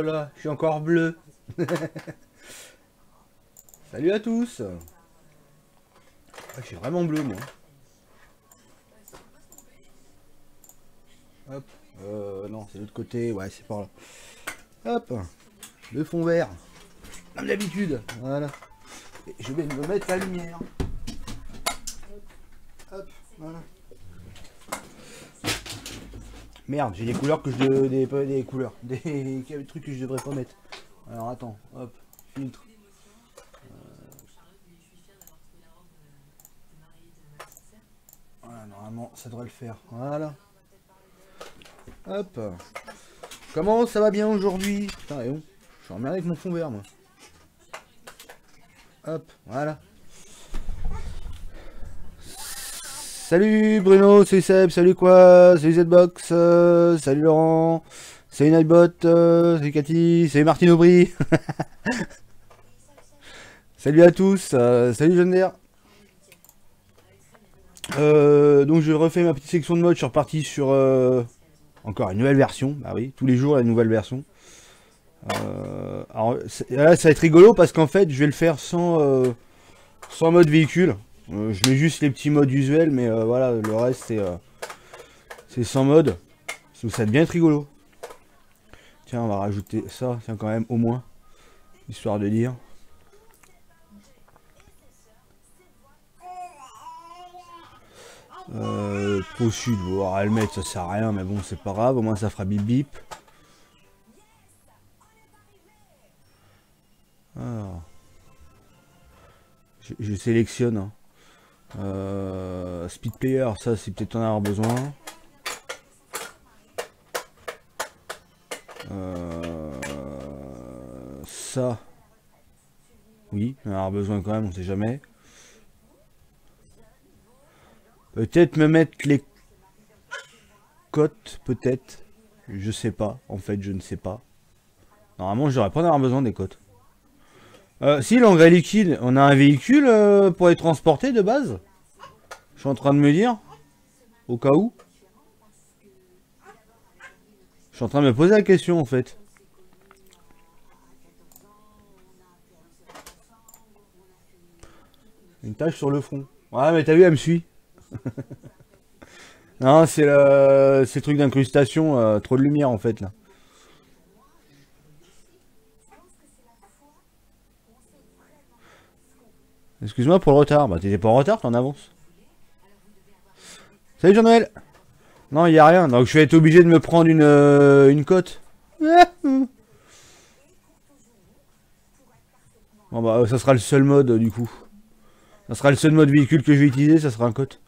là là, je suis encore bleu. Salut à tous. Ah, je suis vraiment bleu moi. Hop. Non, c'est l'autre côté. Ouais, c'est par là. Hop. Le fond vert. Comme d'habitude. Voilà. Et je vais me mettre la lumière. Hop. Voilà. Merde, j'ai des couleurs que je des couleurs. Des trucs que je devrais pas mettre. Alors attends. Hop. Filtre. Voilà, normalement, ça devrait le faire. Voilà. Hop. Comment ça va bien aujourd'hui? Putain, et bon, je suis emmerdé avec mon fond vert, moi. Hop, voilà. Salut Bruno, salut Seb, salut quoi? Salut Zbox, salut Laurent, salut Nightbot, salut Cathy, salut Martine Aubry. Salut à tous, salut Jeanne. Donc je refais ma petite section de mode, je suis reparti sur encore une nouvelle version. Bah oui, tous les jours la nouvelle version. Alors là ça va être rigolo parce qu'en fait je vais le faire sans mode véhicule. Je mets juste les petits modes usuels, mais voilà, le reste c'est sans mode. Donc ça devient être rigolo. Tiens, on va rajouter ça, tiens quand même au moins, histoire de dire. Pro sud, bon, à le mettre ça sert à rien, mais bon c'est pas grave, au moins ça fera bip bip. Alors, je sélectionne. Hein. Speed player, ça c'est peut-être en avoir besoin. Ça, oui, on en avoir besoin quand même, on sait jamais. Peut-être me mettre les cotes, peut-être. Je sais pas, en fait, je ne sais pas. Normalement, j'aurais pas en avoir besoin des cotes. Si, l'engrais liquide, on a un véhicule pour les transporter de base? Je suis en train de me dire, au cas où. Je suis en train de me poser la question, en fait. Une tache sur le front. Ouais, mais t'as vu, elle me suit. Non, c'est le truc d'incrustation, trop de lumière en fait là. Excuse-moi pour le retard. Bah t'étais pas en retard, t'es en avance. Salut Jean-Noël. Non, il y a rien. Donc je vais être obligé de me prendre une cote. Bon bah ça sera le seul mode du coup. Ça sera le seul mode véhicule que je vais utiliser, ça sera un cote.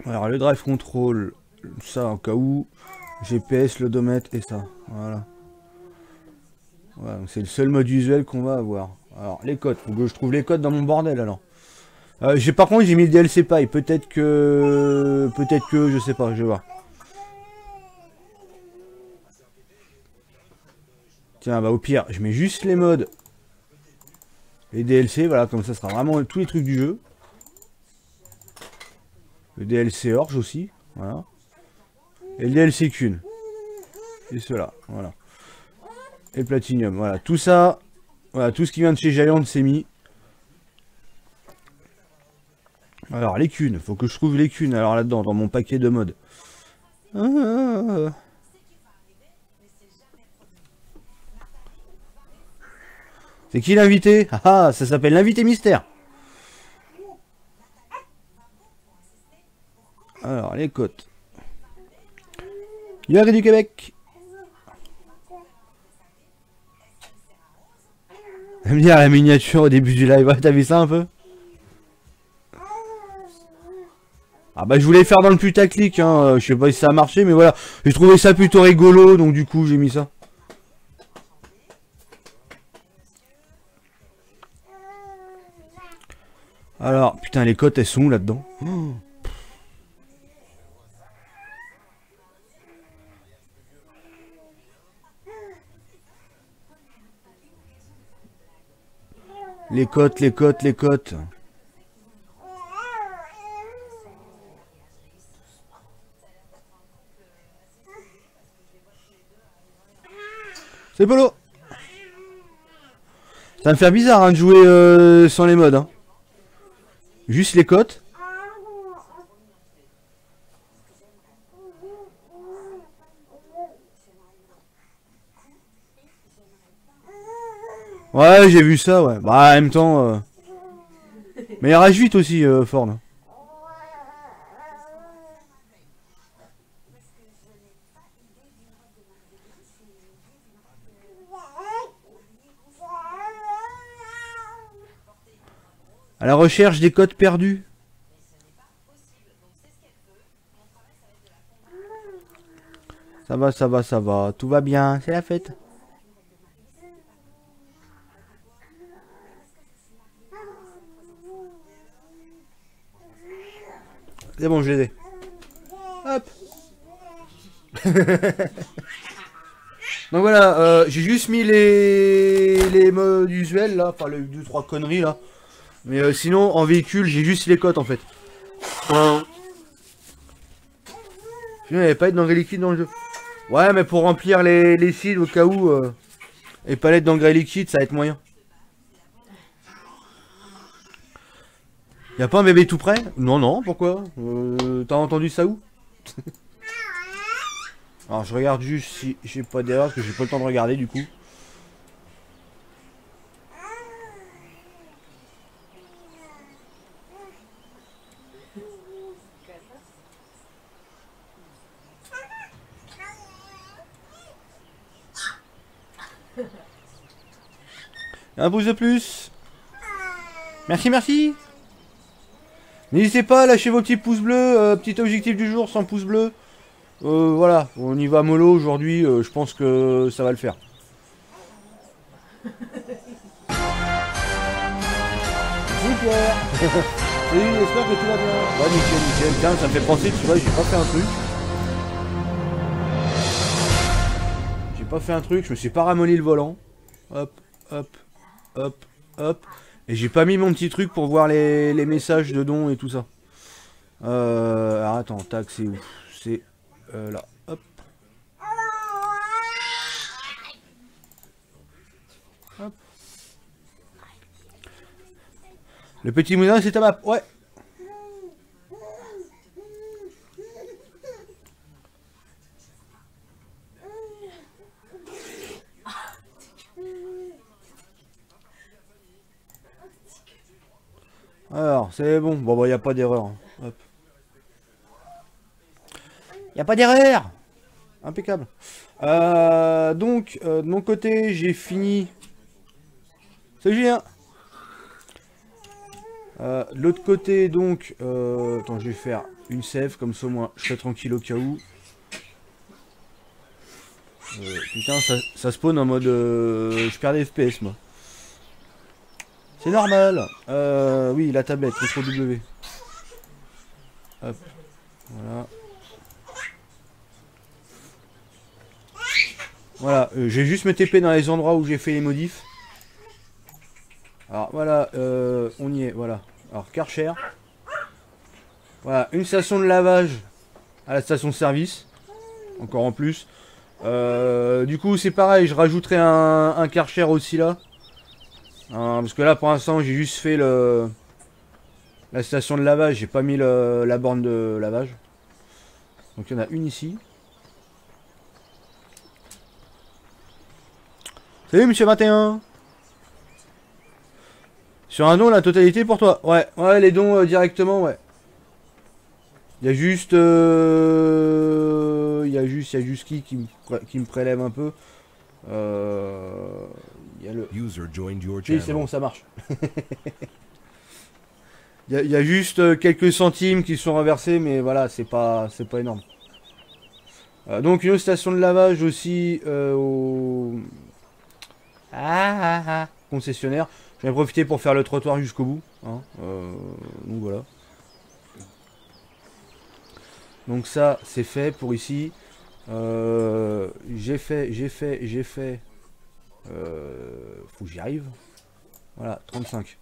Alors le drive control, ça en cas où. GPS, l'odomètre et ça. Voilà. Voilà, c'est le seul mode usuel qu'on va avoir. Alors les codes, faut que je trouve les codes dans mon bordel alors. Par contre j'ai mis le DLC paille, peut-être que je sais pas, je vais voir. Tiens bah au pire je mets juste les modes. Les DLC, voilà, comme ça sera vraiment tous les trucs du jeu. Le DLC Orge aussi, voilà. Et le DLC Kun. Et cela, voilà. Et Platinum, voilà. Tout ça, voilà, tout ce qui vient de chez Giant c'est mis. Alors les Kun, faut que je trouve les Kun alors là-dedans, dans mon paquet de modes. C'est qui l'invité? Ah, ça s'appelle l'invité mystère. Alors, les côtes. Yuri du Québec. J'aime bien la miniature au début du live. Ouais, t'as vu ça un peu? Ah bah je voulais faire dans le putaclic, hein. Je sais pas si ça a marché, mais voilà. J'ai trouvé ça plutôt rigolo, donc du coup j'ai mis ça. Alors, putain, les cotes elles sont où là-dedans? Oh. Les cotes, les cotes, les cotes. C'est Polo. Ça va me faire bizarre hein, de jouer sans les modes. Hein. Juste les cotes. Ouais, j'ai vu ça, ouais. Bah, en même temps... Mais il rage vite aussi, Ford. À la recherche des codes perdus. Ça va, ça va, ça va. Tout va bien, c'est la fête. C'est bon, je les ai. Hop. Donc voilà, j'ai juste mis les modes usuels là, enfin les 2-3 conneries là. Mais sinon, en véhicule, j'ai juste les cotes en fait. Sinon, il n'y avait pas d'engrais liquide dans le jeu. Ouais, mais pour remplir les seeds au cas où, et palettes d'engrais liquide, ça va être moyen. Y'a pas un bébé tout près? Non, non, pourquoi? T'as entendu ça où? Alors je regarde juste si j'ai pas d'erreur, parce que j'ai pas le temps de regarder du coup. Un pouce de plus. Merci, merci. N'hésitez pas à lâcher vos petits pouces bleus. Petit objectif du jour, 100 pouces bleus. Voilà, on y va mollo aujourd'hui. Je pense que ça va le faire. Super. Salut, j'espère que tout va bien. Bah nickel, nickel. Tiens, ça me fait penser, tu vois, j'ai pas fait un truc. J'ai pas fait un truc, je me suis pas ramolli le volant. Hop, hop, hop, hop. Et j'ai pas mis mon petit truc pour voir les messages de dons et tout ça. Alors attends, tac, c'est où? C'est là, hop. Hop. Le petit moulin, c'est ta map, ouais. Alors, c'est bon. Bon, bah, y a pas d'erreur. Hop. Y a pas d'erreur. Impeccable. Donc, de mon côté, j'ai fini. C'est Julien. De l'autre côté, donc, attends, je vais faire une save, comme ça, moi, je serai tranquille au cas où. Putain, ça spawn en mode... je perds des FPS, moi. C'est normal. Oui, la tablette, CTRL W. Hop. Voilà. Voilà, je vais juste me TP dans les endroits où j'ai fait les modifs. Alors voilà, on y est, voilà. Alors Karcher. Voilà, une station de lavage à la station de service. Encore en plus. Du coup c'est pareil, je rajouterai un Karcher aussi là. Parce que là pour l'instant j'ai juste fait la station de lavage, j'ai pas mis la borne de lavage. Donc il y en a une ici. Salut monsieur 21. Sur un don, la totalité pour toi. Ouais, ouais, les dons directement, ouais. Il y a juste... Il y a juste qui me prélève un peu. Il y a le... Oui, c'est bon, ça marche. Il y a juste quelques centimes qui sont reversés, mais voilà, c'est pas énorme. Donc une autre station de lavage aussi au... concessionnaire. Je vais profiter pour faire le trottoir jusqu'au bout. Hein. Donc voilà. Donc ça, c'est fait pour ici. J'ai fait. Faut que j'y arrive. Voilà, 35.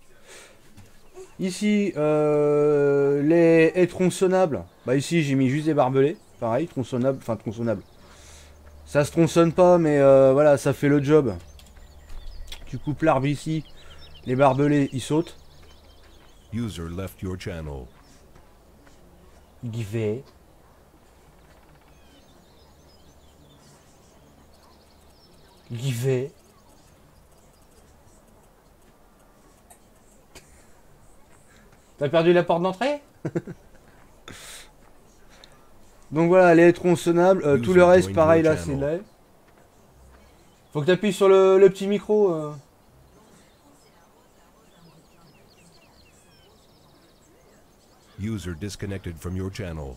Ici, les tronçonnables. Bah ici, j'ai mis juste des barbelés. Pareil, tronçonnables. Enfin, tronçonnables. Ça se tronçonne pas, mais voilà, ça fait le job. Tu coupes l'arbre ici, les barbelés, ils sautent. User left your channel. Givet. Givet. T'as perdu la porte d'entrée? Donc voilà, elle est tronçonnable. Tout le reste, pareil, là, c'est là. Faut que t'appuies sur le petit micro. User disconnected from your channel.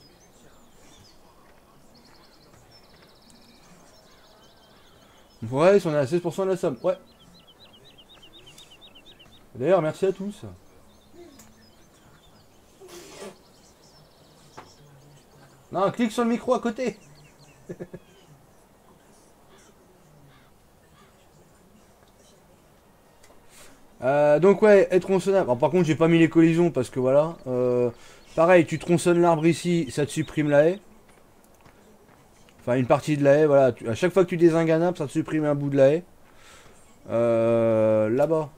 Ouais, on est à 16% de la somme. Ouais. D'ailleurs, merci à tous. Non, clique sur le micro à côté. Donc ouais, être tronçonnable. Alors, par contre, j'ai pas mis les collisions parce que voilà. Pareil, tu tronçonnes l'arbre ici, ça te supprime la haie. Enfin, une partie de la haie, voilà. À chaque fois que tu dézingues un arbre, ça te supprime un bout de la haie. Là-bas.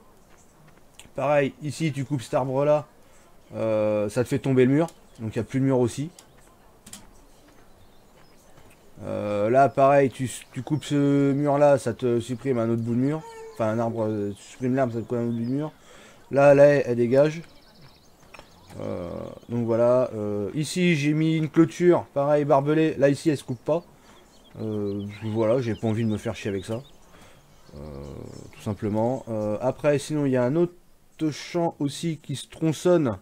Pareil, ici, tu coupes cet arbre-là. Ça te fait tomber le mur. Donc, il n'y a plus de mur aussi. Là, pareil, tu coupes ce mur-là, ça te supprime un autre bout de mur. Enfin, un arbre, tu supprimes l'arbre, ça te coupe un autre bout de mur. Là, la haie, elle dégage. Donc voilà. Ici, j'ai mis une clôture, pareil, barbelée. Là, ici, elle se coupe pas. Voilà, j'ai pas envie de me faire chier avec ça. Tout simplement. Après, sinon, il y a un autre champ aussi qui se tronçonne.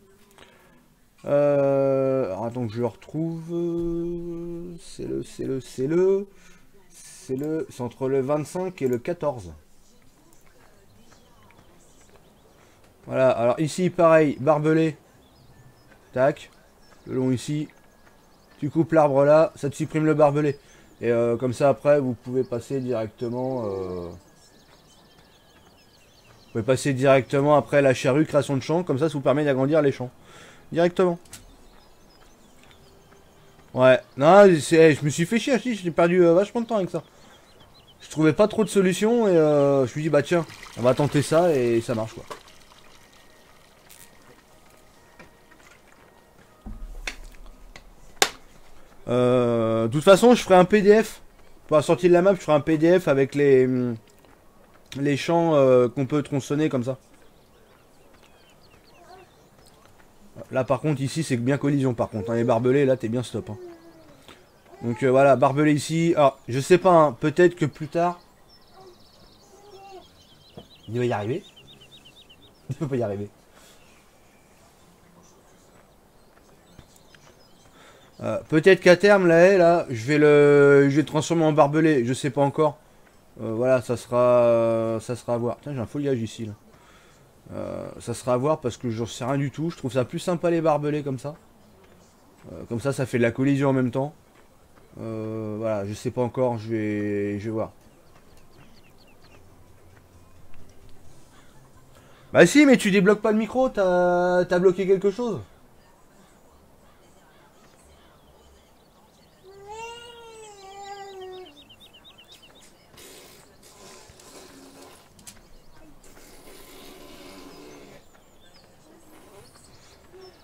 Alors, attends que je le retrouve. C'est entre le 25 et le 14. Voilà, alors ici, pareil, barbelé. Tac. Le long ici. Tu coupes l'arbre là, ça te supprime le barbelé. Et comme ça, après, vous pouvez passer directement... Vous pouvez passer directement après la charrue, création de champ. Comme ça vous permet d'agrandir les champs. Directement. Ouais. Non, je me suis fait chier, j'ai perdu vachement de temps avec ça. Je trouvais pas trop de solutions et je me suis dit, bah tiens, on va tenter ça et ça marche quoi. De toute façon, je ferai un PDF. Pour la sortie de la map, je ferai un PDF avec les champs qu'on peut tronçonner comme ça. Là par contre ici c'est bien collision par contre, hein, les barbelés là t'es bien stop. Hein. Donc voilà, barbelé ici. Alors je sais pas, hein, peut-être que plus tard... Il va y arriver. Il peut pas y arriver. Peut-être qu'à terme la haie là, je vais le transformer en barbelé, je sais pas encore. Voilà, ça sera à voir. Tiens, j'ai un foliage ici là. Ça sera à voir parce que je sais rien du tout. Je trouve ça plus sympa les barbelés comme ça. Comme ça fait de la collision en même temps. Voilà, je sais pas encore, je vais voir. Bah si, mais tu débloques pas le micro, t'as bloqué quelque chose.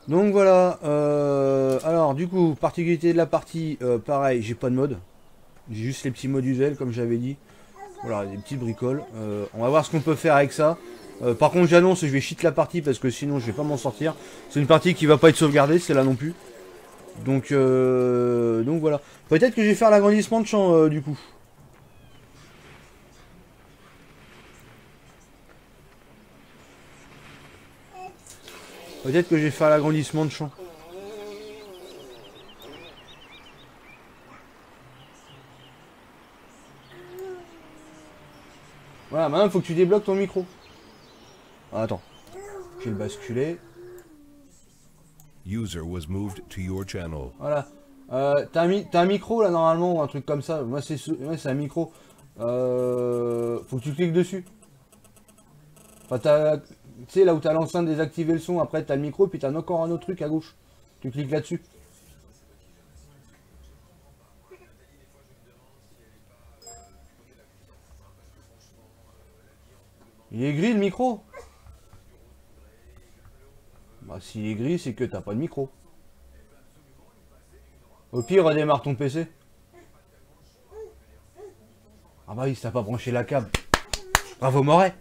Donc voilà, alors du coup, particularité de la partie, pareil, j'ai pas de mode. J'ai juste les petits modes usuels comme j'avais dit. Voilà, des petites bricoles. On va voir ce qu'on peut faire avec ça. Par contre, j'annonce, je vais cheat la partie parce que sinon je vais pas m'en sortir. C'est une partie qui va pas être sauvegardée, c'est là non plus. Donc voilà. Peut-être que je vais faire l'agrandissement de champ du coup. Peut-être que je vais faire l'agrandissement de champ. Voilà, maintenant il faut que tu débloques ton micro. Ah, attends. Je vais le basculer. User was moved to your channel. Voilà. T'as un micro là normalement ou un truc comme ça. Moi c'est un micro. Faut que tu cliques dessus. Enfin, tu sais là où t'as l'enceinte désactiver le son, après t'as le micro, puis t'as encore un autre truc à gauche. Tu cliques là-dessus. Il est gris le micro? Bah s'il est gris, c'est que t'as pas de micro. Au pire, redémarre ton PC. Ah bah oui, si t'as pas branché la câble. Bravo Moret.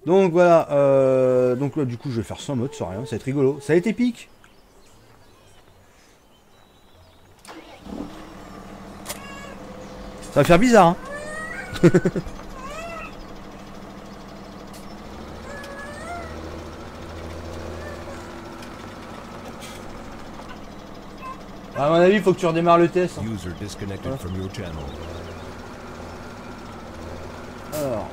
Donc voilà, donc là du coup je vais faire sans mode, sans rien, ça va être rigolo. Ça va être épique. Ça va faire bizarre, hein. À mon avis, il faut que tu redémarres le test. Hein. User disconnected from your channel. Alors,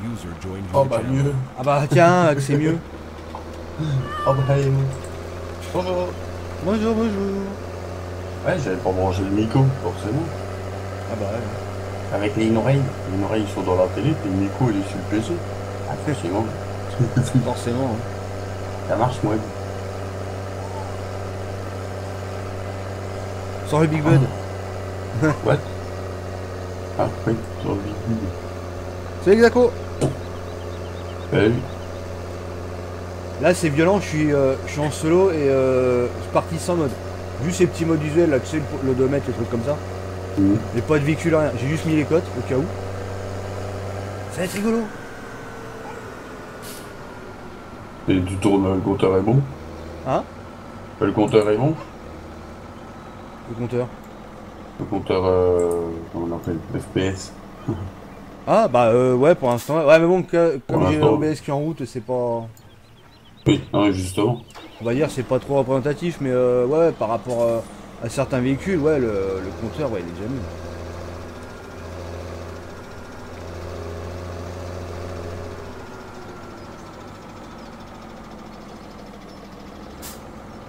User joined Oh your bah channel. mieux. ah bah tiens, c'est mieux. Oh bah allez, moi. Bonjour. Bonjour, bonjour. Ouais, j'avais pas branché le micro, forcément. Ah bah ouais. Avec les oreilles. Les oreilles sont dans la télé, puis le micro il est sur le PC. Ah, forcément. Forcément. Hein. Ça marche, moi. Sans le Big Bud. What? Ah oui, sur le Big. C'est Exaco. Oui. Là c'est violent, je suis en solo et c'est parti sans mode. Juste ces petits modes visuels là, tu sais, l'odomètre, les trucs comme ça. Mmh. Et pas de véhicule, rien. J'ai juste mis les cotes au cas où. Ça va être rigolo. Et tu tournes, le compteur est bon? Hein? Le compteur est bon? Le compteur. Le compteur, comment on appelle? FPS. Ah bah ouais pour l'instant. Ouais mais bon comme j'ai l'instant. l'OBS qui est en route, c'est pas. Oui, non, justement. On va dire c'est pas trop représentatif mais ouais par rapport à certains véhicules, ouais le compteur ouais il est déjà mis.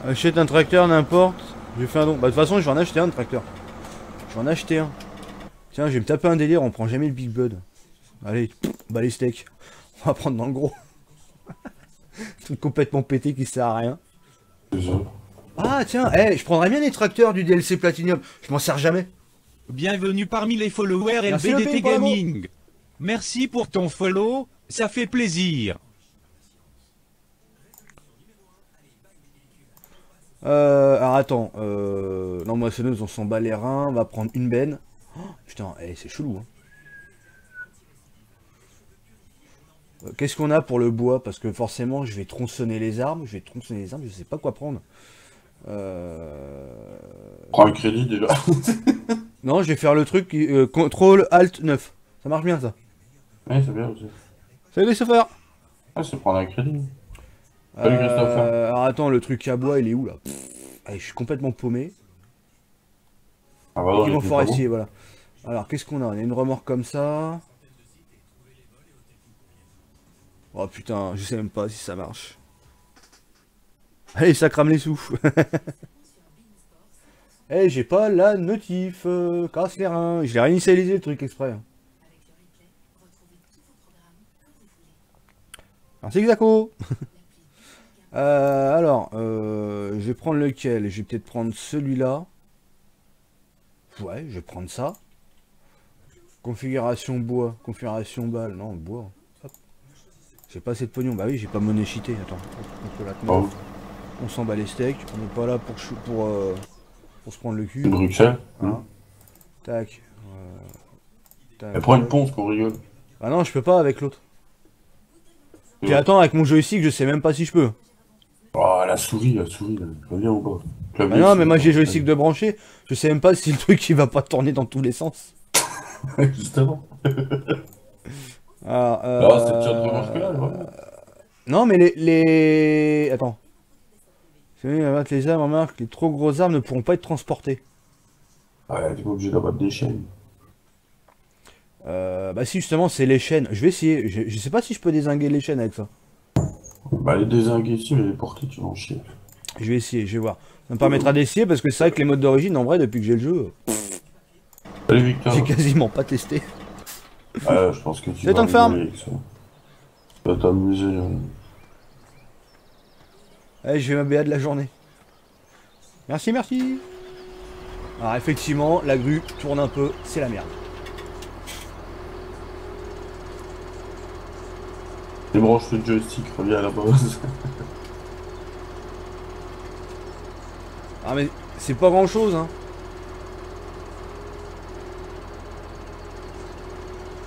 Achète un tracteur n'importe. J'ai fait un don. Bah de toute façon je vais en acheter un de tracteur. Je vais en acheter un. Tiens je vais me taper un délire, on prend jamais le Big Bud. Allez, bah les steaks. On va prendre dans le gros. Truc complètement pété qui sert à rien. C'est ça. Ah tiens, je prendrais bien les tracteurs du DLC Platinum. Je m'en sers jamais. Bienvenue parmi les followers Merci le LBDT pays pour l'amour. Gaming. Merci pour ton follow, ça fait plaisir. Alors attends, non moissonneuse on s'en bat les reins, on va prendre une benne. Oh, putain, c'est chelou. Hein. Qu'est-ce qu'on a pour le bois? Parce que forcément je vais tronçonner les arbres, je sais pas quoi prendre. Prends le crédit déjà. Non, je vais faire le truc, CTRL ALT 9. Ça marche bien ça. Ouais, c'est bien aussi. Salut Christopher. Ah, c'est prendre un crédit. Salut Christopher. Alors attends, le truc à bois il est où là? Allez, je suis complètement paumé. Ah bah non, Ils vont j'étais falloir pas essayer, voilà. Alors qu'est-ce qu'on a? On a une remorque comme ça. Oh putain, je sais même pas si ça marche. Allez, ça crame les sous. Eh, j'ai pas la notif. Casse les reins. Je l'ai réinitialisé le truc exprès. Merci Xaco. Alors, je vais prendre lequel? Je vais peut-être prendre celui-là. Ouais, je vais prendre ça. Configuration bois, configuration balle, non, bois. Hop. J'ai pas assez de pognon, bah oui, j'ai pas monnaie cheatée, attends. On peut la tenir. Oh, On s'en bat les steaks, on n'est pas là pour se prendre le cul. Bruxelles. Voilà. Tac. Tac. Et prends une ponce qu'on rigole. Ah non, je peux pas avec l'autre. Puis Ouais. attends, avec mon joystick, je sais même pas si je peux. Oh, la souris, là, va bien ou pas? Ah non, mais moi j'ai le joystick de brancher, je sais même pas si le truc il va pas tourner dans tous les sens. Justement. Alors, Ah, c'est déjà de remarquer là, vraiment. non, mais les... Attends. Les armes remarque, les trop grosses armes ne pourront pas être transportées. Ouais, t'es pas obligé d'abattre des chaînes. Bah si, justement, c'est les chaînes. Je vais essayer. Je sais pas si je peux dézinguer les chaînes avec ça. Bah, les désinguer ici, mais les porter, tu vas en chier. Je vais essayer, je vais voir. Ça me permettra d'essayer parce que c'est vrai que les modes d'origine, en vrai, depuis que j'ai le jeu, Salut Victor. j'ai quasiment pas testé. Ouais, je pense que tu C'est vas ton farm. rigoler avec ça. Tu vas t'amuser. Allez, je vais ma BA de la journée. Merci, merci. Alors effectivement, la grue tourne un peu, c'est la merde. Débranche le joystick, reviens à la base. Ah mais c'est pas grand chose hein.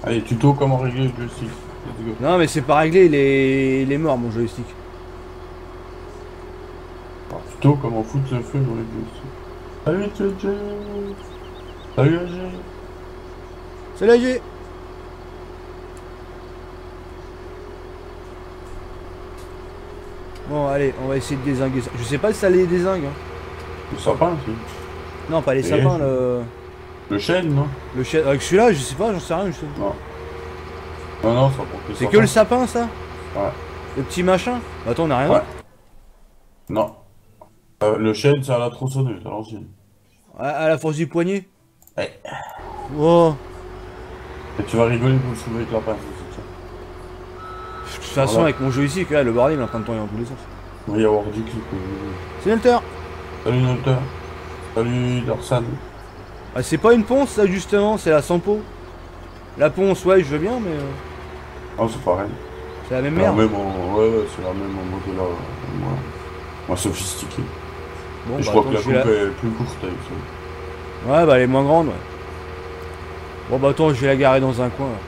Allez, tuto comment régler le joystick. Let's go. Non mais c'est pas réglé, il est mort mon joystick. Alors, tuto comment foutre le feu dans le joystick. Salut TJ. Salut AG. C'est la G. Bon allez, on va essayer de dézinguer ça. Je sais pas si ça les dézingue. Hein. Le sapin, si. Non pas les Et sapins, le chêne, non? le chien. Avec celui-là, je sais pas, j'en sais rien. Non. Non, non, ça porte le C'est sapin. que le sapin ça? Ouais. Le petit machin? Bah, attends, on a rien. Ouais. Non. Le chêne, c'est à la tronçonneuse, à l'ancienne. À la force du poignet? Ouais. Oh. Et tu vas rigoler pour le soulever avec la pince aussi, tiens. De toute façon, Voilà. avec mon joystick, là, le bordel il est en train de tourner dans tous les sens. Il va y avoir du clip. C'est Nelter. Salut Nolter. Salut Darsan. Ah, c'est pas une ponce, ça, justement, c'est la Sampo. La ponce, ouais, je veux bien, mais Ah, c'est pareil. c'est la même C'est la merde. même en... Ouais, ouais, c'est la même en modèle moins sophistiqué. Bon, Et je bah, crois attends, que la je vais coupe est plus courte avec ça. Ouais, bah, elle est moins grande, ouais. Bon, bah, attends, je vais la garer dans un coin, là.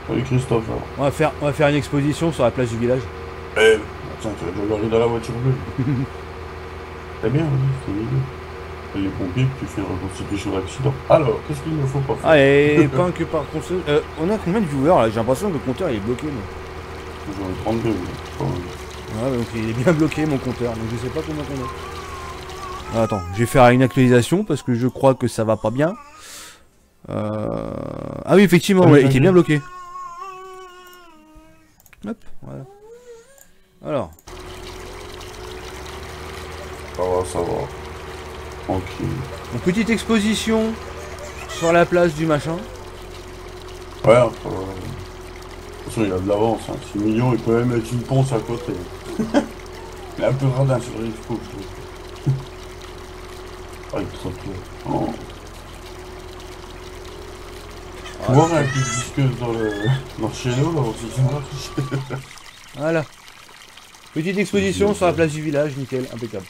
Salut Christophe. Alors. On va faire une exposition sur la place du village. Eh, tiens, tu vas déjà garer dans la voiture bleue. C'est bien, oui, c'est mignon. Et les pompiers, tu fais une reconstitution d'accident. Alors, qu'est-ce qu'il ne faut pas faire? Allez, pas que par contre. On a combien de viewers là? J'ai l'impression que le compteur il est bloqué. Mais... J'en ai 32, mais pas mal. Ouais, donc il est bien bloqué mon compteur, donc je sais pas combien on a. Ah, attends, je vais faire une actualisation parce que je crois que ça va pas bien. Ah oui, effectivement, ouais, il était bien bloqué. Hop, voilà. Alors. Ça va. Tranquille. Donc, petite exposition sur la place du machin. Ouais, enfin, de toute façon, il a de l'avance, hein. 6 millions, il peut même mettre une ponce à côté. Il est un peu radin sur les faux, je trouve. Ah, il est trop tôt. Oh. Tu vois, un plus disqueuse dans le chéneau, là, aussi, ça marche. Voilà. Petite exposition sur la place du village, nickel, impeccable.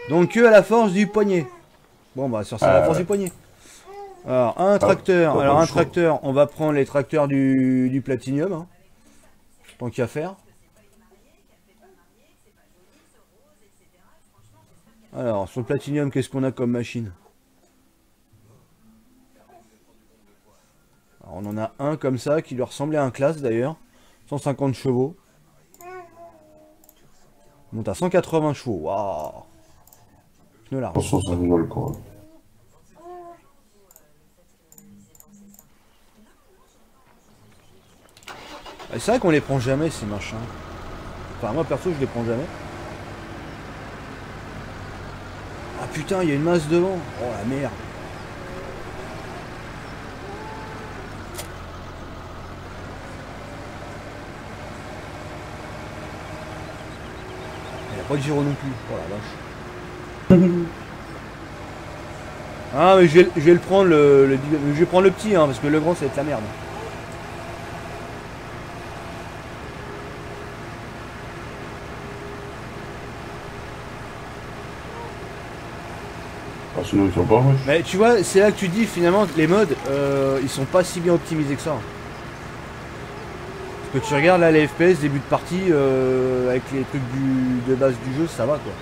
Donc que à la force du poignet. Bon bah sur ça la force du poignet. Alors un tracteur. Alors un tracteur, on va prendre les tracteurs du Platinium. Hein, tant qu'il y a à faire. Alors sur le Platinium, qu'est-ce qu'on a comme machine? Alors, on en a un comme ça qui lui ressemblait à un classe d'ailleurs. 150 chevaux. On monte à 180 chevaux. Waouh. Pneu large. Attention, ça rigole quoi. C'est vrai qu'on les prend jamais ces machins. Enfin moi perso je les prends jamais. Ah putain il y a une masse devant. Oh la merde. Il n'y a pas de gyro non plus. Oh la vache. Ah mais je vais le prendre je vais prendre le petit hein, parce que le grand ça va être la merde. Ah, sinon ils sont pas moches. Mais tu vois, c'est là que tu dis finalement les modes ils sont pas si bien optimisés que ça. Parce que tu regardes là les FPS, début de partie, avec les trucs de base du jeu, ça va quoi.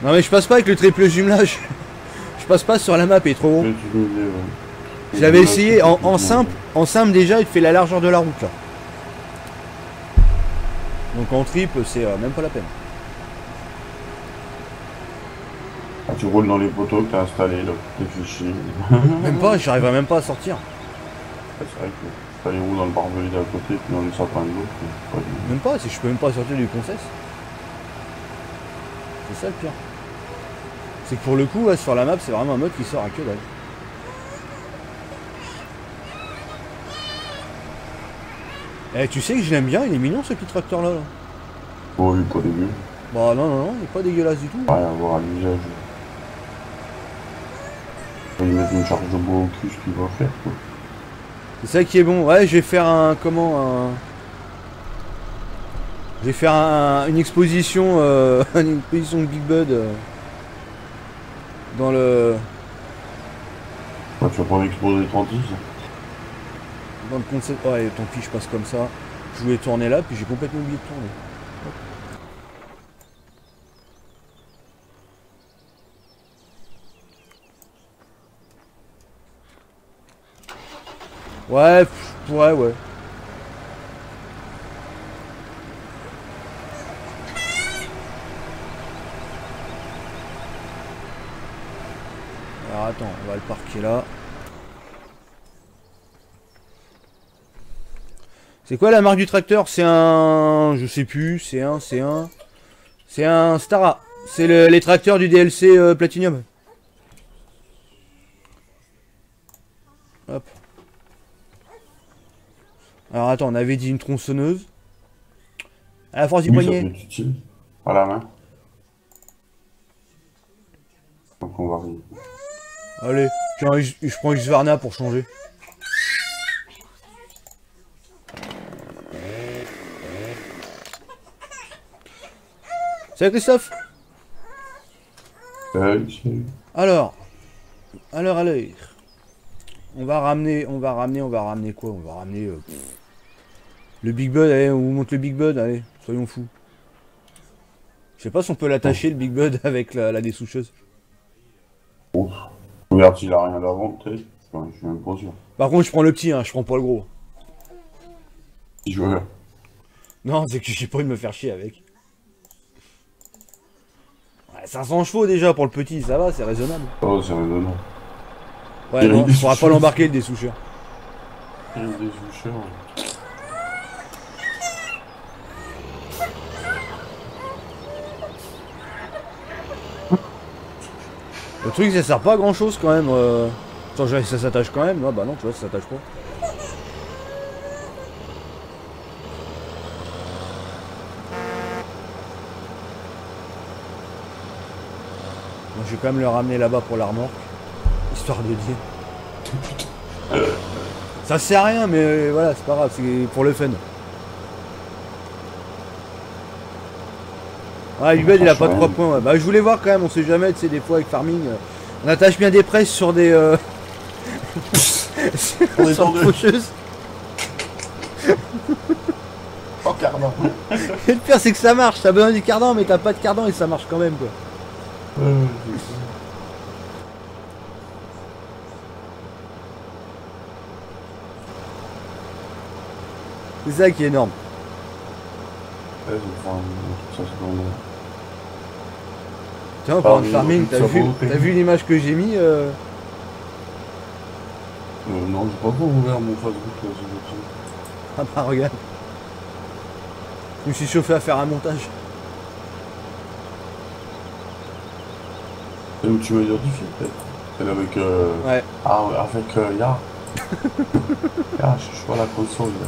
Non mais je passe pas avec le triple jumelage. Je passe pas sur la map, il est trop gros. J'avais essayé en simple déjà, il te fait la largeur de la route là. Donc en triple, c'est même pas la peine. Ah, tu roules dans les poteaux que t'as installés, là, tes fichiers. Même pas, j'arriverai même pas à sortir. C'est vrai que t'as les roues dans le barbelé d'à côté, puis dans les sapins de l'autre. Même pas, je peux même pas sortir du concess. C'est ça le pire. C'est que pour le coup, ouais, sur la map, c'est vraiment un mode qui sort à que dalle. Eh, tu sais que je l'aime bien, il est mignon ce petit tracteur là. Oh, il est pas dégueu. Bah non, non, non, il est pas dégueulasse du tout. Rien à voir à l'usage. On va lui mettre une charge de bois au cul, ce qu'il va faire, quoi. C'est ça qui est bon. Ouais, je vais faire un... Je vais faire une exposition... une exposition de Big Bud. Dans le... Ouais, tu vas pas m'exposer 36. Dans le concept... Ouais, tant pis, je passe comme ça. Je voulais tourner là, puis j'ai complètement oublié de tourner. Ouais, ouais. Alors attends, on va le parquer là. C'est quoi la marque du tracteur? C'est un... Je sais plus, c'est un Stara. C'est les tracteurs du DLC Platinum. Hop. Alors attends, on avait dit une tronçonneuse. À la force du poignet. Ça peut être utile. À la main. Donc on va arriver. Allez, je prends Husqvarna pour changer. Salut Christophe. Salut. Alors. On va ramener quoi? On va ramener le Big Bud, allez, on vous montre le Big Bud, allez, soyons fous. Je sais pas si on peut l'attacher le Big Bud avec la dessoucheuse. Bon. Regarde s'il a rien d'avant, peut-être. Enfin, je suis même pas sûr. Par contre, je prends le petit, hein, je prends pas le gros. Si je veux. Non, c'est que j'ai pas envie de me faire chier avec. Ouais, 500 chevaux déjà pour le petit, ça va, c'est raisonnable. Oh, c'est raisonnable. Ouais, non, je pourra pas l'embarquer le dessoucheur. Il y a des dessoucheurs. Le truc, ça sert pas à grand chose quand même. Attends, ça s'attache quand même. Ah bah non, tu vois, ça s'attache pas. Bon, je vais quand même le ramener là-bas pour la remorque. Histoire de dire. Ça sert à rien, mais voilà, c'est pas grave, c'est pour le fun. Ouais, Ubed il a pas 3 points. Ouais. Bah, je voulais voir quand même, on sait jamais, tu sais, des fois avec farming, on attache bien des presses sur des. On est sur tendu. faucheuse. Oh, cardan. Et le pire, c'est que ça marche. T'as besoin du cardan, mais t'as pas de cardan et ça marche quand même, quoi. C'est ça qui est énorme. Ouais, je vais faire un... ça se demande. Tiens, en parlant de Ah, farming, ça vaut- t'as vu l'image que j'ai mis Non, j'ai pas encore ouvert mon Facebook là, c'est Ah bah regarde. Je me suis chauffé à faire un montage. C'est où tu m'as identifié peut-être. C'est avec Ouais. Ah ouais, avec Ya. Ya, je suis pas à la console là.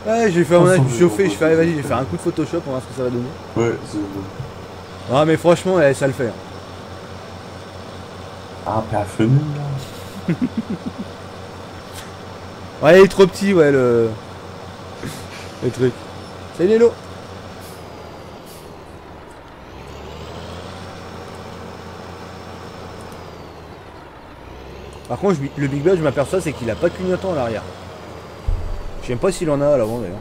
Ouais, j'ai fait un montage, je me suis chauffé, je fais allez vas-y, je vais faire un coup de Photoshop, on va voir ce que ça va donner. Ouais, c'est... Ah mais franchement, ça le fait. Ah, t'es à fenêtre là. Ouais, il est trop petit, ouais, le truc. Salut Lélo. Par contre, le Big Bud, je m'aperçois, c'est qu'il a pas de clignotant à l'arrière. Je sais même pas s'il en a à l'avant d'ailleurs.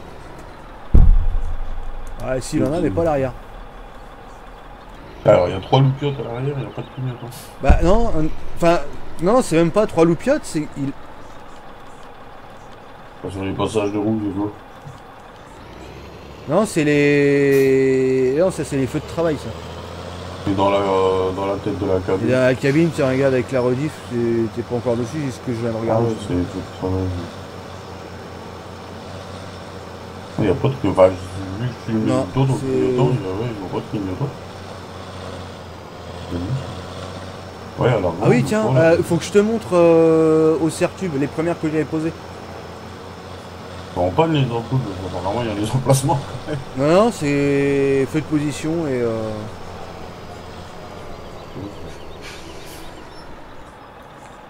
Ouais, s'il en a, mais pas à l'arrière. Alors, il y a 3 loupiottes à l'arrière, il n'y a pas de clignotant. Bah non, enfin, non, c'est même pas 3 loupiottes, c'est... Pas sur les passages de roue, je vois. Non, c'est les... Non, ça c'est les feux de travail, ça. Et dans la tête de la Et cabine. dans la cabine, tu regardes avec la rediff, t'es pas encore dessus, c'est ce que je viens de Ah regarder. ouais, c'est tout travail. Il n'y a pas de... Enfin, vu que je suis Non, dans le c'est- clignotant, ils n'ont pas de clignotant. Ouais, alors... Ah oui, tiens, faut que je te montre au Sertube, les premières que j'avais posées. On panne les ampoules, apparemment il y a des emplacements. Non, non, c'est feu de position et...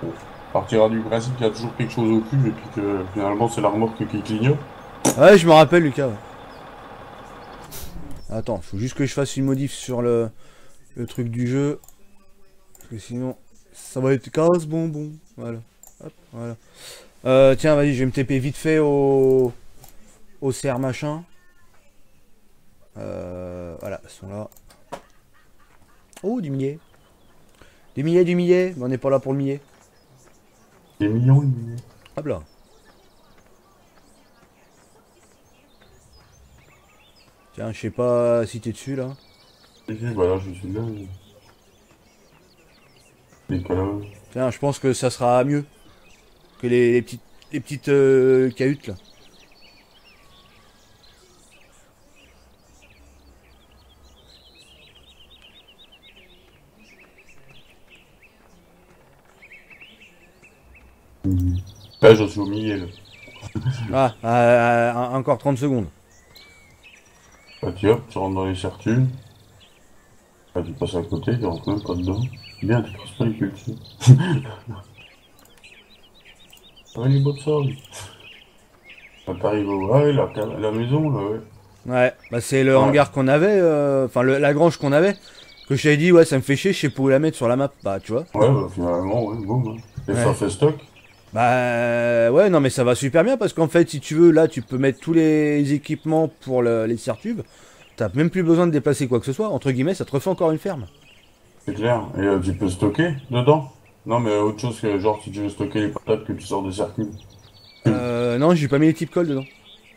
On partira du principe qu'il y a toujours quelque chose au cul et puis que finalement c'est la remorque qui clignote. Ouais, je me rappelle, Lucas. Ouais. Attends, faut juste que je fasse une modif sur le truc du jeu. Parce que sinon, ça va être casse bonbon. Voilà. Hop, voilà. Tiens, vas-y, je vais me TP vite fait au CR machin. Voilà, ils sont là. Oh, du millet. Du millet, du millet. Mais on n'est pas là pour le millet. Des millions de milliers. Hop là. Tiens, je sais pas si t'es dessus là. Et puis voilà, je suis là. Décalage. Tiens, je pense que ça sera mieux que les petites cahutes là. Là, je suis au milieu. Là. Encore 30 secondes. Ah, tu hop, tu rentres dans les certules. Ah, tu passes à côté, tu rentres même pas dedans. Bien, tu creuses pas les cultures. Ah, les bottes sortent. Quand t'arrives au... Ah, oui, la maison, là, ouais. Ouais, bah c'est le Ouais. hangar qu'on avait, enfin la grange qu'on avait. Que je t'avais dit, ouais, ça me fait chier, je sais pas où la mettre sur la map. Bah, tu vois. Ouais, bah, finalement, ouais, boum. Hein. Et Ouais. ça fait stock. Bah, ouais, non, mais ça va super bien parce qu'en fait, si tu veux, là, tu peux mettre tous les équipements pour les serre-tubes. T'as même plus besoin de déplacer quoi que ce soit. Entre guillemets, ça te refait encore une ferme. C'est clair. Et tu peux stocker dedans. Non, mais autre chose que, genre, si tu veux stocker les patates que tu sors des cercules. Non, j'ai pas mis les types cols dedans.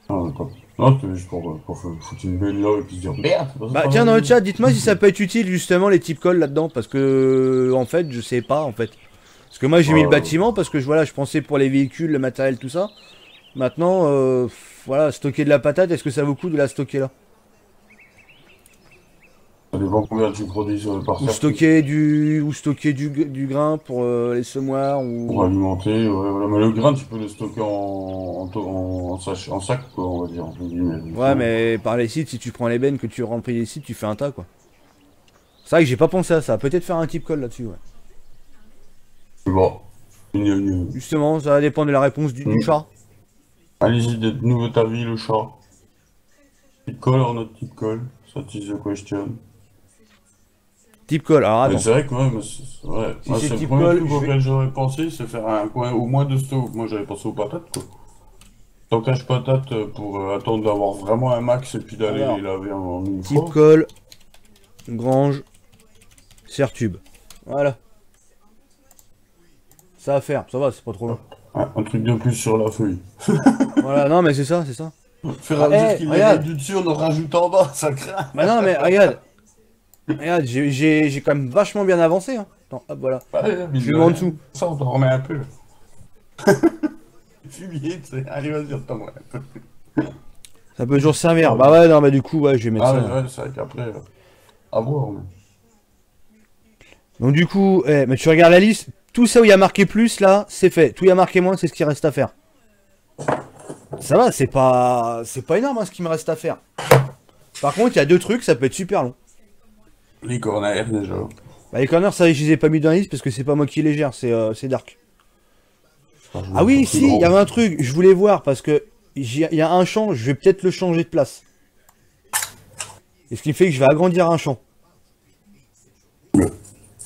Ah, d'accord. Non, c'était juste pour foutre une belle là et puis se dire merde. Bah, tiens, dans le chat, dites-moi si ça peut être utile justement les types cols là-dedans. Parce que, en fait, je sais pas, en fait. Parce que moi, j'ai mis le bâtiment parce que voilà, je pensais pour les véhicules, le matériel, tout ça. Maintenant, voilà, stocker de la patate, est-ce que ça vaut le coup de la stocker là? Ça dépend combien tu produis par Ou cercle. stocker du grain pour les semoirs ou... Pour alimenter, ouais, voilà. Mais le grain, tu peux le stocker en sac, quoi, on va dire. Entre guillemets. Ouais, mais par les sites, si tu prends les bennes, que tu remplis les sites, tu fais un tas, quoi. C'est vrai que j'ai pas pensé à ça. Peut-être faire un type call là-dessus, ouais. C'est bon. Une- Justement, ça va dépendre de la réponse du chat. Allez-y, de nouveau ta vie, le chat. Type call or not type call? That is the question. Type call, alors Mais attends. c'est vrai que ouais, mais c'est ouais. Si Moi, c'est c'est le type premier call, truc je vais- auquel j'aurais pensé, c'est faire un coin au moins de stock. Moi, j'avais pensé aux patates, quoi. Stockage patates pour attendre d'avoir vraiment un max et puis d'aller Alors, les laver en une Type fois. call, grange, serre-tube. Voilà. Ça va faire, ça va, c'est pas trop long. Un truc de plus sur la feuille. Voilà, non mais c'est ça, c'est ça. Faire à dire qu'il y a regarde. du dessus, on en rajoute en bas, ça craint. Bah non mais regarde. Regarde, j'ai quand même vachement bien avancé, hein. Attends, hop, voilà. Ouais, Je vais en dessous. Ça, on t'en remet un peu. Fumier, tu sais. Allez, vas-y, on t'en remet un peu. Ça peut toujours servir. Bah ouais, non, bah du coup, ouais, je vais mettre Ah ça. ouais, ouais, c'est vrai qu'après, à voir. Mais... Donc du coup, mais tu regardes la liste, tout ça où il y a marqué plus, là, c'est fait. Tout où il y a marqué moins, c'est ce qui reste à faire. Ça va, c'est pas énorme, hein, ce qui me reste à faire. Par contre, il y a deux trucs, ça peut être super long. Les corners, déjà. Bah les corners, ça, je les ai pas mis dans la liste parce que c'est pas moi qui les gère, c'est Dark. Ah oui, si, il y avait un truc, je voulais voir parce que il y a un champ, je vais peut-être le changer de place. Et ce qui fait que je vais agrandir un champ.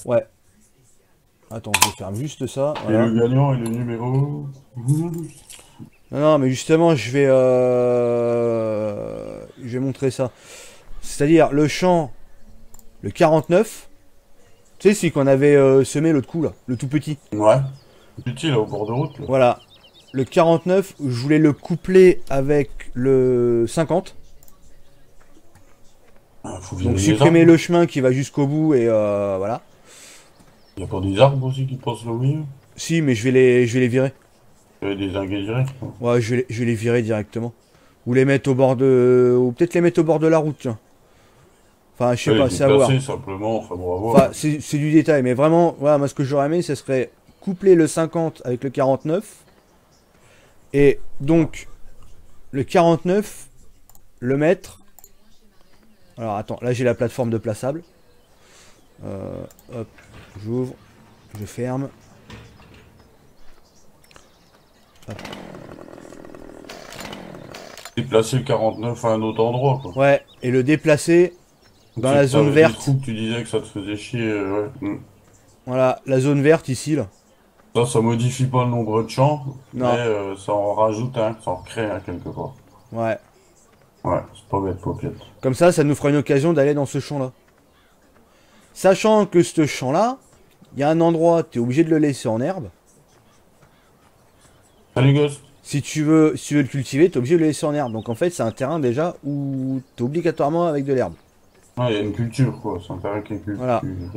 Ouais. Attends, je ferme juste ça. Et Voilà. le gagnant et le numéro. Non, non, mais justement, je vais montrer ça. C'est-à-dire le champ, le 49. Tu sais, celui qu'on avait semé l'autre coup, là, le tout petit. Ouais. Petit, là, au bord de route. Là. Voilà. Le 49, je voulais le coupler avec le 50. Faut virer Donc les supprimer arbres. le chemin qui va jusqu'au bout et voilà. Y a pas des arbres aussi qui passent au milieu? Si, mais je vais les virer. Il y a des dingues directs, quoi. Ouais, je vais les virer directement. Ou les mettre au bord de... Ou peut-être les mettre au bord de la route, tiens. Enfin, je sais Ouais, pas, les c'est à voir. déplacer, simplement, enfin bravo. Enfin, c'est du détail, mais vraiment, voilà, moi ce que j'aurais aimé, ce serait coupler le 50 avec le 49. Et donc, le 49, le mettre... Alors attends, là j'ai la plateforme de plaçable. Hop, j'ouvre, je ferme. Déplacer le 49 à un autre endroit, quoi. Ouais, et le déplacer dans C'est la que zone t'avais verte. des trous que tu disais que ça te faisait chier, ouais. Voilà, la zone verte ici, là. Ça modifie pas le nombre de champs, Non. mais ça en rajoute un, ça en crée un quelque part. Ouais. Ouais, c'est pas bête, paupiette. Comme ça nous fera une occasion d'aller dans ce champ-là. Sachant que ce champ-là, il y a un endroit, tu es obligé de le laisser en herbe. Salut Ghost. Si tu veux le cultiver, tu es obligé de le laisser en herbe. Donc en fait, c'est un terrain déjà où tu es obligatoirement avec de l'herbe. Ouais, il y a une culture, quoi. C'est un terrain qui est culture.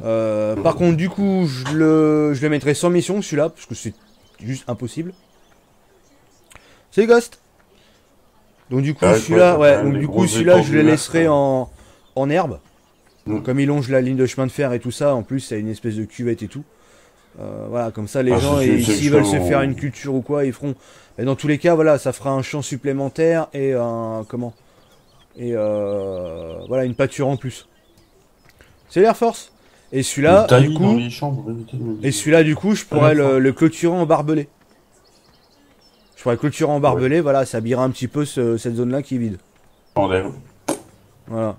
Voilà. Par contre, du coup, je le mettrai sans mission, celui-là, parce que c'est juste impossible. C'est Ghost. Donc du coup, Ouais, celui-là, ouais, ouais, donc du coup, grosses celui-là, je le étendues, laisserai ouais. en herbe. Mm. Comme il longe la ligne de chemin de fer et tout ça, en plus, c'est une espèce de cuvette et tout. Voilà, comme ça, les Ah, gens, c'est sûr, c'est s'ils veulent se chaud. faire une culture ou quoi, ils feront. Et dans tous les cas, voilà, ça fera un champ supplémentaire et un. Comment? Et voilà, une pâture en plus. C'est l'Air Force. Et celui-là, Le taillis du dans coup. les champs, pour éviter de me dire. Et celui-là, du coup, je pourrais le clôturer en barbelé. Je pourrais clôturer en barbelé, voilà, ça habillera un petit peu cette zone-là qui est vide. En herbe. Voilà.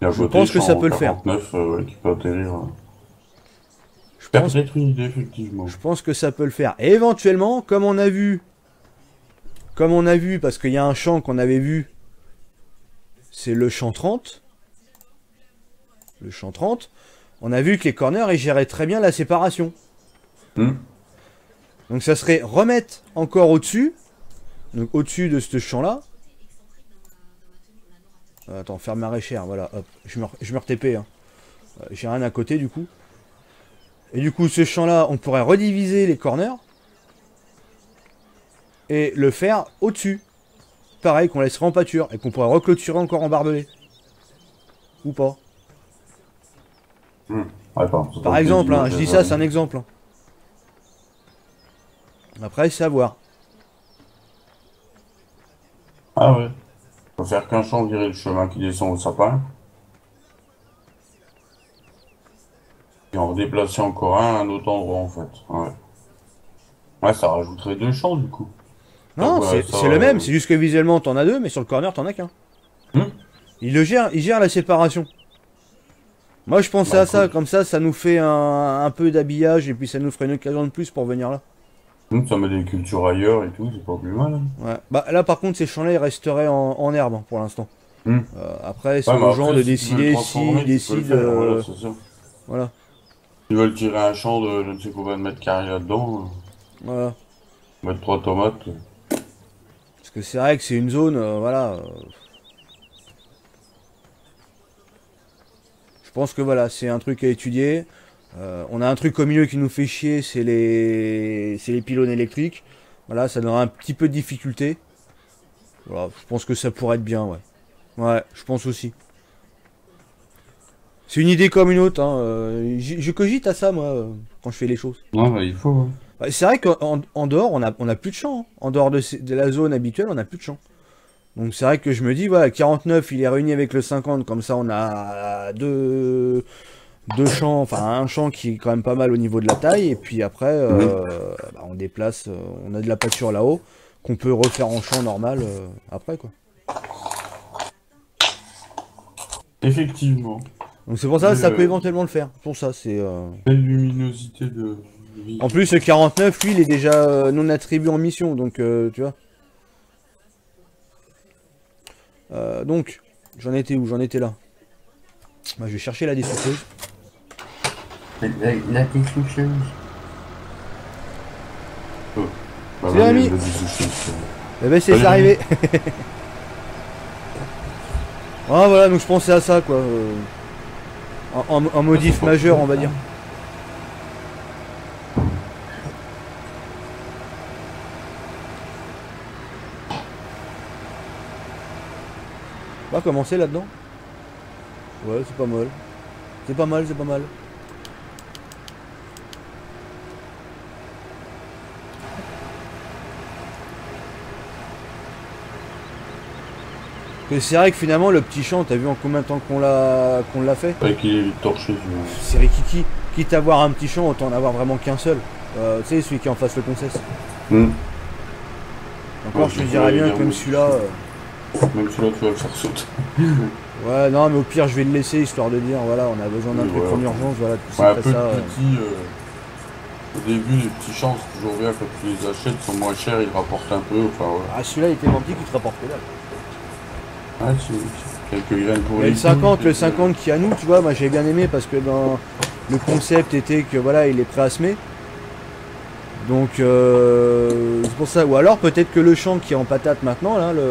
Il y a Je côté pense que ça champ peut le faire. 49, ouais, qui peut atterrir. Je C'est pense, peut-être une idée, effectivement. je pense que ça peut le faire. Et éventuellement, comme on a vu, parce qu'il y a un champ qu'on avait vu, c'est le champ 30. Le champ 30. On a vu que les corners, ils géraient très bien la séparation. Hmm. Donc ça serait remettre encore au-dessus. Donc au-dessus de ce champ-là. Attends, faire maraîchère, voilà, hop. Je me re-TP, hein. J'ai rien à côté du coup. Et du coup, ce champ-là, on pourrait rediviser les corners. Et le faire au-dessus. Pareil, qu'on laisserait en pâture. Et qu'on pourrait reclôturer encore en barbelé. Ou pas. Ouais, pardon, c'est Par pas exemple, des hein, je images, dis ça, c'est un exemple. Hein. Après, c'est à voir. Ah ouais. Faut faire qu'un champ virer le chemin qui descend au sapin. Et en redéplacer encore un à un autre endroit, en fait. Ouais. Ouais, ça rajouterait 2 champs, du coup. Non, Ouais, ça, c'est le même. C'est juste que visuellement, t'en as deux, mais sur le corner, t'en as qu'un. Hmm. Il gère la séparation. Moi, je pensais Bah, à ça. écoute. Comme ça nous fait un peu d'habillage. Et puis, ça nous ferait une occasion de plus pour venir là. Ça met des cultures ailleurs et tout, c'est pas plus mal. Hein. Ouais. Bah, là, par contre, ces champs-là, ils resteraient en herbe hein, pour l'instant. Hmm. Après, c'est Ouais, mais aux après, gens de si tu veux le décider transformer, s'ils tu peux le décident. faire, voilà, c'est ça. Voilà. Ils veulent tirer un champ de je ne sais combien de mètres carrés là-dedans. Voilà. Mettre 3 tomates. Parce que c'est vrai que c'est une zone, voilà. Je pense que voilà, c'est un truc à étudier. On a un truc au milieu qui nous fait chier, c'est les pylônes électriques. Voilà, ça donnera un petit peu de difficulté. Voilà, je pense que ça pourrait être bien, ouais. Ouais, je pense aussi. C'est une idée comme une autre, hein. Je cogite à ça, moi, quand je fais les choses. Non, bah, il faut. Hein. Ouais, c'est vrai qu'en dehors, on a plus de champs. Hein. En dehors de la zone habituelle, on a plus de champs. Donc c'est vrai que je me dis, voilà, 49, il est réuni avec le 50, comme ça on a deux champs, enfin un champ qui est quand même pas mal au niveau de la taille, et puis après, bah, on déplace, on a de la pâture là-haut, qu'on peut refaire en champ normal après, quoi. Effectivement. Donc c'est pour ça que ça peut éventuellement le faire. Pour ça, c'est... Belle luminosité de vie. En plus, le 49, lui, il est déjà non attribué en mission, donc tu vois. Donc, j'en étais où? J'en étais là. Bah, je vais chercher la dessouffleuse. La dessouffleuse. Oh. Bah, C'est l'ami. la dessouffleuse. Eh ben, c'est Salut. arrivé. Ah voilà, donc je pensais à ça quoi. En modif majeur, on va dire. On va commencer là-dedans. Ouais, c'est pas mal. C'est pas mal, c'est pas mal. Et c'est vrai que finalement le petit champ, t'as vu en combien de temps qu'on l'a fait? Ouais, qu'il est vite torché, C'est Rikiki. Quitte à avoir un petit champ, autant en avoir vraiment qu'un seul. Tu sais, celui qui est en face le concesse. Encore, Ouais, je te je dirais vois, bien il que est même rouge. celui-là. Même celui-là, tu vas le faire sauter. Ouais, non, mais au pire, je vais le laisser histoire de dire, voilà, on a besoin d'un Oui, truc voilà. en urgence, voilà, tout Ouais, ça, un peu de ça. petits. Au début, les petits champs, c'est toujours bien quand tu les achètes, ils sont moins chers, ils rapportent un peu. Enfin, ouais. Ah, celui-là, il était tellement petit qu'il te rapporte que dalle. Ouais, c'est quelques graines pour Mais les le 50, couilles, le 50 qui est à nous, tu vois, moi j'ai bien aimé parce que dans le concept était que voilà, il est prêt à semer. Donc c'est pour ça. Ou alors peut-être que le champ qui est en patate maintenant, là, non,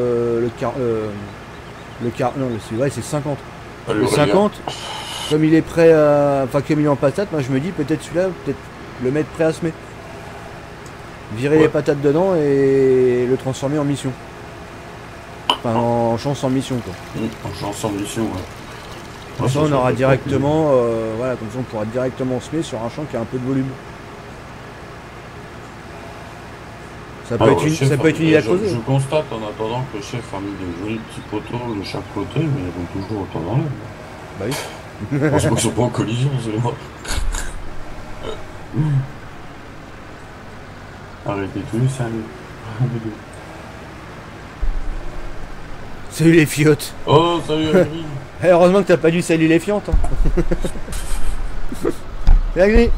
ouais, c'est 50. Ah, Le 50, comme il est prêt à. Enfin, comme il est en patate, moi je me dis peut-être celui-là, peut-être le mettre prêt à semer. Virer les patates dedans et le transformer en mission. Enfin, en champ sans mission, quoi. En chance en mission, ouais. Comme ça, on aura directement, voilà, comme ça, on pourra directement semer sur un champ qui a un peu de volume. Ça peut être une idée à creuser. Je constate en attendant que le chef a mis des jolis petits poteaux de chaque côté, mais ils vont toujours autant dans l'air. Bah oui. Parce qu'ils sont pas en collision, c'est moi. Arrêtez tous les 5 minutes. Salut les fiottes. Oh, salut Agri. Heureusement que t'as pas dû saluer les fiantes. Hein. C'est Agri.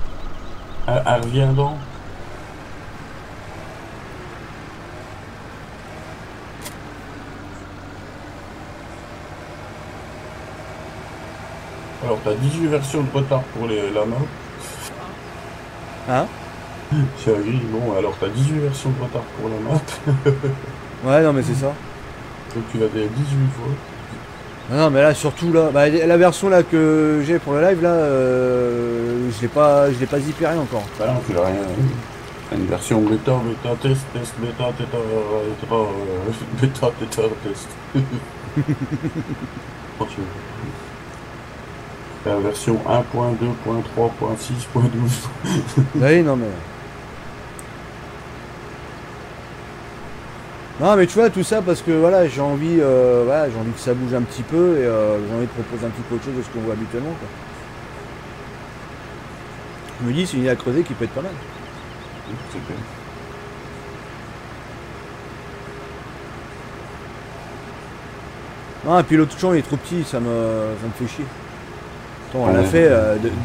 Elle revient donc. Alors, t'as 18 versions de potard pour la main. Hein? C'est Agri, bon, alors t'as 18 versions de potard pour la map. Ouais, non, mais c'est ça. Donc tu vas des 18 fois. Ah non, mais là, surtout là, bah, la version là que j'ai pour le live là, je l'ai pas zippéré encore. Bah non, tu l'as rien. Une version bêta, test, bêta, test. Quand tu veux. La version 1.2.3.6.12. Bah oui, non mais. Non mais tu vois tout ça parce que voilà j'ai envie que ça bouge un petit peu et j'ai envie de proposer un petit peu autre chose de ce qu'on voit habituellement quoi. Je me dis c'est une idée à creuser qui peut être pas mal. C'est clair. Ah et puis l'autre champ il est trop petit, ça me fait chier. Attends, on a Ouais. fait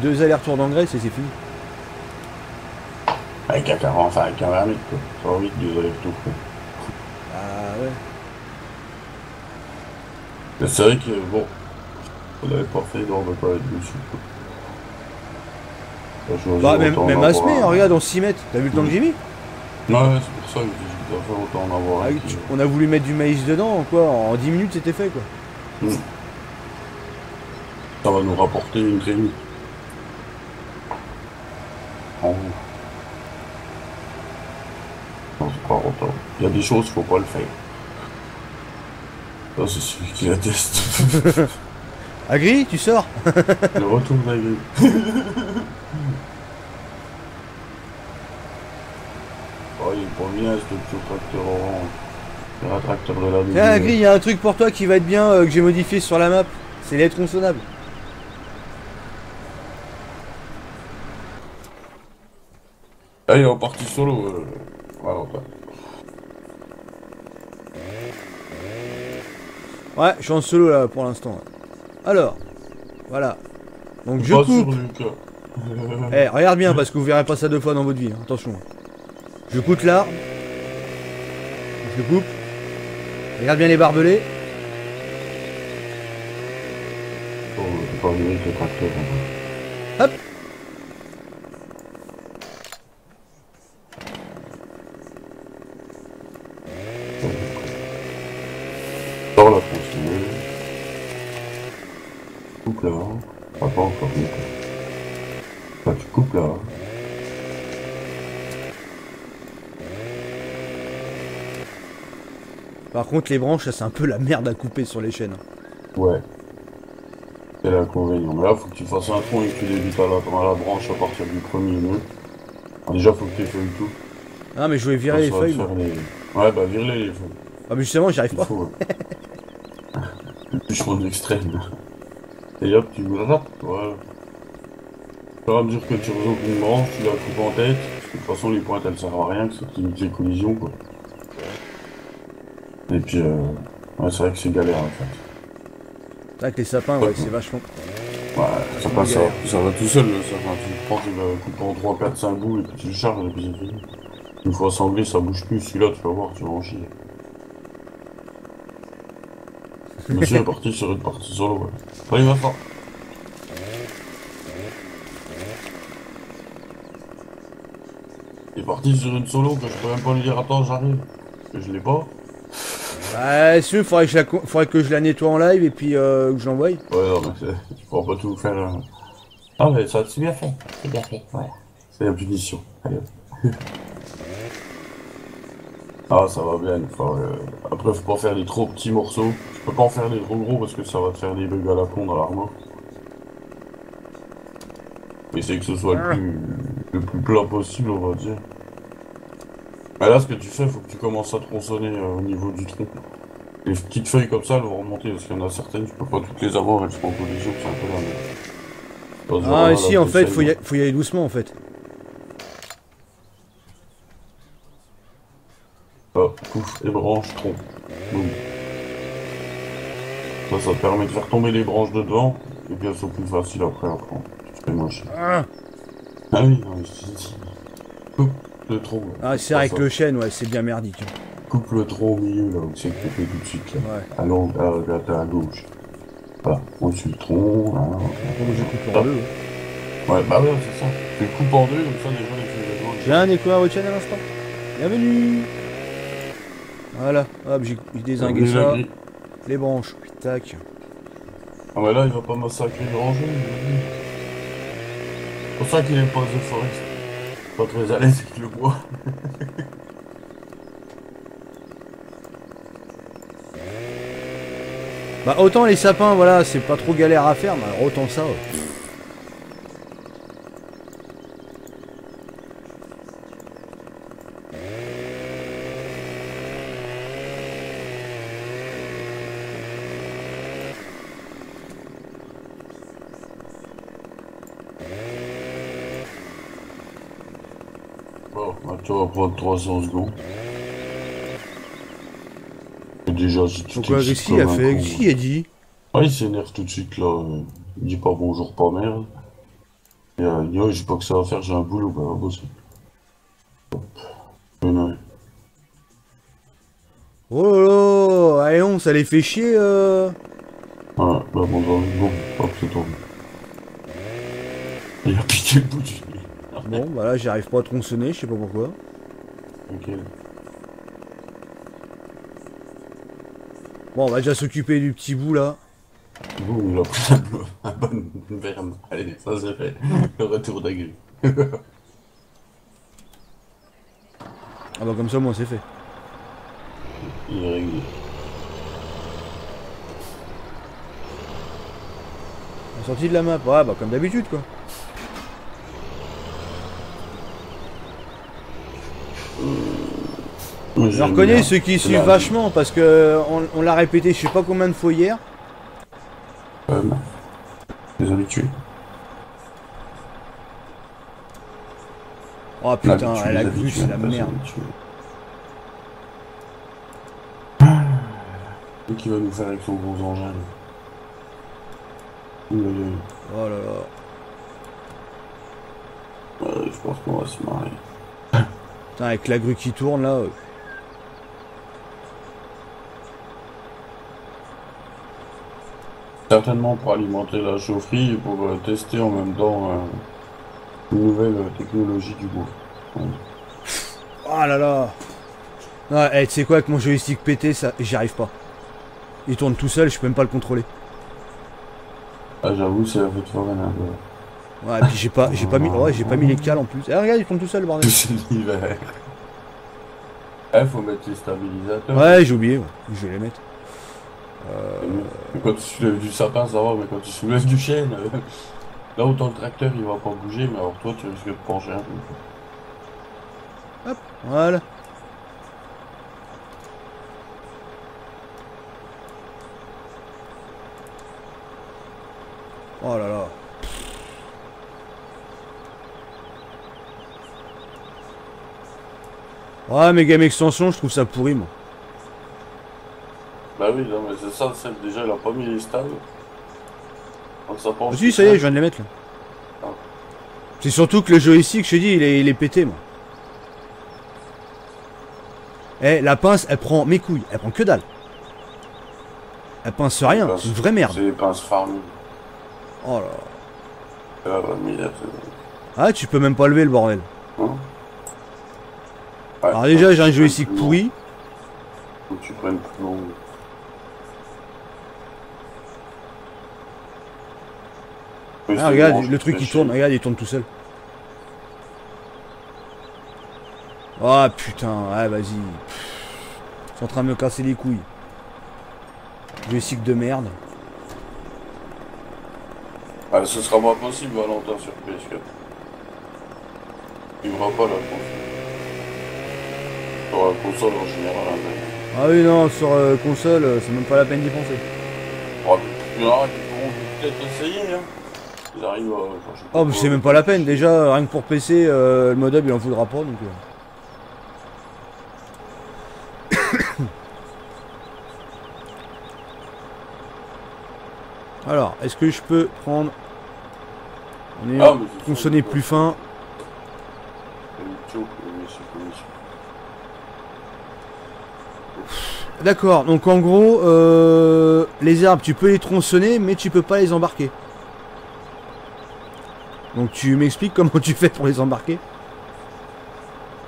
2 allers-retours d'engraisse et c'est fini. Avec un 40, enfin avec un 20 mètres quoi. Ça va vite, 2 allers-retours quoi. Ah ouais. Mais c'est vrai que bon, on n'avait pas fait d'ordre de pas être dessus quoi. Bah même à semer, regarde on 6 mètres, t'as vu le temps que j'ai mis? Ouais, c'est pour ça que je dois faire autant en avoir Ah, un. on a voulu mettre du maïs dedans, quoi, en 10 minutes c'était fait quoi. Ça va nous rapporter une crémie. En haut. Non, c'est pas autant. Il y a des choses, faut pas le faire. Ça, c'est celui qui la teste. Agri, tu sors? Le retour d'Agri. Oh, il est pas bien, ce petit tracteur orange. C'est un tracteur de la Tiens Agri, il y a un truc pour toi qui va être bien, que j'ai modifié sur la map. C'est les tronçonnables. Ah, il est reparti solo. Alors, Ouais, je suis en solo là pour l'instant. Alors, voilà. Donc je pas coupe. sur Lucas. Eh, regarde bien parce que vous verrez pas ça 2 fois dans votre vie, hein. Attention. Je coupe là. Je coupe. Regarde bien les barbelés. Oh, c'est pas mieux que le tracteur. Hop. Dans la tronçonneuse. pas encore. Bah, tu coupes là. Par contre, les branches, ça, c'est un peu la merde à couper sur les chaînes. Ouais. C'est l'inconvénient. Mais là, faut que tu fasses un tronc et que tu débutes à la branche à partir du premier nœud. Alors, déjà, faut que tu feuilles tout. Ah, mais je voulais virer les feuilles. Moi. Ouais, bah, vire-les les feuilles. Ah, mais justement, j'y arrive pas. Faut, le bûcheron de l'extrême. Et hop, tu grappes. Voilà. Au fur et à mesure que tu rezones une branche, tu la coupes en tête. Parce que de toute façon, les pointes, elles servent à rien, que ça limite les collisions, quoi. Et puis, ouais, c'est vrai que c'est galère, en fait. C'est vrai que les sapins, ouais, c'est vachement... Ouais, ça passe, ça va tout seul, le sapin. Tu prends, tu le coupes en 3, 4, 5 bouts, et puis tu le charges, et puis c'est fini. Une fois assemblé, ça bouge plus. Celui-là, tu vas voir, tu vas en chier. Monsieur est parti sur une partie solo, ouais. Allez, va fort. Il est parti sur une solo que je peux même pas lui dire attends, j'arrive. Parce que je l'ai pas. Bah, si, faudrait que je la nettoie en live et puis que je l'envoie. Ouais, non, mais tu pourras pas tout faire. Ah, mais ça, c'est bien fait. C'est bien fait, ouais. C'est la punition. Allez. Ah, ça va bien. Après, faut pas faire des trop petits morceaux. Tu peux pas en faire des trop gros parce que ça va te faire des bugs à la con dans l'armor. Mais c'est que ce soit le plus plat possible, on va dire. Mais là, ce que tu fais, faut que tu commences à tronçonner au niveau du tronc. Les petites feuilles comme ça, elles vont remonter, parce qu'il y en a certaines, tu peux pas toutes les avoir, elles sont en collision, c'est un peu la merde. Ah, si, en fait, faut y aller doucement, en fait. Hop, pouf, et branches, tronc. Boum. Ça te permet de faire tomber les branches de devant, et puis elles sont plus faciles après à prendre. Tu fais moche. Ah oui, non, mais je te dis. Coupe le tronc. Ah, c'est avec le chêne, ouais, c'est bien merdique. Coupe le tronc au milieu, là, où c'est que tu fais tout de suite, là. Ouais. À gauche. Voilà, au-dessus le tronc, là. Je coupe en deux. Ouais, bah ouais, c'est ça. Tu le coupes en deux, comme ça, déjà, les feuilles. J'ai un écho à votre chaîne à l'instant. Bienvenue. Voilà, hop, j'ai dézingué ça. Les branches, tac. Ah, mais là, il va pas massacrer le rangé. C'est pour ça qu'il aime pas The Forest. Pas très à l'aise avec le bois. Bah, autant les sapins, voilà, c'est pas trop galère à faire, mais alors autant ça. Ouais. Bon, tu vas prendre 300 secondes. Et déjà, si tu Pourquoi, qu'est-ce qu'il a fait? Qu'est-ce qu'il a dit? Ah, il s'énerve tout de suite, là. Il dit pas bonjour, pas merde. Et il dit, ouais, j'ai pas que ça à faire, j'ai un boulot, bah, bosser. Hop. Ouais. Oh là là, allez on, ça les fait chier Ouais, bah bon, hop, c'est tombé. Il a piqué le bout du nez. Bon, bah là, j'arrive pas à tronçonner, je sais pas pourquoi. Ok. Bon, on va déjà s'occuper du petit bout, là. Bon, il a pris un bon verme. Allez, ça c'est fait. Le retour d'agri. Ah bah comme ça, moi, c'est fait. Il est réglé. La sortie de la map, ouais, bah comme d'habitude, quoi. Je reconnais ceux qui suivent vachement parce que on l'a répété je sais pas combien de fois hier. Les habitués. Oh putain, elle a vu, c'est la merde. Qu'est-ce qu'il va nous faire avec son gros engin? Oh là là. Je pense qu'on va se marrer. Putain, avec la grue qui tourne là. Certainement pour alimenter la chaufferie et pour tester en même temps une nouvelle technologie du bois. Ouais. Oh là là. Non, hey, tu sais quoi, avec mon joystick pété, ça, j'y arrive pas. Il tourne tout seul, je peux même pas le contrôler. Ah, j'avoue, c'est la fête foraine, hein. Ouais, et puis j'ai pas mis, ouais, j'ai pas mis les cales en plus. Eh, regarde, il tombe tout seul, le bordel. C'est l'hiver. Eh, faut mettre les stabilisateurs. Ouais, j'ai oublié, ouais. Je vais les mettre. Mais quand tu soulèves du sapin, ça va, mais quand tu soulèves du chêne, là, autant le tracteur, il va pas bouger, mais alors toi, tu risques de pencher un peu. Hop, voilà. Oh là là. Ouais, mais Game Extension, je trouve ça pourri, moi. Bah oui, non, mais c'est ça, celle, déjà, il a pas mis les stables. Donc ça pense Ah, si, ça y est, je viens de les mettre, là. Ah. C'est surtout que le jeu ici, que je t'ai dit, il est pété, moi. Eh, la pince, elle prend mes couilles. Elle prend que dalle. Elle pince rien, c'est une vraie merde. C'est les pinces farming. Oh là là. Ah, bah, misère, Ah, tu peux même pas lever le bordel. hein. Ouais, Alors déjà, j'ai un faut joystick plus long. pourri. Faut que tu prennes plus long. Oui, Ah, c'est regarde, bon, le truc je il fais tourne, chier. regarde, il tourne tout seul. Ah putain, ouais, vas-y. Ils sont en train de me casser les couilles. Joystick de merde. Ah, ce sera pas possible, Valentin, sur PS4. Il verra pas la console. Sur la console en général, hein. Ah oui, non, sur console, c'est même pas la peine d'y penser. Oh, mais arrête, ils pourront peut-être essayer, hein. Ils arrivent à... enfin, je sais Oh, mais c'est même pas la peine, déjà, rien que pour PC, le modem il en voudra pas, donc... Alors, est-ce que je peux prendre... On est Ah, mais c'est consonné ça, plus fin. c'est une choke, mais c'est comme ça. D'accord, donc en gros, les arbres, tu peux les tronçonner, mais tu peux pas les embarquer. Donc tu m'expliques comment tu fais pour les embarquer?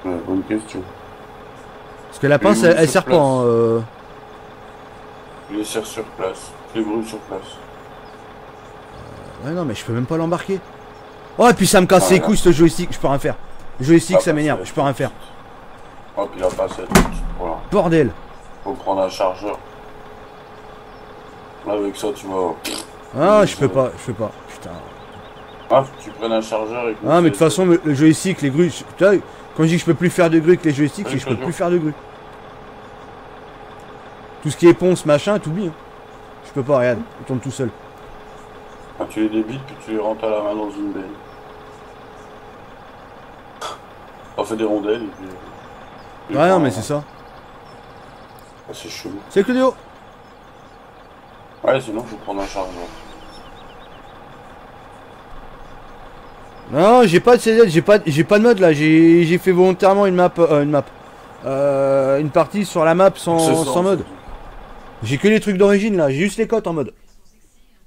Ouais, bonne question. Parce que la pince, Les elle sur sert pas, place. hein, Je les serre sur place. Je les brûle sur place. Ouais, non, mais je peux même pas l'embarquer. Oh, et puis ça me casse Ah, les là. couilles, ce joystick, je peux rien faire. Le joystick, Ah, ça bah, m'énerve, c'est- je peux rien faire. Hop, il a passé. Voilà. Bordel. Faut prendre un chargeur. Avec ça, tu vas... Ah, je peux pas, Putain. Ah, faut que tu prennes un chargeur et que... Ah, mais de toute façon, le joystick, les grues... Tu vois, quand je dis que je peux plus faire de grues avec les joysticks, Oui, c'est que je peux toujours. plus faire de grues. Tout ce qui est ponce, machin, t'oublies. Hein. Je peux pas, regarde, il tourne tout seul. Ah, tu les débites, puis tu les rentres à la main dans une benne. On fait des rondelles, et puis... Ouais, non, mais c'est ça. Ah, c'est chelou. C'est Claudio. Ouais, sinon, faut prendre un chargeur. Non, j'ai pas de CZ, j'ai pas de mode là, j'ai fait volontairement une partie sur la map C'est sans, ça, sans en mode. fait. J'ai que les trucs d'origine là, j'ai juste les cotes en mode.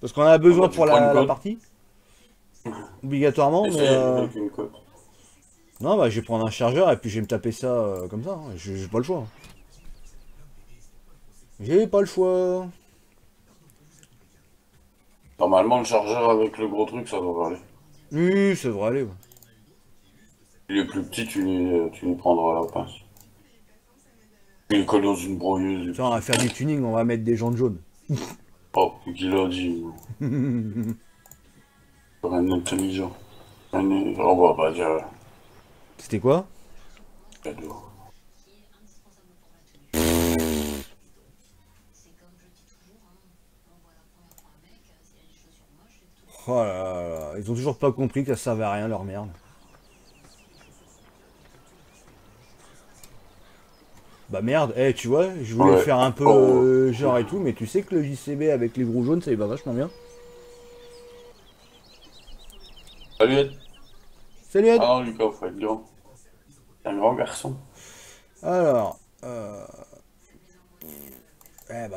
Parce qu'on en a besoin Ah bah, tu pour prends une la cote. partie. Obligatoirement, mais Essaye avec une cote. non, bah je vais prendre un chargeur et puis je vais me taper ça comme ça, hein. J'ai pas le choix. J'ai pas le choix. Normalement, le chargeur avec le gros truc, ça devrait aller. Oui, ça devrait aller. Ouais. Il est plus petit, tu les prendras à la pince. Il est collé dans une broyeuse. Tiens, on va faire du tuning, on va mettre des jantes jaunes. Oh, qui l'a dit. Un intelligent. On va pas dire. C'était quoi? Cadeau. Oh là là, ils ont toujours pas compris que ça servait à rien leur merde. Bah merde, tu vois, je voulais Ouais. faire un peu Oh. genre et tout, mais tu sais que le JCB avec les gros jaunes, ça y va vachement bien. Salut Ed. Salut Ed. Ah non, Lucas, faut être grand. C'est un grand garçon. Alors, bah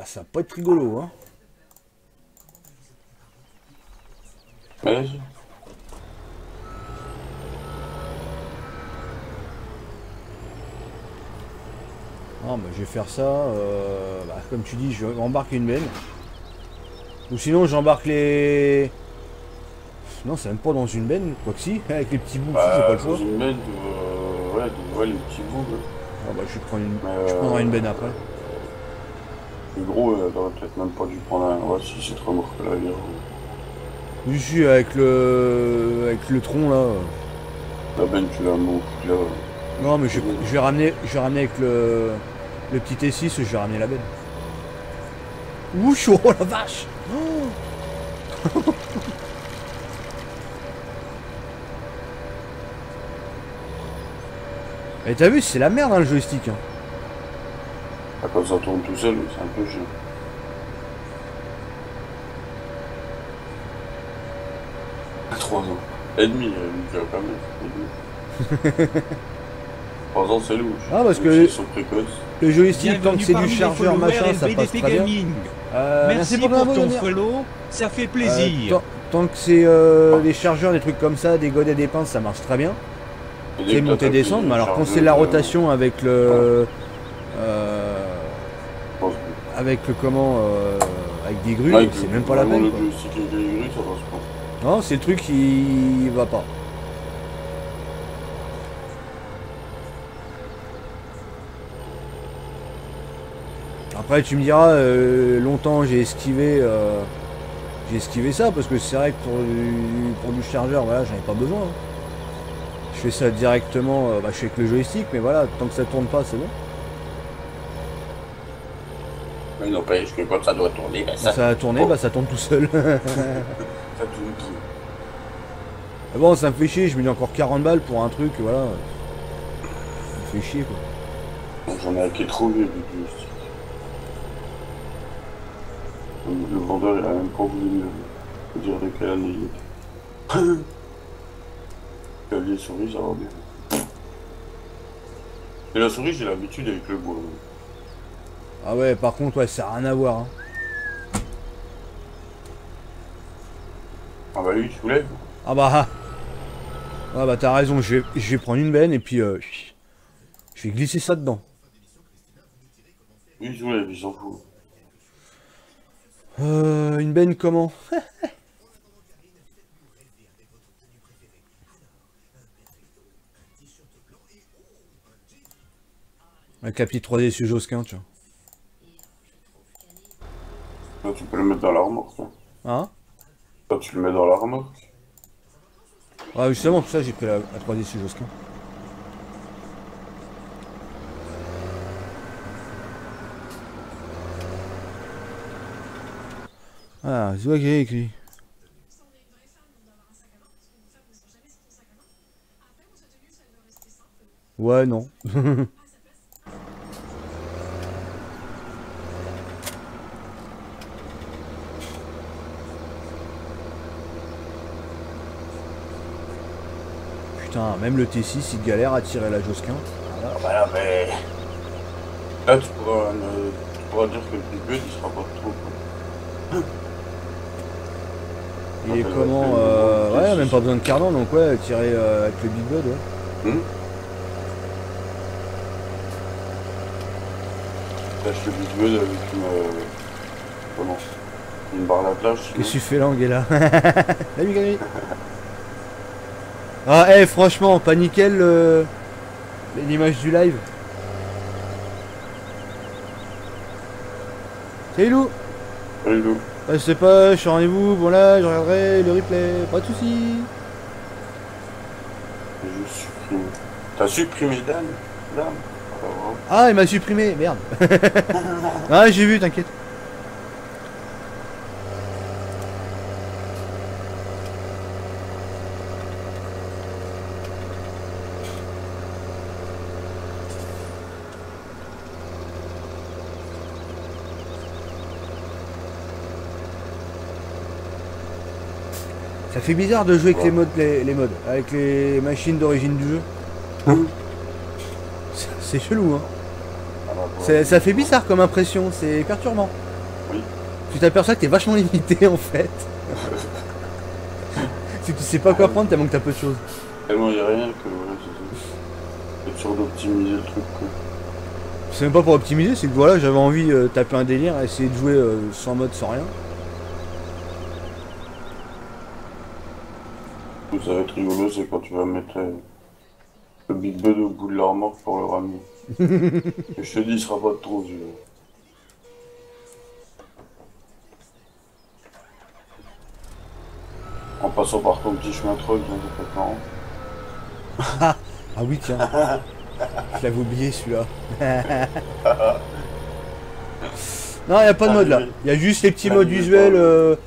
ça va pas être rigolo, hein. Vas-y. Non, mais je vais faire ça, bah, comme tu dis, je vais embarquer une benne. Ou sinon j'embarque les... Non, c'est même pas dans une benne, quoi que si, avec les petits bouts, j'ai pas le choix. Dans une benne, ouais, les petits bouts. Ouais. Ah bah je vais prendre une... je prendrai une benne après. Le gros, t'aurais peut-être même pas dû prendre un... Ouais, si, c'est trop mort que là, hier. Ici, avec le... Avec le tronc, là. La benne, tu l'as mis là. Non, mais je vais ramener avec le... Le petit T6, je vais ramener la benne. Ouh, chaud, oh la vache. Oh. Et t'as vu, c'est la merde hein, le joystick. Hein. Ah, quand ça tourne tout seul, c'est un peu chiant. À 3 ans. Et demi, Lucas, quand même. 3 ans, c'est louche. Ah, parce que ils sont précoces. le joystick, tant que c'est Bienvenue du parmi les chargeur followers machin, ça LBDP passe très bien. Gaming. Merci Merci pour pour ton venir. follow, ça fait plaisir. Tant que c'est des chargeurs, des trucs comme ça, des godets, des pinces, ça marche très bien. C'est monter et descendre, mais alors quand c'est la rotation avec le... avec le comment... avec des grues, c'est même pas la peine. Le joystick avec les grues, ça passe pas. Non, c'est le truc qui va pas. Après tu me diras, longtemps j'ai esquivé ça parce que c'est vrai que pour du chargeur, voilà, j'en ai pas besoin. Hein. Je fais ça directement, je fais avec le joystick, mais voilà, tant que ça tourne pas, c'est bon. Mais n'empêche que quand ça doit tourner, ça a tourné, ça tourne tout seul. Ça tourne tout. Mais bon, ça me fait chier, je mets encore 40 balles pour un truc, voilà. Ça me fait chier quoi. J'en ai hacké trop vieux du joystick. Le vendeur il a même pas voulu me dire de quelle année il était. Clavier souris, ça va bien. Et la souris, j'ai l'habitude avec le bois. Ah ouais, par contre, ouais, ça n'a rien à voir. Hein. Ah bah lui, il soulève. Ah bah... Ah bah t'as raison, je vais prendre une benne et puis... je vais glisser ça dedans. Lui, il soulève, il s'en fout. Une benne comment? Avec la petite 3D sur Josquin, tu vois. Là, tu peux le mettre dans la remorque. Là. Hein? Là, tu le mets dans la remorque. Ah justement, pour ça j'ai pris la 3D sur Josquin. Ah, c'est quoi qu'il y a écrit? Ouais, non. Putain, même le T6 il galère à tirer la Josquin. Voilà. Ah bah là, mais... Là, tu pourras dire que le Big Bud, il sera pas trop. Quoi. Il est comment ouais, même pas besoin de cardan, donc ouais, tirer avec le Big Bud, ouais. Tâche le Big Bud avec une... comment? Une barre d'attelage. Qu'est-ce que tu fais là, Angela? Salut, Gary. Ah, franchement, pas nickel l'image du live. Salut, Lou. Salut, Lou. Je sais pas, je suis en rendez-vous, bon là, je regarderai le replay, pas de soucis. Je supprime. T'as supprimé Dan? Ah, il m'a supprimé, merde. Ah, j'ai vu, t'inquiète. Ça fait bizarre de jouer avec les modes, avec les machines d'origine du jeu. C'est chelou, hein. Ça fait bizarre comme impression, c'est perturbant. Oui. Tu t'aperçois que t'es vachement limité en fait. C'est que tu sais pas quoi prendre tellement que t'as peu de choses. Tellement y a rien que c'est sûr d'optimiser le truc quoi. C'est même pas pour optimiser, c'est que voilà, j'avais envie de taper un délire, essayer de jouer sans mode, sans rien. Ça va être rigolo, c'est quand tu vas mettre le Big Bud au bout de la remorque pour le ramener. Et je te dis, il sera pas de trop vieux. En passant par ton petit chemin truck, donc ça fait marrant. Ah oui, tiens. Je l'avais oublié celui-là. Non, il n'y a pas de mode là. Il y a juste les petits modes visuels,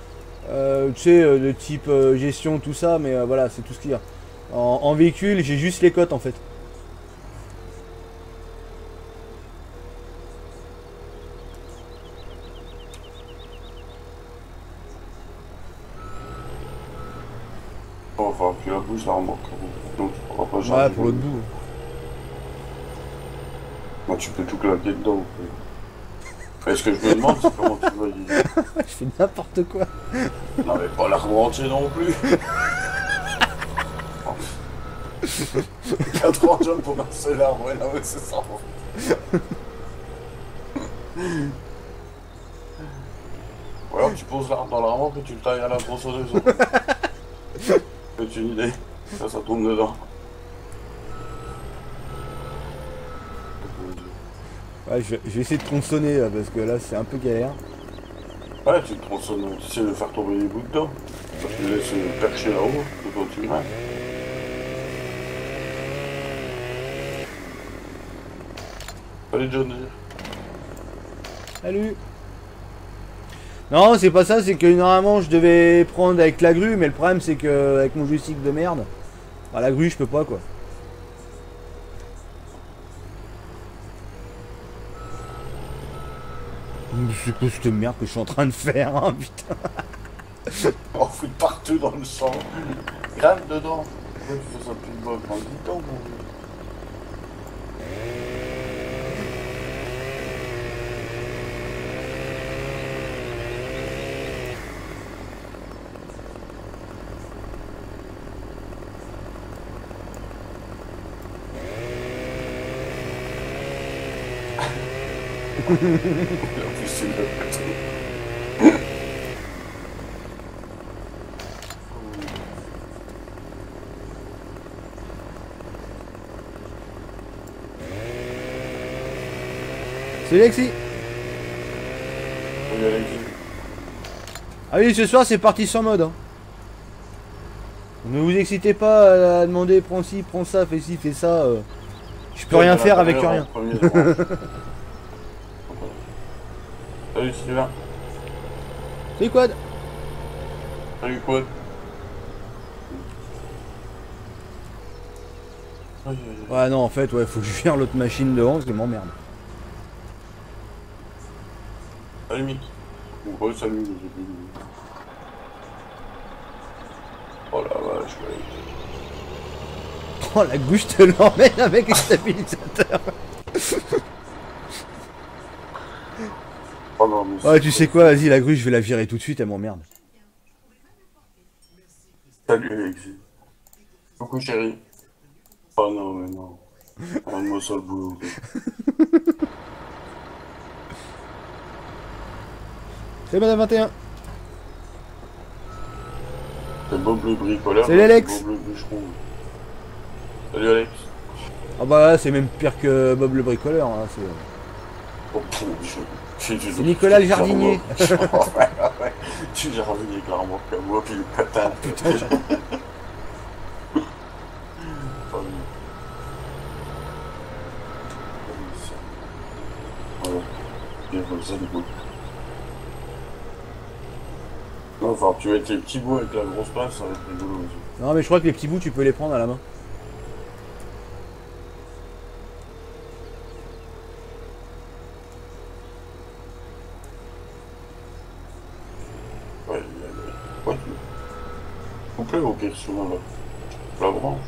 tu sais, de type gestion, tout ça, mais voilà, c'est tout ce qu'il y a. En véhicule, j'ai juste les cotes en fait. Bon, enfin, tu la bouges la remorque. Donc tu pourras pas Ouais, charger. pour l'autre bout. Moi, tu peux tout claquer dedans. Mais ce que je me demande, c'est comment tu vas y... Je fais n'importe quoi. Non, mais pas l'arbre entier non plus. 80 jumps pour un seul arbre, ouais, non, mais c'est ça. Ou alors tu poses l'arbre dans la remorque et tu le tailles à la tronçonneuse. C'est une idée. Ça tombe dedans. Ouais, je vais essayer de tronçonner là, parce que là c'est un peu galère. Ouais, tu le tronçonnes, tu sais de faire tomber les bouts dedans. Tu le laisses percher là-haut, et quand tu mets. Salut Johnny. Salut. Non, c'est pas ça, c'est que normalement je devais prendre avec la grue, mais le problème c'est que avec mon joystick de merde, bah, la grue je peux pas quoi. C'est quoi cette merde que je suis en train de faire, hein, putain. On fout partout dans le champ. Grave dedans. Pourquoi tu fais ça plus de bas dans le bouton, mon vieux? En plus, c'est le truc. C'est Lexi. Oui, Alexis. Ah oui, ce soir c'est parti sans mode. Hein. Ne vous excitez pas à demander prends ci, prends ça, fais ci, fais ça. Je peux rien faire avec rien. Salut Sylvain. Salut Quad. Salut Quad. Ouais non en fait ouais faut que je vire l'autre machine devant parce qu'elle m'emmerde. Salut Mick. Ouais, salut, j'ai vu. Oh la vache, ouais. Oh la gouche te l'emmène avec le stabilisateur. Oh non, mais Ouais tu sais quoi, vas-y la grue je vais la virer tout de suite, elle m'emmerde. Salut Alexis. Coucou chérie. Oh non, mais non. Moi ça le boulot. C'est Madame 21. C'est Bob le bricoleur. Salut Alex. Bob le bûcheron. Salut Alex. Ah bah là c'est même pire que Bob le bricoleur. Hein, Oh, c'est Nicolas le jardinier. Ouais. Tu le jardinier avec la remorque à moi, puis le patin. Putain, Voilà. Bien comme ça, du coup. Non, enfin, tu vas être les petits bouts avec la grosse pince, ça va être rigolo aussi. non mais je crois que les petits bouts tu peux les prendre à la main. Ouais, ouais. Couper au pire, souvent, là. La branche.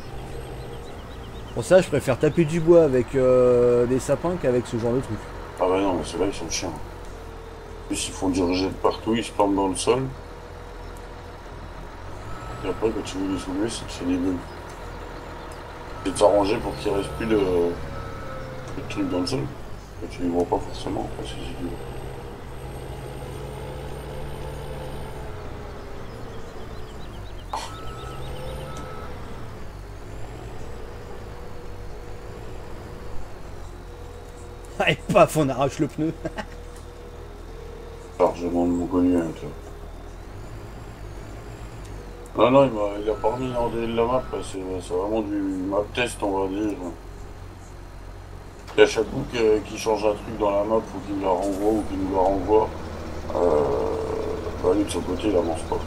Pour ça je préfère taper du bois avec des sapins qu'avec ce genre de truc. Ah bah non, mais ceux-là, ils sont chiants. En plus, ils font du rejet de partout, ils se plantent dans le sol. Et après, quand tu veux les soulever, c'est que c'est des bulles. C'est de s'arranger pour qu'il reste plus de trucs dans le sol. Que tu les vois pas forcément, après, c'est idiot. Et paf, on arrache le pneu. Chargement de Mongolien, tu vois. Non, il a pas remis en DL la map, c'est vraiment du map test, on va dire. Et à chaque coup qu'il change un truc dans la map, faut qu'il me la renvoie ou qu'il nous la renvoie. Bah lui de son côté, il avance pas.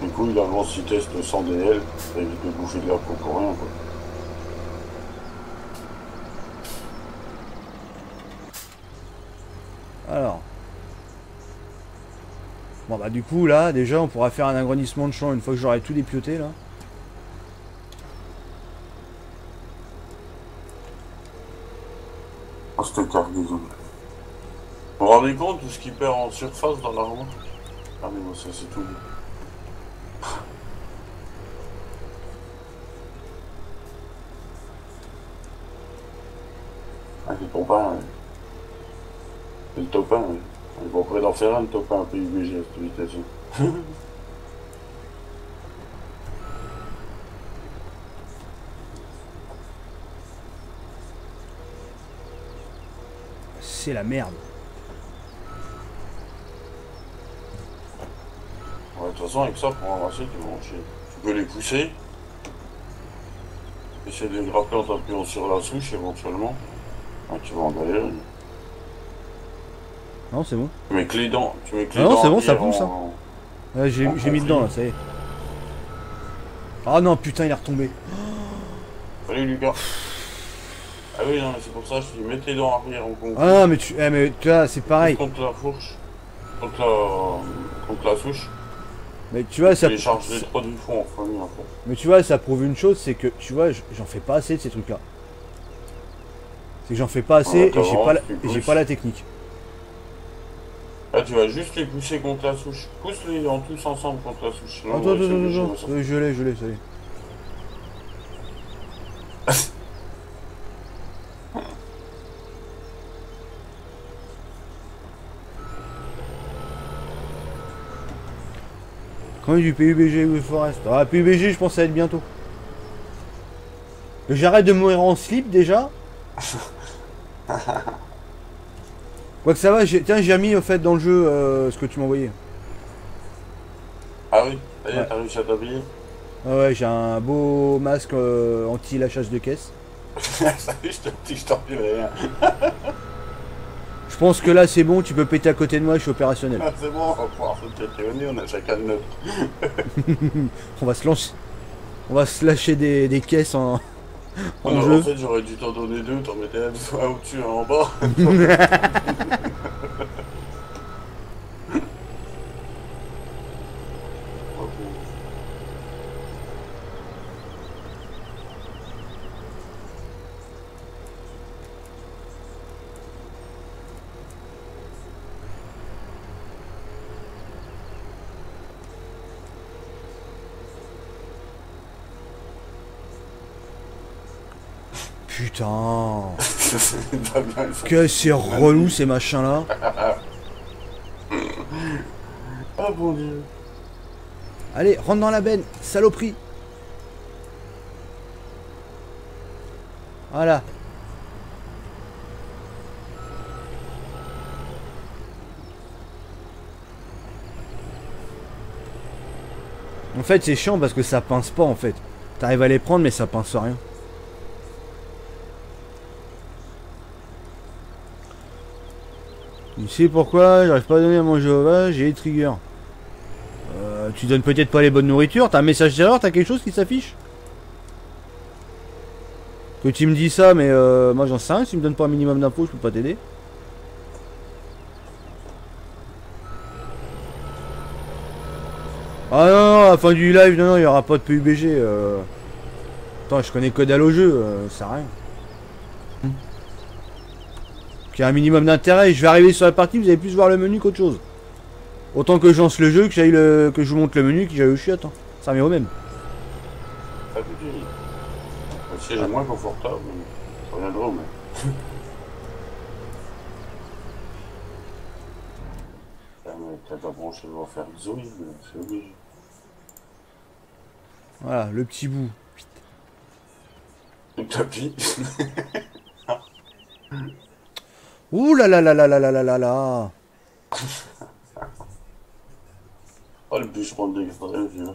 Du coup, il avance, il teste sans DL, ça évite de bouffer de la peau pour rien, quoi. Alors. Bon bah du coup là, déjà on pourra faire un agrandissement de champ une fois que j'aurai tout dépioté là. Oh, cette cargaison. Vous vous rendez compte de ce qu'il perd en surface dans l'armure? Ah mais bon, ça c'est tout. Ah, c'est ton pain, ouais. C'est le top 1, oui. Ils vont près d'en faire un, le top 1 PUBG à cette vitesse. C'est la merde. Ouais, de toute façon, avec ça, pour ramasser, tu vas en chier. Tu peux les pousser. Essayer de les grappler en t'appuyant sur la souche, éventuellement. Ouais, tu vas en galérer. Non, c'est bon. Tu mets que les dents. Tu mets que les Ah non, dents c'est bon, ça arrière pousse, en- Ouais, j'ai mis dedans là, ça y est. Ah non, putain, il est retombé. Salut Lucas. Ah oui, non, mais c'est pour ça, je te dis, mets tes dents arrière en concret. Ah mais tu vois, c'est pareil. Contre la fourche. Contre la souche. Mais tu vois, ça. Tu les charges les trois du fond en premier, en fait. Mais tu vois, ça prouve une chose, c'est que tu vois, j'en fais pas assez de ces trucs-là. C'est que j'en fais pas assez Ouais, et j'ai tu pas la technique. Là, tu vas juste les pousser contre la souche. Pousse-les en tous ensemble contre la souche. Sinon, Attends, ouais, c'est obligé, attends. ça. Je l'ai, ça y est. Quand même du PUBG ou Forest. Ah, PUBG, je pense que ça va être bientôt. Que j'arrête de mourir en slip déjà. Quoique ça va, tiens, j'ai mis au fait dans le jeu ce que tu m'as envoyé. Ah oui, ça y est, Ouais. t'as réussi à t'habiller. Ah ouais, j'ai un beau masque anti-lâchage de caisse. Ça y est, je te dis que je t'en dirai rien. Je pense que là c'est bon, tu peux péter à côté de moi, je suis opérationnel. Ah, c'est bon, on va pouvoir se têter au nez, on a chacun de notre. On va se lancer. On va se lâcher des caisses en En jeu. fait, j'aurais dû t'en donner deux, t'en mettais un au-dessus, un en bas. Putain. Pas bien, ils sont- Que c'est relou ces machins là. Ah bon Dieu. Allez, rentre dans la benne, saloperie. Voilà. En fait, c'est chiant parce que ça pince pas en fait. T'arrives à les prendre, mais ça pince rien. Tu sais pourquoi j'arrive pas à donner à manger au vaches, j'ai les triggers. Tu donnes peut-être pas les bonnes nourritures, t'as un message d'erreur, t'as quelque chose qui s'affiche? Que tu me dis ça, mais moi j'en sais rien, si tu me donnes pas un minimum d'infos, je peux pas t'aider. Ah non, à la fin du live, non, il y aura pas de PUBG. Attends, je connais que dalle au jeu, ça sert à rien. Qu'il y a un minimum d'intérêt, je vais arriver sur la partie, vous allez plus voir le menu qu'autre chose. Autant que je lance le jeu, que que je vous montre le menu, que j'aille au chiottes. Hein. Ça revient au même. Pas du tout. Le siège est moins confortable, mais ça reviendra au même. Ah, mais t'as pas branché, on va faire Zoé, mais c'est obligé. Voilà, le petit bout. Le tapis. Ouh là là là là là là là là là. Oh, le bûcheron de l'extrême, vieux.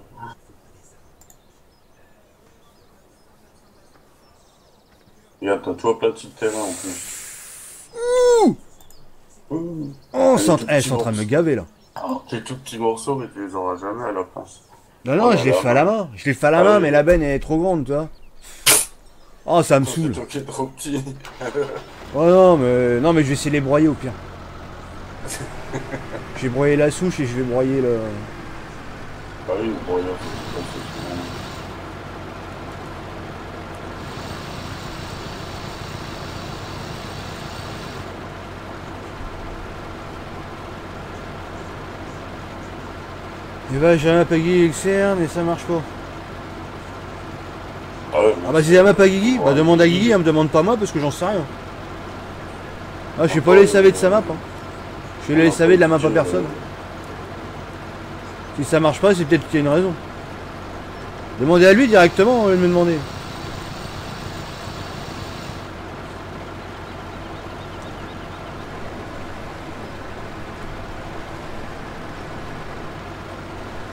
Regarde, t'as tout aplati de terrain en plus. Ouh. Oh, Allez, tout elles petit sont en train de me morceau. gaver là. Tes tout petits morceaux, mais tu les auras jamais à la place. Non, non, Ah, je l'ai bah, fait à la main. Je l'ai fait à la Ah main, oui. mais la benne elle est trop grande, tu vois. Oh, ça me C'est saoule. toi qui es trop petit. Oh non, mais je vais essayer de les broyer au pire. J'ai broyé la souche et je vais broyer le. Ah oui, le broyeur, c'est comme ça. Et bah, j'ai un Paggy XR, mais ça marche pas. Ah ouais, Ah bah, si elle m'a pas Guigui, bah Ouais. demande à Guigui, elle me demande pas moi parce que j'en sais rien. Ah, je fais pas les SAV de sa map. Hein. Je fais les SAV de la map à personne. Si ça marche pas, c'est peut-être qu'il y a une raison. Demandez à lui directement au lieu de me demander.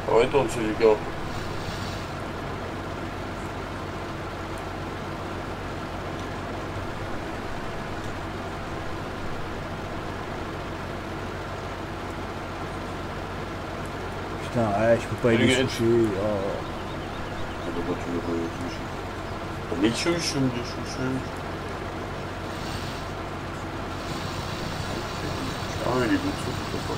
Ouais, toi, c'est les gars. Putain, ouais, je peux pas Salut, aller Gaël. soucher. Oh. Pourquoi tu veux toucher? Les chouches, les chouches. Ah oui, les bouts de soupe, c'est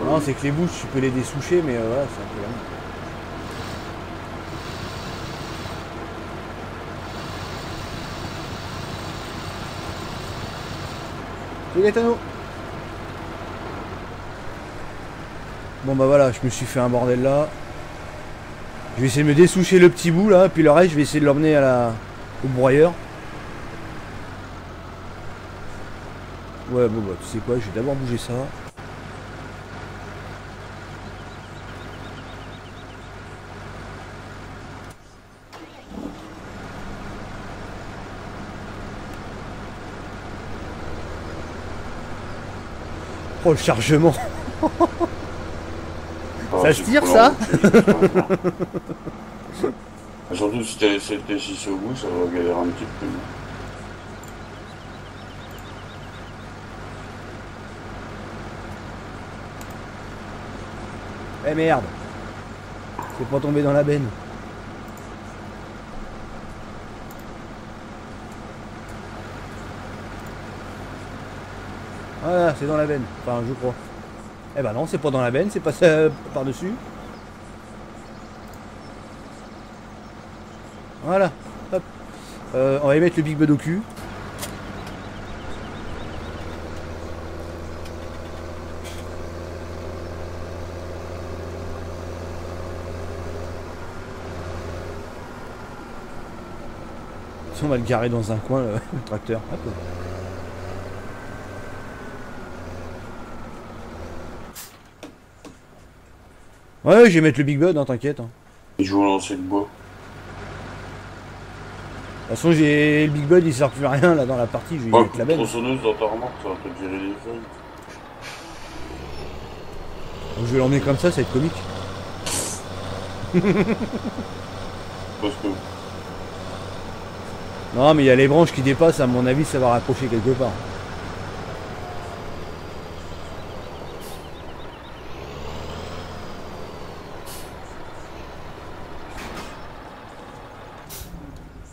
pas. Non, c'est que les bouches, tu peux les dessoucher, mais voilà, c'est un peu la même. C'est Gaetano. Bon bah voilà, je me suis fait un bordel là. Je vais essayer de me dessoucher le petit bout là, puis le reste je vais essayer de l'emmener au broyeur. Ouais bon bah tu sais quoi, je vais d'abord bouger ça. Oh le chargement. Ah, Ça c'est se tire, trop ça lent. Surtout si t'as laissé le T6 au bout, ça va galérer un petit peu. Eh merde. C'est pas tombé dans la benne. Voilà, c'est dans la benne. Enfin, je crois. Eh ben non, c'est pas dans la benne, c'est passé par-dessus. Voilà. Hop. On va y mettre le Big Bud au cul. On va le garer dans un coin, le tracteur. Hop. Ouais, je vais mettre le Big Bud, hein, t'inquiète. Hein. Et je vais lancer le bois. De toute façon, j'ai le Big Bud, il sert plus à rien là dans la partie, je vais y Ouais, mettre la benne. tronçonneuse dans ta remorque, ça va te virer les feuilles. Donc, je vais l'emmener comme ça va être comique. Parce que. Non, mais il y a les branches qui dépassent, à mon avis, ça va raccrocher quelque part.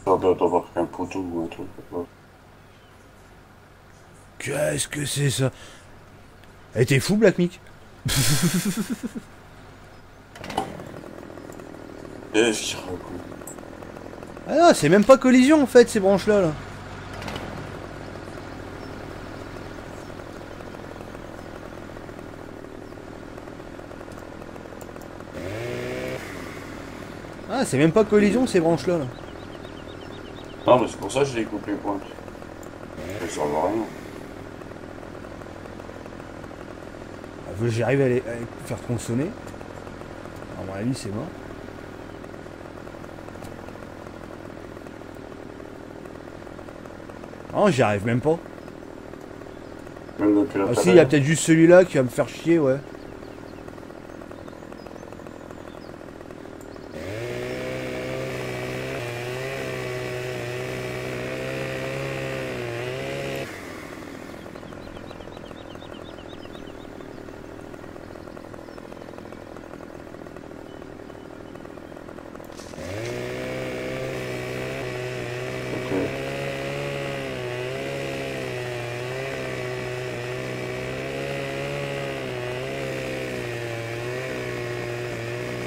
Ça doit avoir qu'un poteau ou un truc. Ouais. Qu'est-ce que c'est ça? Eh, t'es fou, Black Mick? Qu'est-ce qu'il raconte? Ah non, c'est même pas collision en fait, ces branches-là. Là. Ah, c'est même pas collision, ces branches-là. Là. Non, mais c'est pour ça que j'ai coupé les pointes. Ça sert à rien. J'arrive à les faire tronçonner. À mon avis, c'est mort. Non, j'y arrive même pas. Même depuis la Ah si, il y a peut-être juste celui-là qui va me faire chier, ouais.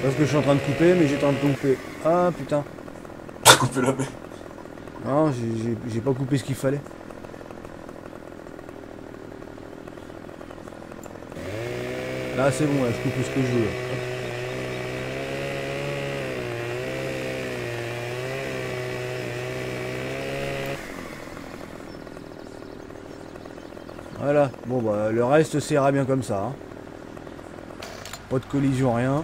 Parce que je suis en train de couper, mais j'étais en train de couper. Ah putain. T'as coupé la baie. Non, j'ai pas coupé ce qu'il fallait. Là c'est bon, là, je coupe ce que je veux. Là. Voilà, bon bah le reste ça ira bien comme ça. Hein. Pas de collision, rien.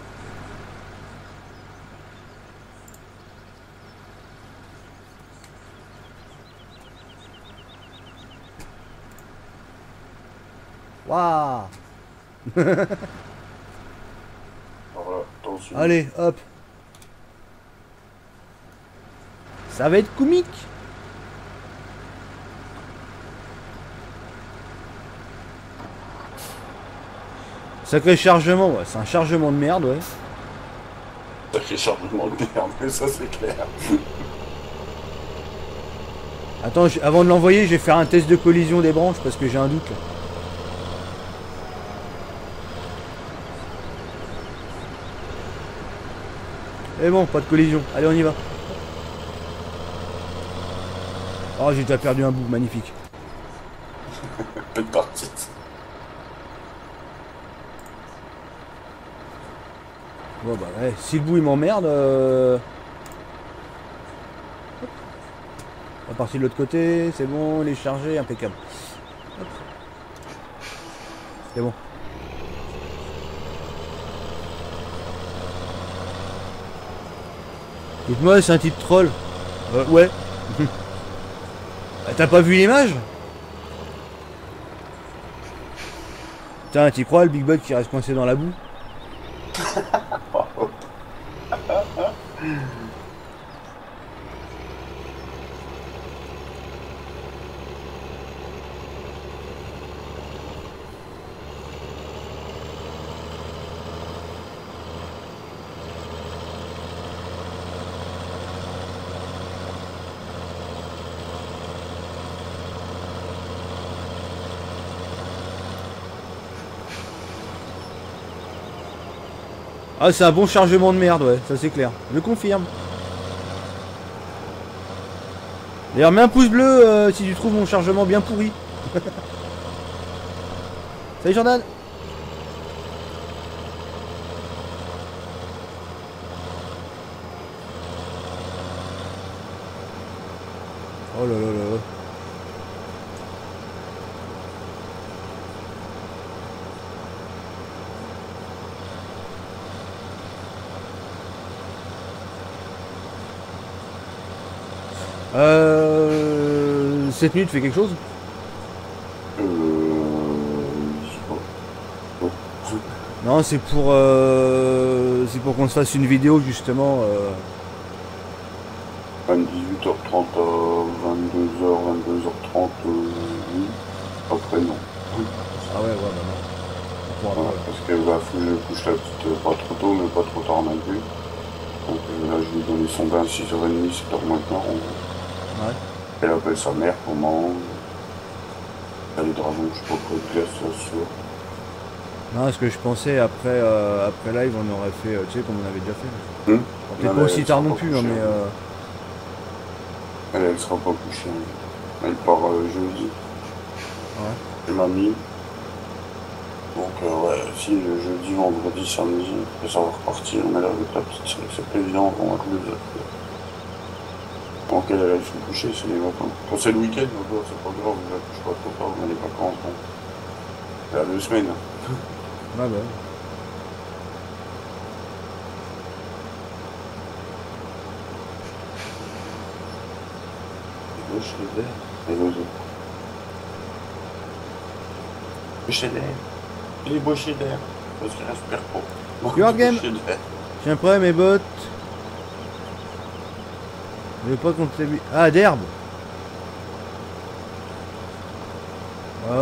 Waouh. Alors là, attention. Allez, hop. Ça va être comique. Sacré chargement, ouais. C'est un chargement de merde, ouais. Sacré chargement de merde, mais ça c'est clair. Attends, avant de l'envoyer, je vais faire un test de collision des branches parce que j'ai un doute là. Et bon, pas de collision. Allez, on y va. Oh, j'ai déjà perdu un bout, magnifique. Peu de partie. Bon bah ouais, si le bout il m'emmerde, on va partir de l'autre côté, c'est bon, il est chargé, impeccable. Hop. C'est bon. Dites-moi, c'est un type troll. Ouais. T'as pas vu l'image? Putain, t'y crois le Big Bug qui reste coincé dans la boue? Ah, c'est un bon chargement de merde, ouais, ça c'est clair. Je confirme. D'ailleurs, mets un pouce bleu si tu trouves mon chargement bien pourri. Salut Jordan. Oh là là là là. Cette minute fait quelque chose? Je sais pas. Non, c'est pour qu'on se fasse une vidéo justement. À 18h30 à 22h, 22h30, oui. Après, non. Ah ouais, bah non. On pourra Voilà, pas, parce que bah, faut que je couche la petite pas trop tôt, mais pas trop tard non plus. Donc là, je lui donne son bain à 6h30, 7h moins quart. Ouais. Elle appelle sa mère, comment. Elle est dragons, je sais pas quoi de glace, là, sûr. Non, ce que je pensais après, après live, on aurait fait, tu sais, comme on avait déjà fait. Bon, Peut-être pas aussi tard non plus, hein, mais. Elle sera pas couchée. Elle part jeudi. Ouais. Chez mamie. Donc ouais, si le jeudi, vendredi, samedi, après ça va repartir, mais là avec la petite série, c'est pas évident, on va tous les deux. Donc elle aille se coucher, c'est les vacances. Quand c'est le week-end, c'est pas grave, je la couche pas trop tard, mais les vacances, bon. C'est à 2 semaines. Ouais, bah. Gauche, les verts. Les oiseaux. Boucher d'air. Il est bouché d'air. Parce qu'il respire pas. Your game. Bouché d'air. Tiens prêt mes bottes. Je vais pas compter. Ah d'herbe.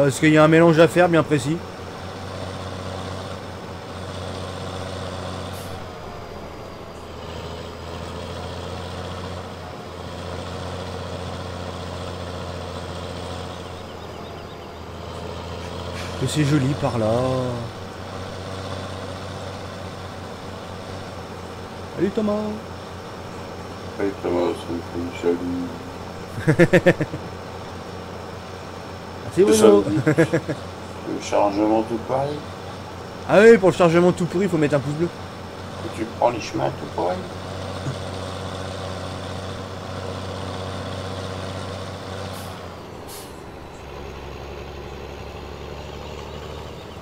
Est-ce qu'il y a un mélange à faire bien précis? Que c'est joli par là. Salut Thomas. Oui, Thomas, c'est une salut. C'est Bruno. Le chargement tout pareil. Ah oui, pour le chargement tout pourri, il faut mettre un pouce bleu. Et tu prends les chemins tout pareil.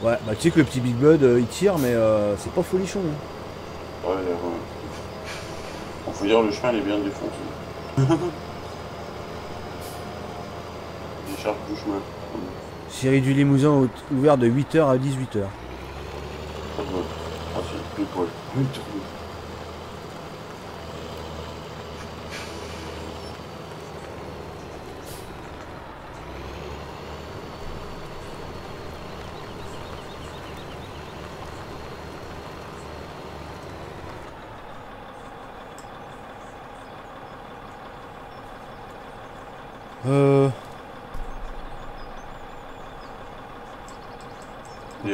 Ouais, bah tu sais que le petit Big Bud il tire, mais c'est pas folichon. Hein. Ouais, on faut dire le chemin il est bien défoncé. Décharge du chemin. Série du Limousin ouvert de 8h à 18h. Ah si, plus poil.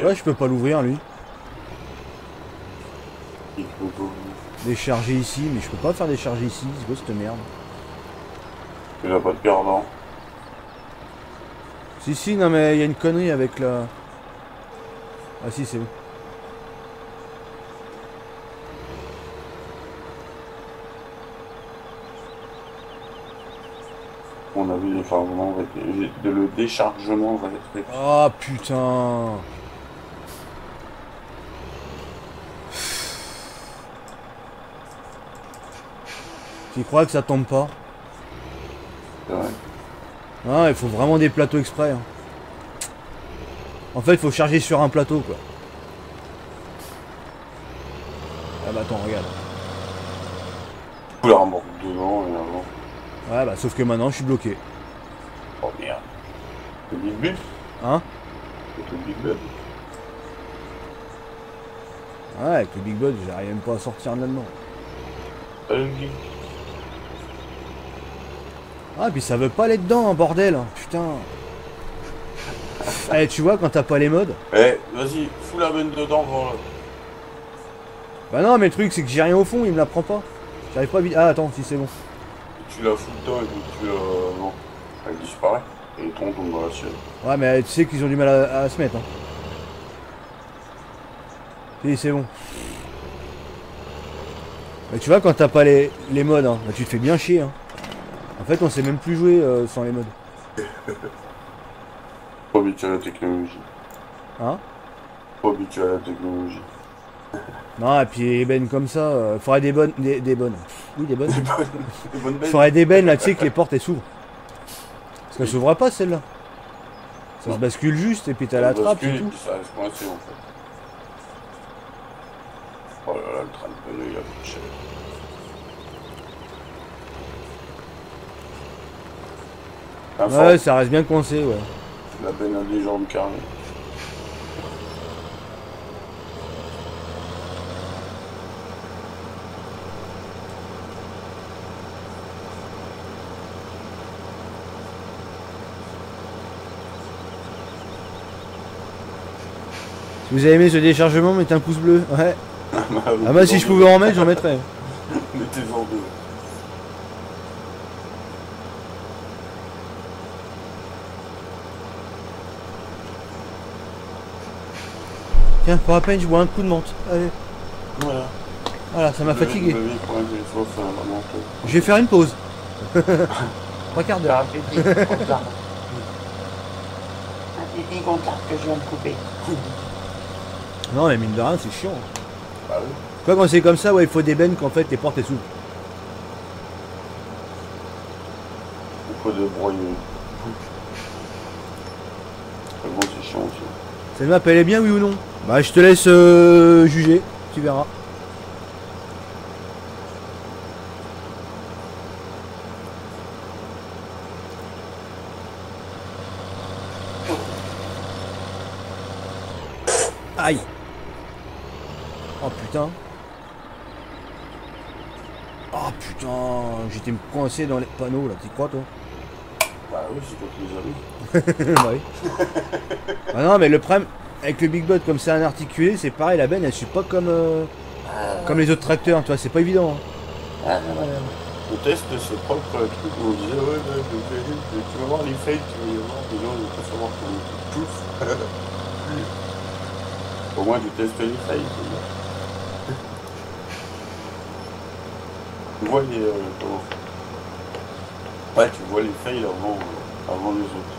Ouais, je peux pas l'ouvrir lui. Il faut pas. Décharger ici, mais je peux pas faire décharger ici, c'est quoi cette merde? Il a pas de perdant. Si, non mais il y a une connerie avec la... Ah si, c'est bon. On a vu le chargement va être... le déchargement va être... Ah putain. Tu crois que ça tombe pas? C'est vrai. Ah, il faut vraiment des plateaux exprès. Hein. En fait, il faut charger sur un plateau, quoi. Ah bah attends, regarde. Tout la remorque devant et avant. Ouais, bah sauf que maintenant, je suis bloqué. Oh merde. Le Big Bud. Hein? C'est le Big Bud. Ouais, avec le Big Bud, j'arrive même pas à sortir de là-dedans. Salut le Big. Ah, puis ça veut pas aller dedans, hein, bordel. Putain. Eh, tu vois, quand t'as pas les modes. Eh, vas-y, fous la benne dedans, voilà. Bah non, mais le truc, c'est que j'ai rien au fond, il me la prend pas. J'arrive pas à vite. Ah, attends, si c'est bon. Tu la fous dedans et puis tu la... non. Elle disparaît. Et ton tombe dans la sienne. Ouais, mais tu sais qu'ils ont du mal à se mettre. Hein. Si, c'est bon. Mais tu vois, quand t'as pas les modes, hein, bah, tu te fais bien chier. Hein. En fait, on sait même plus jouer sans les modes. Pas habitué à la technologie. Hein? Pas habitué à la technologie. Non, et puis les bennes comme ça, faudrait des bonnes. Des bonnes. Oui, des bonnes. Des bonnes bêtes. Faudrait des bennes là, tu sais que les portes elles s'ouvrent. Parce qu'elles s'ouvrent pas celle-là. Ça se bascule juste et puis t'as la trappe et tout. Ça reste coincé en fait. Oh là là, le train de pneu il a pris cher. Ouais, ça reste bien coincé, ouais. La benne a des jambes carrées. Si vous avez aimé ce déchargement, mettez un pouce bleu. Ouais. Ah bah si je pouvais en mettre, j'en mettrais. Mettez-en deux. Tiens, pour la peine, je bois un coup de menthe. Allez. Voilà. Voilà, ça m'a fatigué. Le mec, ouais, des fois, c'est un menton. Je vais faire une pause. 3 quarts d'heure. Un petit comptable que je viens de couper. Non, mais mine de rien, c'est chiant. Bah oui. Quoi, quand c'est comme ça, ouais, il faut des bennes qu'en fait les portes elles s'ouvrent. Il faut débrouiller. Cette map elle est bien oui ou non? Bah je te laisse juger, tu verras. Aïe. Oh putain. Oh putain, j'étais coincé dans les panneaux là, t'y crois toi? Bah oui, c'est toi qui les as vus. Bah oui. Ah non mais le problème avec le Big Bot comme c'est un articulé, c'est pareil, la benne elle suit pas comme les autres tracteurs, tu vois, c'est pas évident. Hein. On teste ses propres trucs où on disait ouais, tu vas voir les fakes, tu vas voir des gens, ils vont pas savoir comment tous. Au moins tu testes les fakes. Tu vois les comment... Ouais, tu vois les fails avant les autres.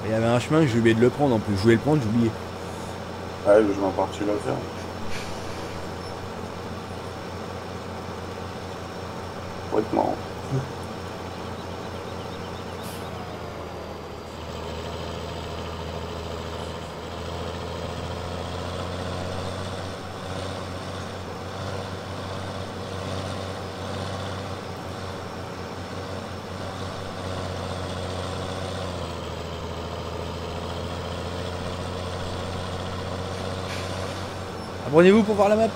Il y avait un chemin, j'ai oublié de le prendre en plus. Je voulais le prendre, j'ai oublié. Ouais, je m'en parti la faire. Faut être marrant. Abonnez-vous pour voir la map.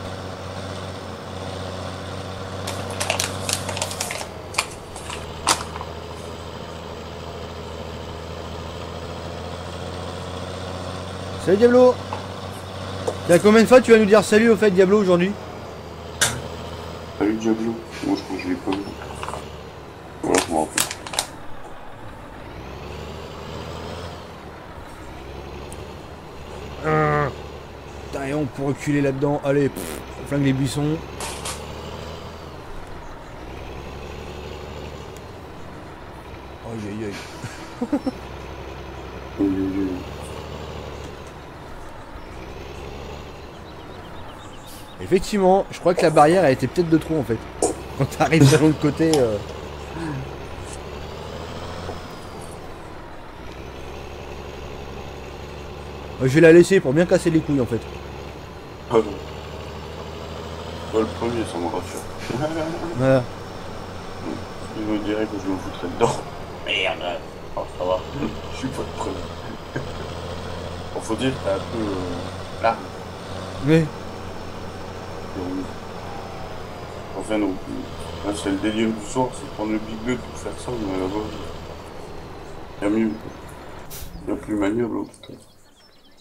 Salut Diablo. Tiens, combien de fois tu vas nous dire salut au fait Diablo aujourd'hui? Salut Diablo. Moi je crois que je l'ai pas vu. Voilà, je m'en rappelle. Putain, et on peut reculer là-dedans. Allez, on flingue les buissons. Aïe aïe aïe. Effectivement, je crois que la barrière a été peut-être de trop en fait. Quand t'arrives de l'autre côté. Je vais la laisser pour bien casser les couilles en fait. Ah non. Pas le premier, ça me rassure. Voilà. Il me dirait que je me foutrais dedans. Merde. Oh, ça va. Je suis pas le premier. Bon, faut dire que t'es un peu là. Oui. Enfin non. Là, c'est le délire du soir, c'est prendre le Big Bug pour faire ça, mais là-bas, il y a mieux. Il y a plus maniable en tout cas.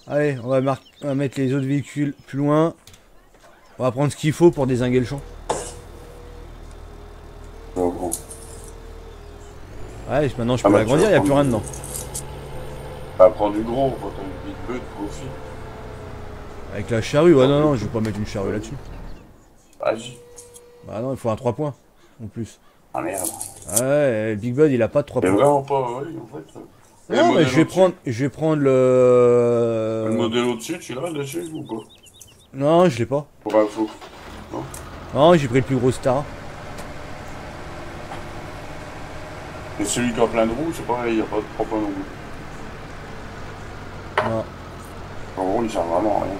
Allez, on va mettre les autres véhicules plus loin. On va prendre ce qu'il faut pour dézinguer le champ. Bon. Ouais, maintenant je peux l'agrandir, il n'y a plus rien dedans. Bah, prends du gros quand t'as le Big Bug profite. Avec la charrue, ouais, non, je vais pas mettre une charrue là-dessus. Vas-y. Bah non, il faut un 3 points en plus. Ah merde. Ouais, le Big Bud il a pas de 3 C'est points. vraiment pas, oui, en fait. Non, mais je vais prendre le. Le modèle au-dessus, tu l'as dessus ou pas? Non, je l'ai pas. Pour info. Non. Non, j'ai pris le plus gros Star. Et celui qui a plein de roues, c'est pareil, il n'y a pas de 3 points non plus. Non. En gros, il sert vraiment à rien.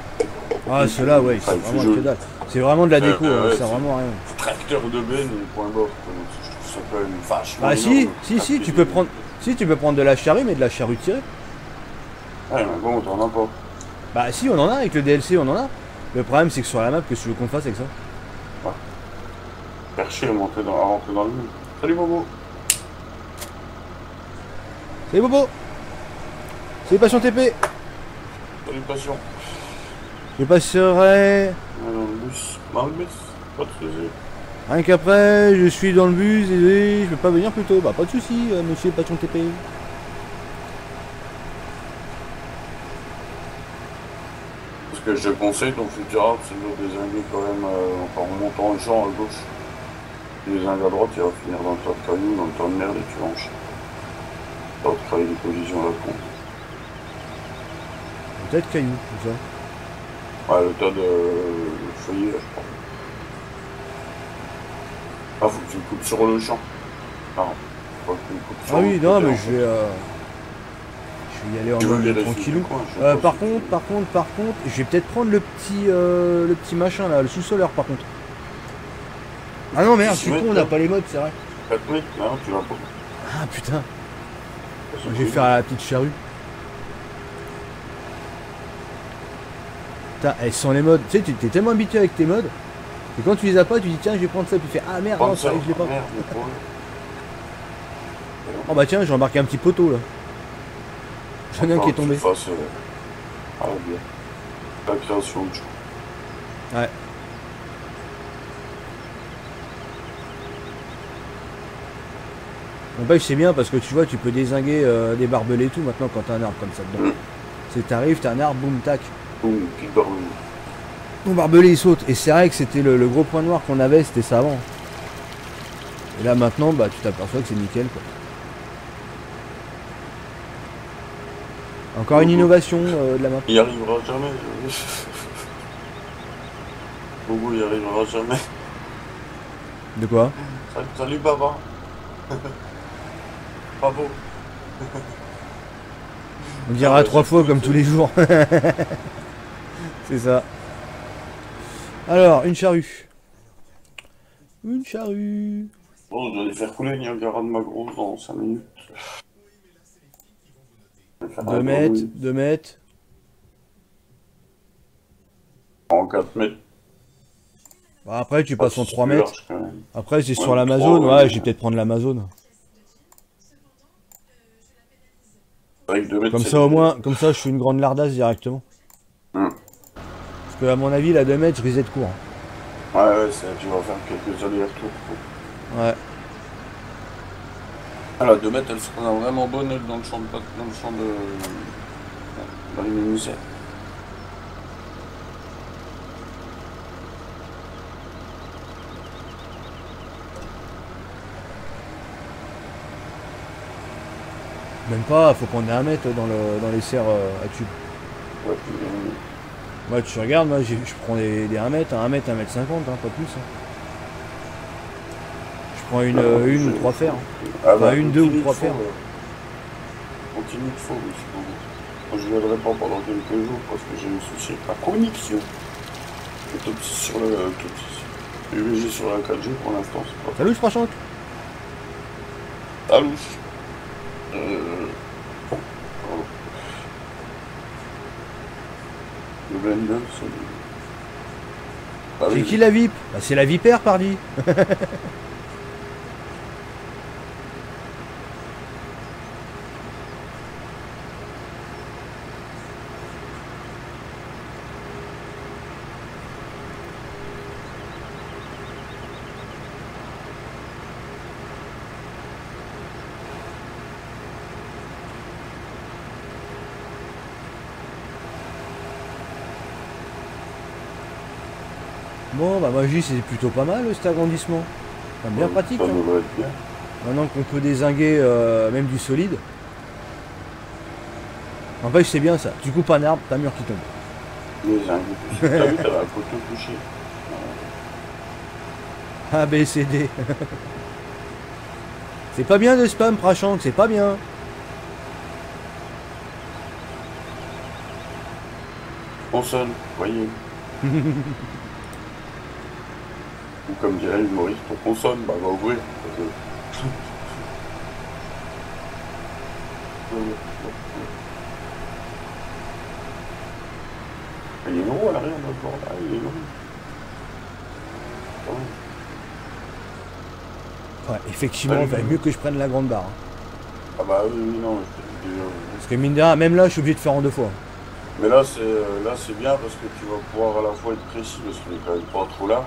Ah, ceux-là, ouais, c'est vraiment que dalle. C'est vraiment de la déco, ça sert vraiment à rien. Tracteur de benne et point barre. Je trouve ça quand même vachement. Bah si, tu peux prendre. Si, tu peux prendre de la charrue, mais de la charrue tirée. Ouais, mais bon, t'en as pas. Bah si, on en a, avec le DLC, on en a. Le problème, c'est que sur la map, qu'est-ce que tu veux qu'on fasse avec ça? Percher à rentrer dans le mur. Salut Bobo. Salut Bobo. Salut Passion TP. Salut Passion. Je passerai. Dans le bus. Dans le bus. Pas de soucis. Rien qu'après, je suis dans le bus et je peux pas venir plus tôt. Bah pas de soucis, monsieur Passion TP. Ce que je te conseille, ton futur arbre, c'est de désinguer quand même en remontant le champ à gauche. Tu désingues à droite, tu vas finir dans le tas de cailloux, dans le tas de merde et tu vas enchaîner. Ça va te travailler des positions à la con. Peut-être caillou, tout ça. Ouais, le tas de feuillets, là, je crois. Ah, faut que tu le coupes sur le champ. Non, faut que tu me coupes Ah sur oui, le non, côté, mais en je fait. vais y aller en Tu veux mode vérifier tranquillou. du coin, je sais pas Par si contre, je vais peut-être prendre le petit machin là, le sous-solaire par contre. Ah non, merde, je suis con, on n'a pas les modes, c'est vrai. 4 mètres, non, tu vas pas. Ah putain, je vais faire la petite charrue. Putain, elles sont les modes. Tu sais, t'es tellement habitué avec tes modes. Et quand tu les as pas, tu dis tiens, je vais prendre ça. Puis tu fais ah merde, non, ça arrive, je l'ai pas. Merde, mais pour eux. Oh bah tiens, j'ai embarqué un petit poteau là. J'en ai un qui est tombé. Ah bien. La création de jeu. Ouais. Bon bah c'est bien parce que tu vois, tu peux dézinguer des barbelés et tout maintenant quand t'as un arbre comme ça dedans. C'est t'arrives, t'as un arbre, boum, tac. Boum, puis barbelé. Ton barbelé il saute. Et c'est vrai que c'était le gros point noir qu'on avait, c'était ça avant. Et là maintenant, bah tu t'aperçois que c'est nickel quoi. Encore une innovation de la map. Il y arrivera jamais. Bobo, il arrivera jamais. De quoi? Salut Baba. Pas beau. On dira Ah, 3 fois comme tous les jours. C'est ça. Alors, une charrue. Une charrue. Bon, je vais aller faire couler Niagara de ma grosse dans 5 minutes. 2 mètres, 2 mètres. En 4 mètres. Bah, après, tu passes en 3 plus mètres. large, quand même. Après, c'est Ouais, sur l'Amazon. 3, Ouais, je vais peut-être prendre l'Amazon. Avec 2 mètres, Comme c'est ça, au bien. moins, comme ça, je fais une grande lardasse directement. Parce que, à mon avis, la 2 mètres, je risque d'être court. Ouais, ouais, tu vas faire quelques allers-retours. Ouais. Ah, la 2 mètres, elle sera vraiment bonne elle, dans le champ de dans les menuisiers. Même pas, faut qu'on ait 1 mètre dans les serres à tube. Ouais, Ouais, tu regardes, moi, je prends des 1 mètre, 1 mètre, 1 mètre 50, hein, pas plus. Hein. Je prends une ou 3 fers. Ah, Enfin, une, 2 ou 3 fers. Continue de faux, mais c'est bon. Moi, je ne viendrai pas pendant quelques jours parce que j'ai un souci avec la connexion. Autopsie sur le. UVG sur la 4G pour l'instant, c'est pas. Salut, Frachank. Ah, louche. Bon. Le blender, c'est. Ah, C'est oui. qui la VIP? Bah, c'est la vipère, pardi. Bon, bah moi je dis c'est plutôt pas mal cet agrandissement. Enfin, bien pratique. Ça Hein. devrait être bien. Maintenant qu'on peut dézinguer même du solide. En fait c'est bien ça. Tu coupes un arbre, t'as un mur qui tombe. Les ingles. T'as vu, t'avais un poteau touché. A, B, C, D. C'est pas bien de spam, Prachank, c'est pas bien. Consonne, voyez. Ou comme dirait l'humoriste, pour consonne, bah va ouvrir. Parce que... Il est long à l'arrière, d'accord, là, il est long. Quand même. Ouais, effectivement, il valait mieux que je prenne la grande barre. Hein. Ah bah oui, non, je t'ai dit déjà. Parce que mine de rien, même là, je suis obligé de faire en 2 fois. Mais là, c'est bien parce que tu vas pouvoir à la fois être précis, parce qu'il est quand même pas trop large,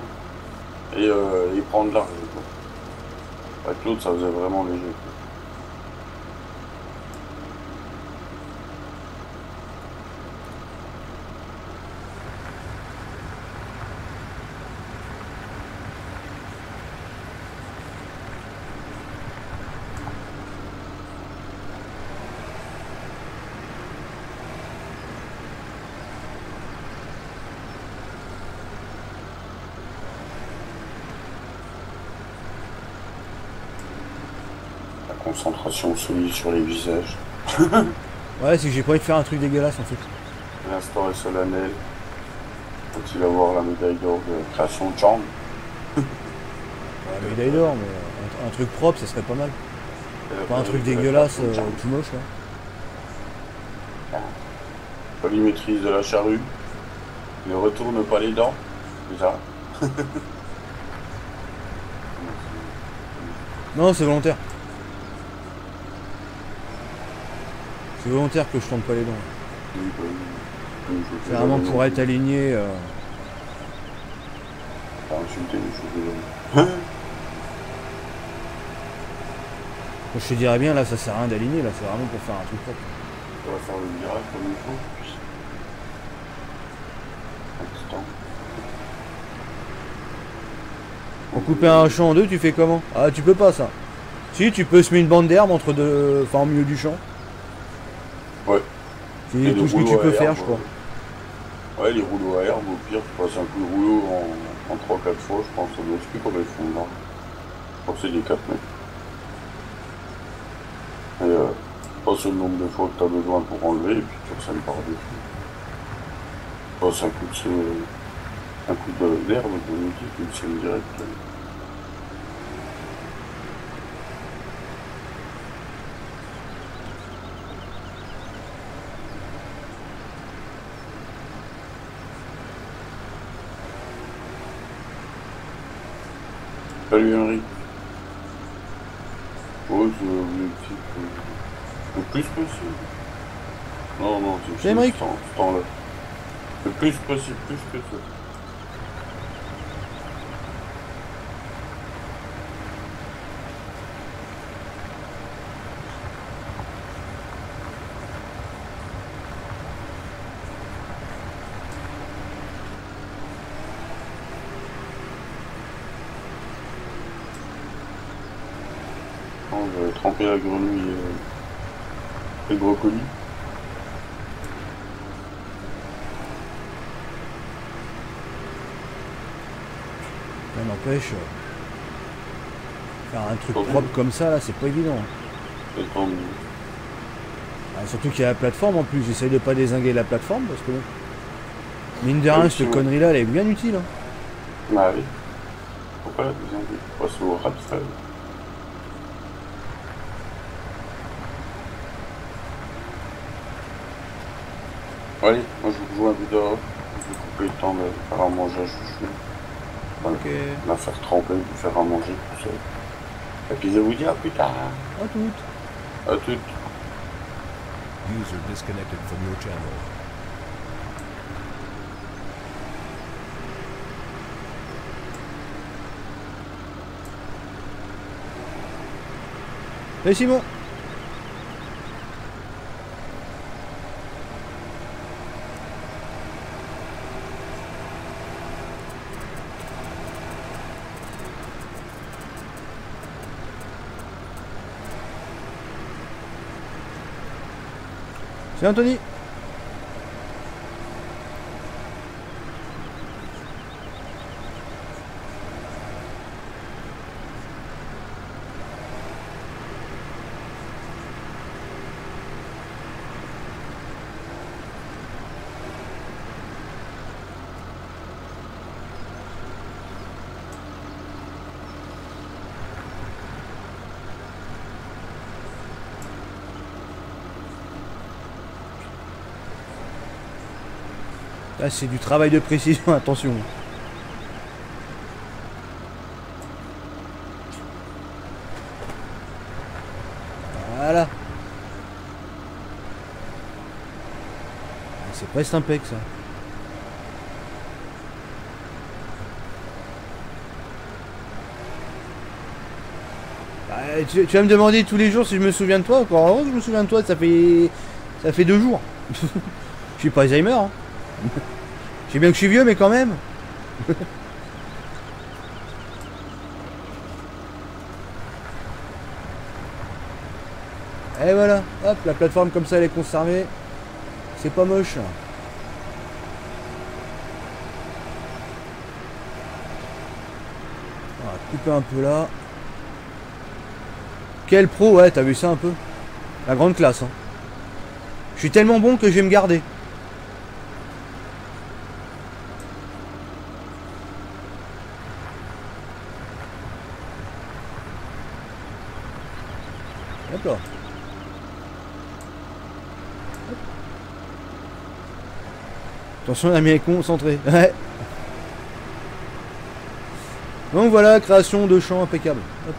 et prendre large. Quoi. Avec l'autre, ça faisait vraiment léger. Quoi. Concentration solide sur les visages. Ouais, c'est que j'ai pas envie de faire un truc dégueulasse en fait. L'instant est solennel. Faut-il avoir la médaille d'or de création de charme? Ouais, médaille d'or, mais un truc propre, ça serait pas mal. Pas un truc dégueulasse, tout moche là. Polymétrise de la charrue. Ne retourne pas les dents. Déjà. Non, c'est volontaire. C'est volontaire que je tombe pas les dents. C'est vraiment pour être aligné. T'as insulté les cheveux. Je te dirais bien, là, ça sert à rien d'aligner, là, c'est vraiment pour faire un truc propre. On va faire le virage comme il faut. Instant. Pour couper un champ en deux, tu fais comment? Ah, tu peux pas ça. Si, tu peux semer une bande d'herbe entre deux, enfin, au milieu du champ. Ouais. C'est tout ce que tu peux faire, je crois. Ouais, les rouleaux à herbe, au pire, tu passes un coup de rouleau en 3-4 fois, je pense que ça doit être plus comme ils font là. Je pense que c'est des 4 mètres. Et passe le nombre de fois que tu as besoin pour enlever, et puis tu ressèmes par-dessus. Passe un coup d'herbe, de outil, tu le sèmes direct. Salut Henri. Oh, c'est l'objectif le plus possible. Non, non, c'est Émeric. ce temps-là. Le plus possible, plus que ça. Non, je vais tremper la grenouille et le brocoli. Ça n'empêche, faire un truc propre comme ça, là, c'est pas évident. C'est tant mieux. Ah, surtout qu'il y a la plateforme en plus, j'essaye de pas dézinguer la plateforme parce que, mine de rien, Oui, cette c'est connerie-là, elle est bien utile. Hein. Bah oui. Pourquoi la deuxième vie? Passe au rat de feuille. Allez, moi je vous joue un peu dehors. Je vais couper le temps de faire à manger à chouchou. Voilà. Ok. La faire tremper, de faire à manger tout seul. Et puis je vous dis à plus tard. À toutes. À toutes. User disconnected from your channel. Et Simon. C'est Anthony. Là, c'est du travail de précision, attention. Voilà. C'est presque impec ça. Bah, tu vas me demander tous les jours si je me souviens de toi. Encore heureux que je me souviens de toi, ça fait 2 jours. Je suis pas Alzheimer. Hein. Je sais bien que je suis vieux, mais quand même. Et voilà, hop, la plateforme comme ça elle est conservée. C'est pas moche. On va couper un peu là. Quel pro, ouais, t'as vu ça un peu? La grande classe, hein. Je suis tellement bon que je vais me garder. Hop là. Attention, l'ami est concentré. Ouais. Donc voilà, création de champ impeccable. Hop.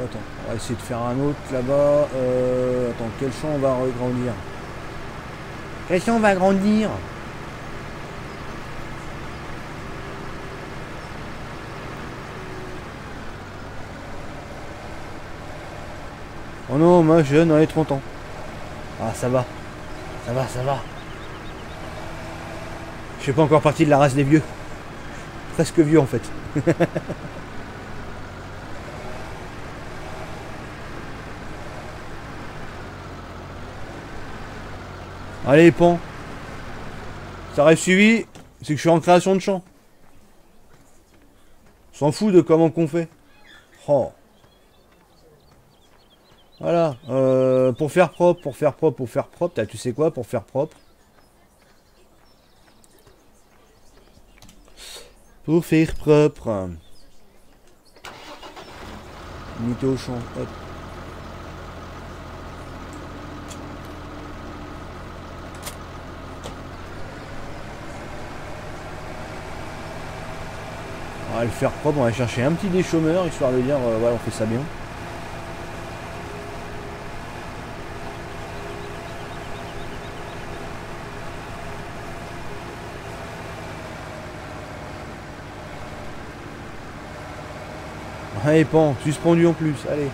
Attends, on va essayer de faire un autre là-bas. Attends, quel champ on va agrandir? Quel champ on va agrandir? Oh non, moi jeune, on est 30 ans. Ah, ça va. Ça va, ça va. Je fais pas encore partie de la race des vieux. Presque vieux en fait. Allez, pan. Ça reste suivi. C'est que je suis en création de champ. On s'en fout de comment qu'on fait. Oh. Voilà. Pour faire propre, tu sais quoi, pour faire propre. Pour faire propre. Unité au champ. Hop. On va le faire propre, on va chercher un petit déchômeur, histoire de dire, voilà, on fait ça bien. Allez, pan, suspendu en plus, allez.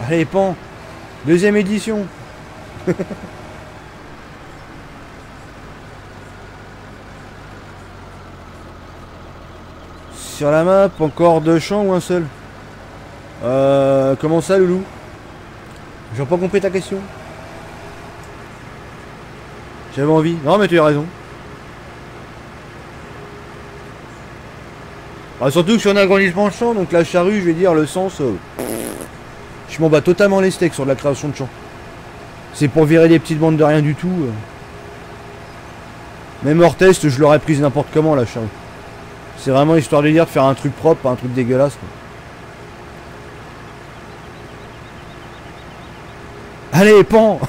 Allez, pan, deuxième édition. Sur la map, encore deux champs ou un seul? Comment ça, loulou? J'ai pas compris ta question. J'avais envie. Non, mais tu as raison. Ah, surtout que sur un agrandissement de champ, donc la charrue, je vais dire, le sens... je m'en bats totalement les steaks sur de la création de champ. C'est pour virer des petites bandes de rien du tout. Même hors test, je l'aurais prise n'importe comment, la charrue. C'est vraiment histoire de dire de faire un truc propre, pas un truc dégueulasse, quoi. Allez, pan.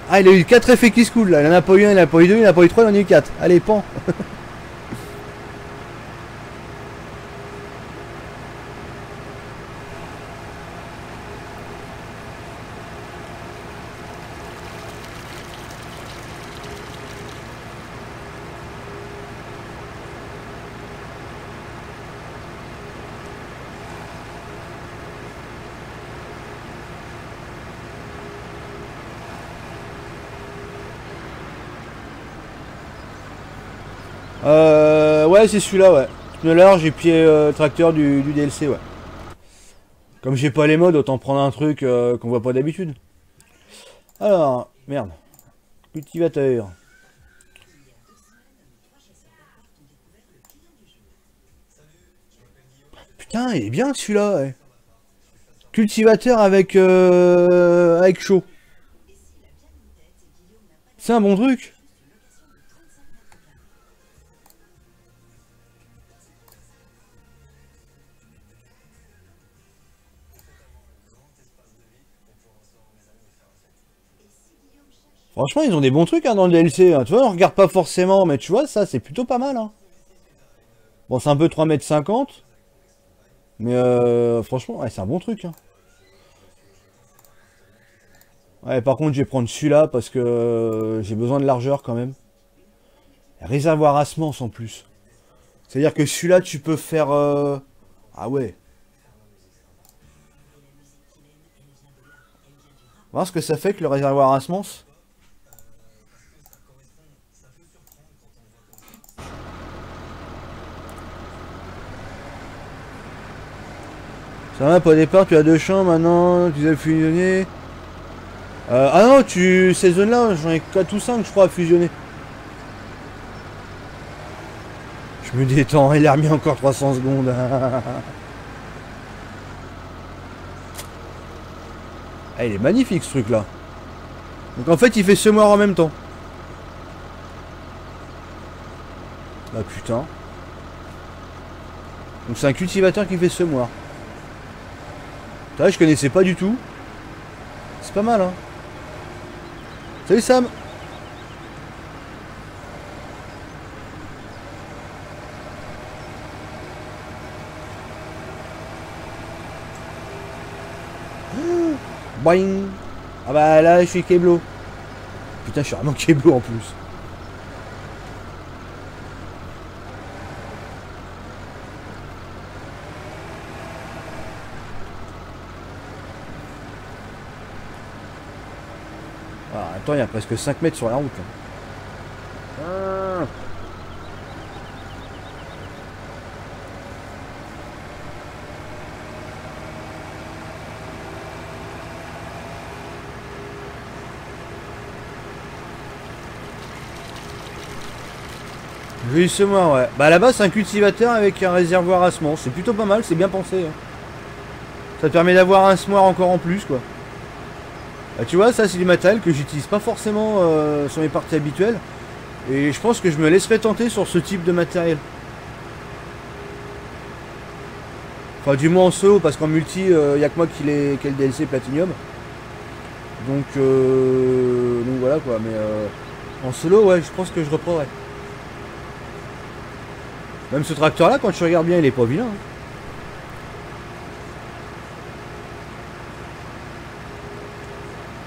Ah, il a eu 4 effets qui se coulent, là. Il en a pas eu un, il en a pas eu deux, il en a pas eu 3, il en a eu 4. Allez, pan. Ouais, c'est celui-là, ouais. Pneu large et pied tracteur du DLC, ouais. Comme j'ai pas les modes, autant prendre un truc qu'on voit pas d'habitude. Alors, merde. Cultivateur. Putain, il est bien celui-là, ouais. Cultivateur avec chaud. C'est un bon truc. Franchement, ils ont des bons trucs hein, dans le DLC. Hein. Tu vois, on regarde pas forcément, mais tu vois, ça, c'est plutôt pas mal. Hein. Bon, c'est un peu 3,50 m. Mais franchement, ouais, c'est un bon truc. Hein. Ouais, par contre, je vais prendre celui-là parce que j'ai besoin de largeur quand même. Réservoir à semences en plus. C'est-à-dire que celui-là, tu peux faire... Ah ouais. On va voir ce que ça fait que le réservoir à semences. Ça va, au départ tu as 2 champs, maintenant tu as fusionné. Ah non, ces zones-là, j'en ai 4 ou 5 je crois à fusionner. Je me détends, il a remis encore 300 secondes. Ah, il est magnifique ce truc là. Donc en fait il fait semoir en même temps. Bah putain. Donc c'est un cultivateur qui fait semoir. Ça je connaissais pas du tout. C'est pas mal hein. Salut Sam. Boing. Ah bah là je suis Keblo. Putain je suis vraiment Keblo en plus. Ah, attends, il y a presque 5 mètres sur la route. Là. Ah. Joli semoir, ouais. Bah là-bas, c'est un cultivateur avec un réservoir à semences. C'est plutôt pas mal, c'est bien pensé. Hein. Ça te permet d'avoir un semoir encore en plus, quoi. Bah, tu vois, ça, c'est du matériel que j'utilise pas forcément sur mes parties habituelles. Et je pense que je me laisserai tenter sur ce type de matériel. Enfin, du moins en solo, parce qu'en multi, y a que moi qui ai le DLC Platinum. Donc voilà, quoi. Mais en solo, ouais, je pense que je reprendrai. Même ce tracteur là, quand tu regardes bien, il est pas vilain. Hein.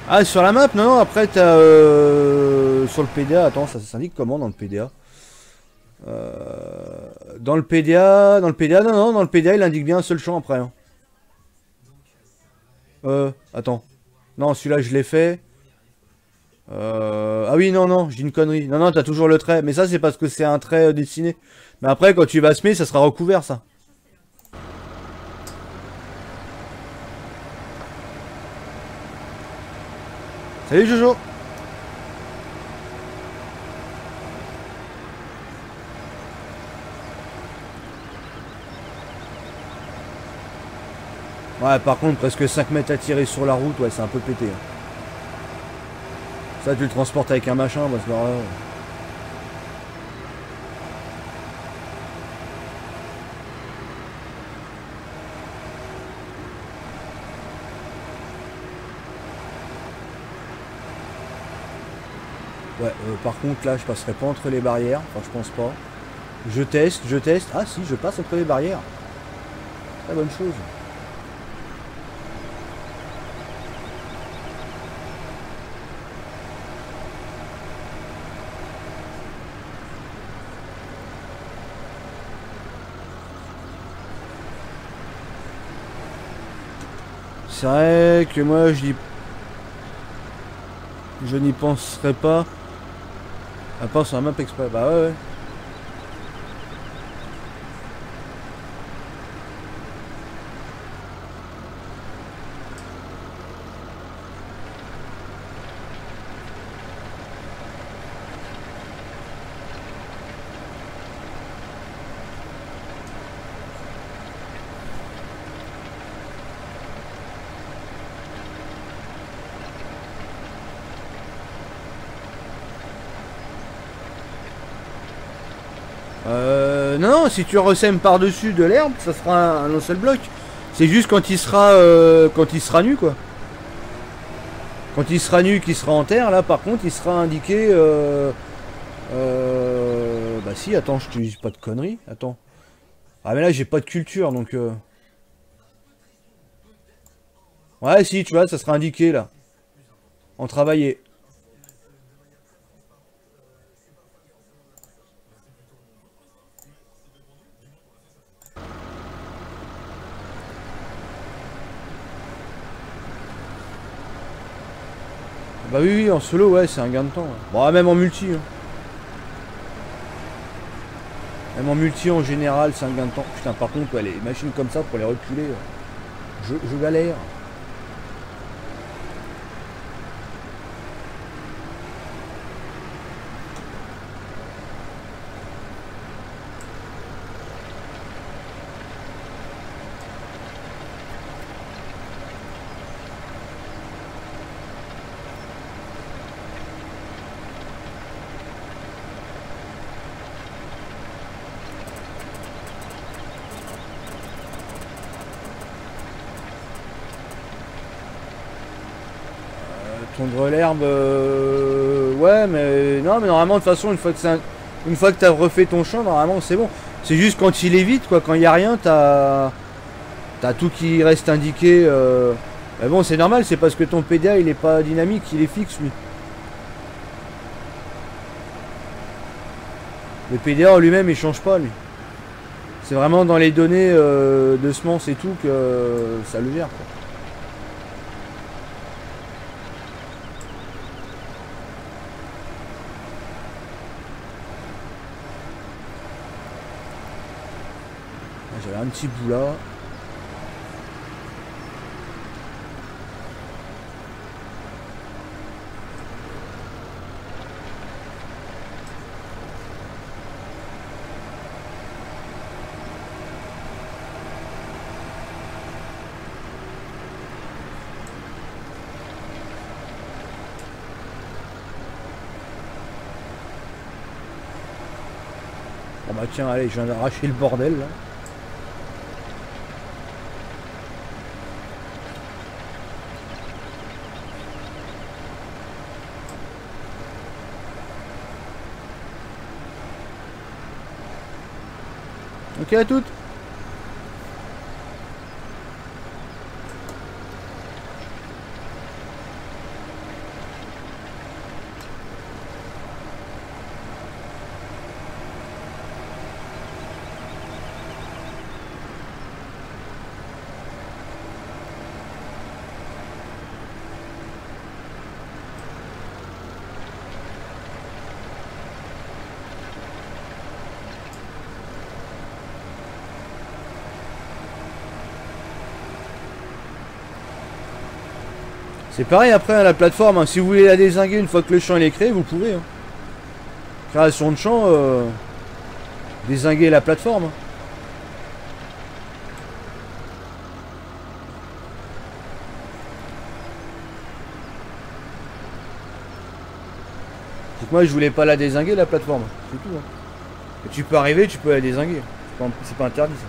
Ah, sur la map, non, après t'as sur le PDA, attends, ça s'indique comment dans le PDA dans le PDA, non, dans le PDA, il indique bien un seul champ après. Hein. Attends. Non, celui-là, je l'ai fait. Ah oui, non, j'ai une connerie. Non, t'as toujours le trait. Mais ça, c'est parce que c'est un trait dessiné. Mais après, quand tu vas semer, ça sera recouvert, ça. Salut, Jojo. Ouais, par contre, presque 5 mètres à tirer sur la route, ouais, c'est un peu pété. Hein. Ça, tu le transportes avec un machin, parce que... Ouais, par contre, là, je passerai pas entre les barrières. Enfin, je pense pas. Je teste. Ah si, je passe entre les barrières. Très bonne chose. C'est vrai que moi, je n'y penserais pas. À part sur la map exprès. Bah ouais. Non, si tu ressèmes par-dessus de l'herbe, ça sera un seul bloc. C'est juste quand il sera nu, quoi. Quand il sera nu, qu'il sera en terre, là, par contre, il sera indiqué... Bah si, attends, je te dis pas de conneries. Attends. Ah mais là, j'ai pas de culture, donc... Ouais, si, tu vois, ça sera indiqué, là. En travaillé. Bah oui, en solo, ouais, c'est un gain de temps. Ouais. Bon, même en multi. Hein. Même en multi, en général, c'est un gain de temps. Putain, par contre, ouais, les machines comme ça, pour les reculer... Je galère. Tondre l'herbe, ouais, mais non, mais normalement, de toute façon, une fois que tu as refait ton champ, normalement, c'est bon. C'est juste quand il est vide, quoi, quand il n'y a rien, t'as tout qui reste indiqué. Mais bon, c'est normal, c'est parce que ton PDA, il est pas dynamique, il est fixe, lui. Le PDA en lui-même, il change pas, lui. C'est vraiment dans les données de semences et tout que ça le gère, quoi. J'avais un petit bout là. Bon bah tiens, allez, je viens d'arracher le bordel là. Ok à toutes. C'est pareil après à la plateforme, hein. Si vous voulez la dézinguer une fois que le champ il est créé, vous pouvez. Hein. Création de champ, dézinguer la plateforme. C'est que moi je voulais pas la dézinguer la plateforme, c'est tout. Hein. Et tu peux arriver, tu peux la dézinguer. C'est pas interdit ça.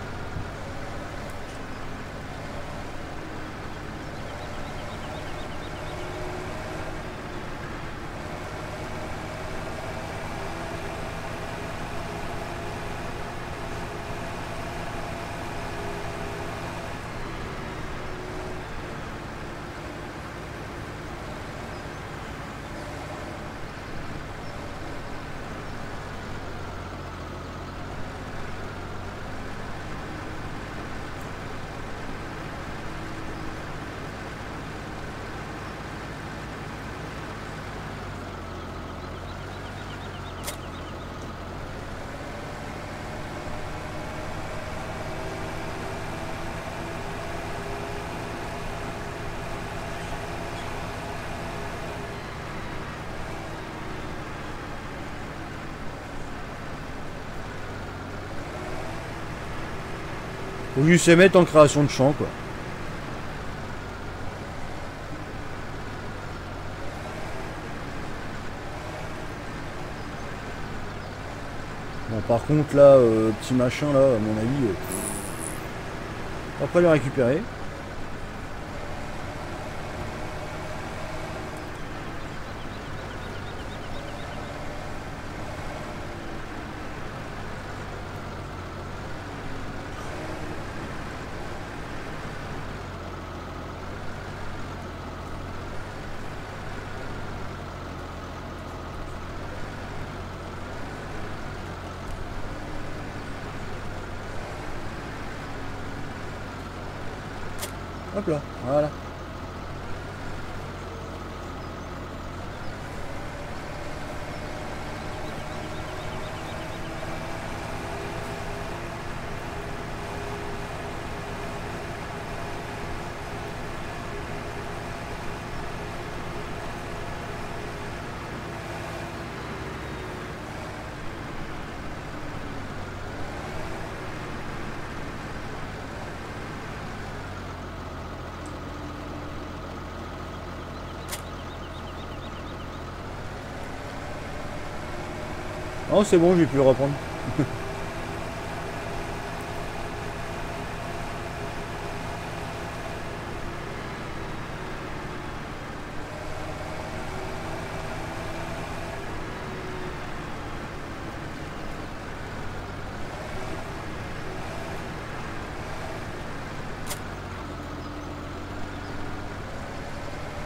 Faut juste se mettre en création de champ quoi. Bon par contre là, petit machin là, à mon avis, on va pas le récupérer. Hop là, voilà. Oh, c'est bon, j'ai pu le reprendre.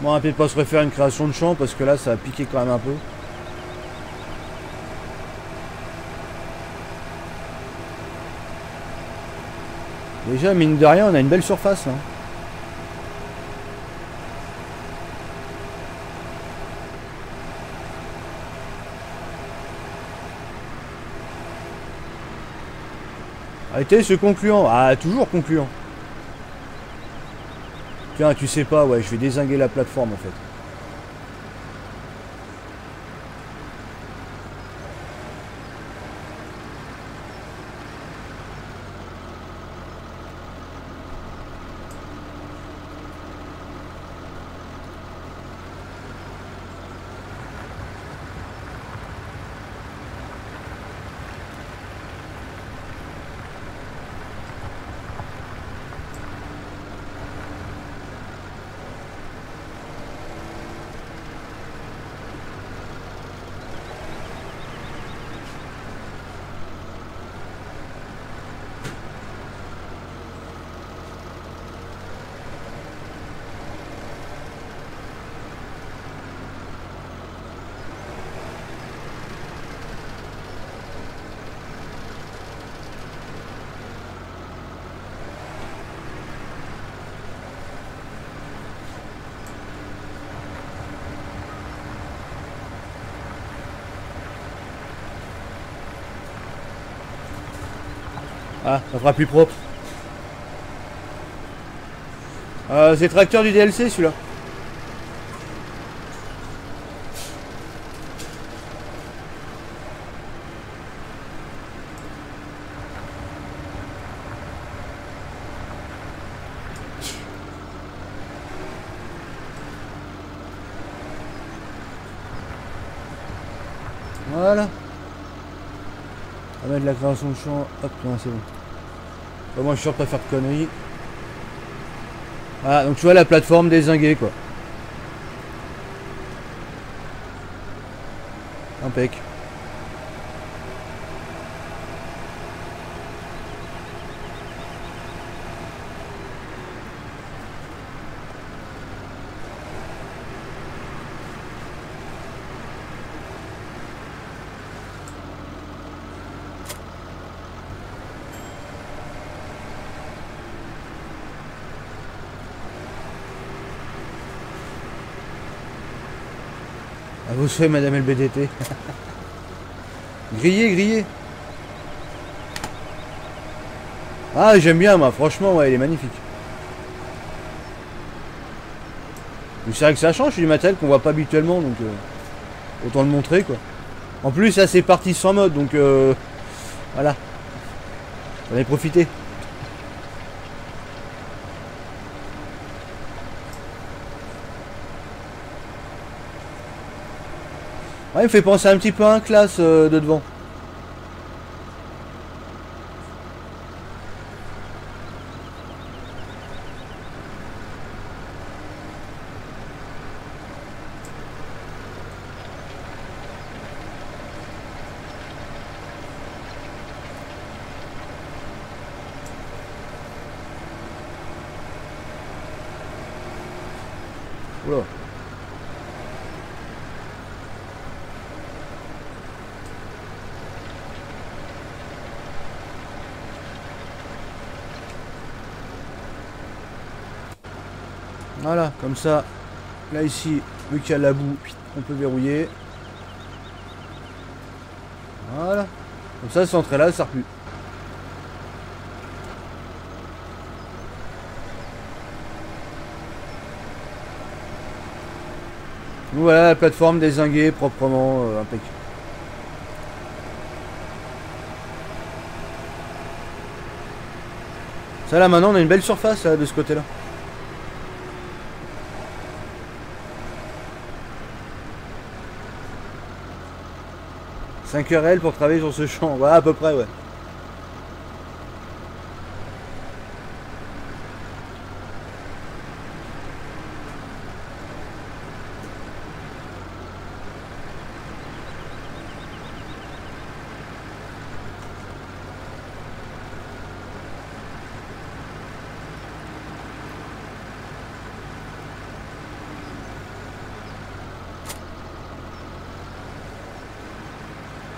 Bon, on va peut-être pas se refaire une création de champ parce que là, ça a piqué quand même un peu. Déjà, mine de rien, on a une belle surface. Hein. Arrêtez ce concluant. Ah, toujours concluant. Tiens, tu sais pas, ouais, je vais dézinguer la plateforme en fait. Ah, ça fera plus propre. C'est tracteur du DLC celui-là. Voilà. On va mettre la création de champ. Hop, non, c'est bon. Bah, moi je suis sûr de pas faire de conneries. Ah, donc tu vois la plateforme dézinguée quoi. Impec. À vos souhaits, madame LBDT. Grillé, grillé. Ah, j'aime bien, moi. Franchement, ouais, il est magnifique. C'est vrai que ça change, c'est du matériel qu'on voit pas habituellement, donc autant le montrer, quoi. En plus, là, c'est parti sans mode, donc voilà. On en profité. Ouais, il me fait penser un petit peu à un classe de devant. Oula. Voilà, comme ça, là ici, vu qu'il y a la boue, on peut verrouiller. Voilà. Comme ça, cette entrée-là, ça ne sert plus. Voilà la plateforme dézinguée proprement, impeccable. Ça là maintenant on a une belle surface là, de ce côté là. 5 heures réelles pour travailler sur ce champ. Voilà, à peu près, ouais.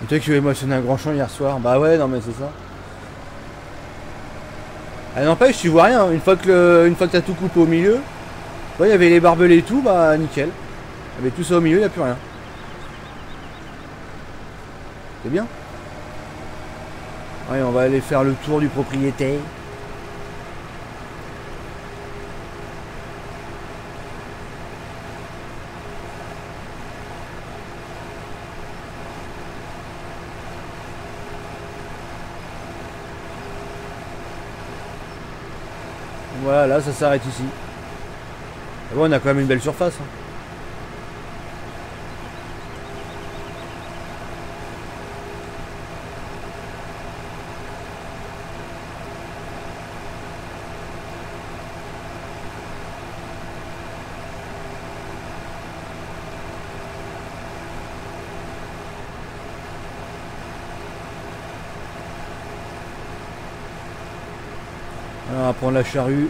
Et toi qui voulais moissonner un grand champ hier soir. Bah ouais, non mais c'est ça. Ah n'empêche, tu vois rien. Une fois que t'as tout coupé au milieu, ouais, il y avait les barbelés et tout, bah nickel. Il y avait tout ça au milieu, il n'y a plus rien. C'est bien. Allez, on va aller faire le tour du propriétaire. Voilà, là ça s'arrête ici. Et bon, on a quand même une belle surface. Hein. Alors, on va prendre la charrue.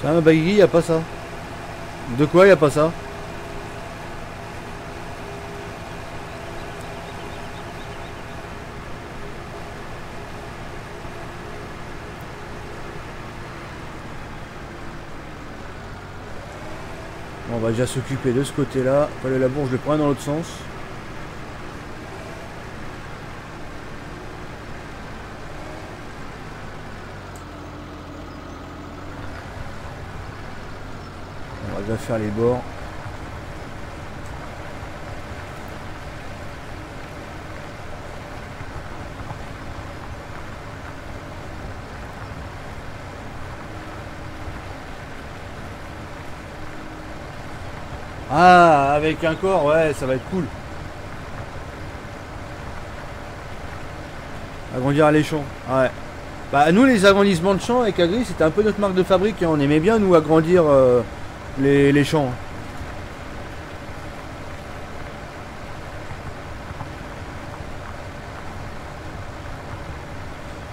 C'est un baggy, y a pas ça. De quoi y a pas ça? Bon, on va déjà s'occuper de ce côté-là. Après le labour, je le prends dans l'autre sens. On va déjà faire les bords. Ah, avec un corps, ouais, ça va être cool. Agrandir les champs, ouais. Bah nous, les agrandissements de champs avec Agri, c'était un peu notre marque de fabrique. Hein. On aimait bien, nous, agrandir les champs.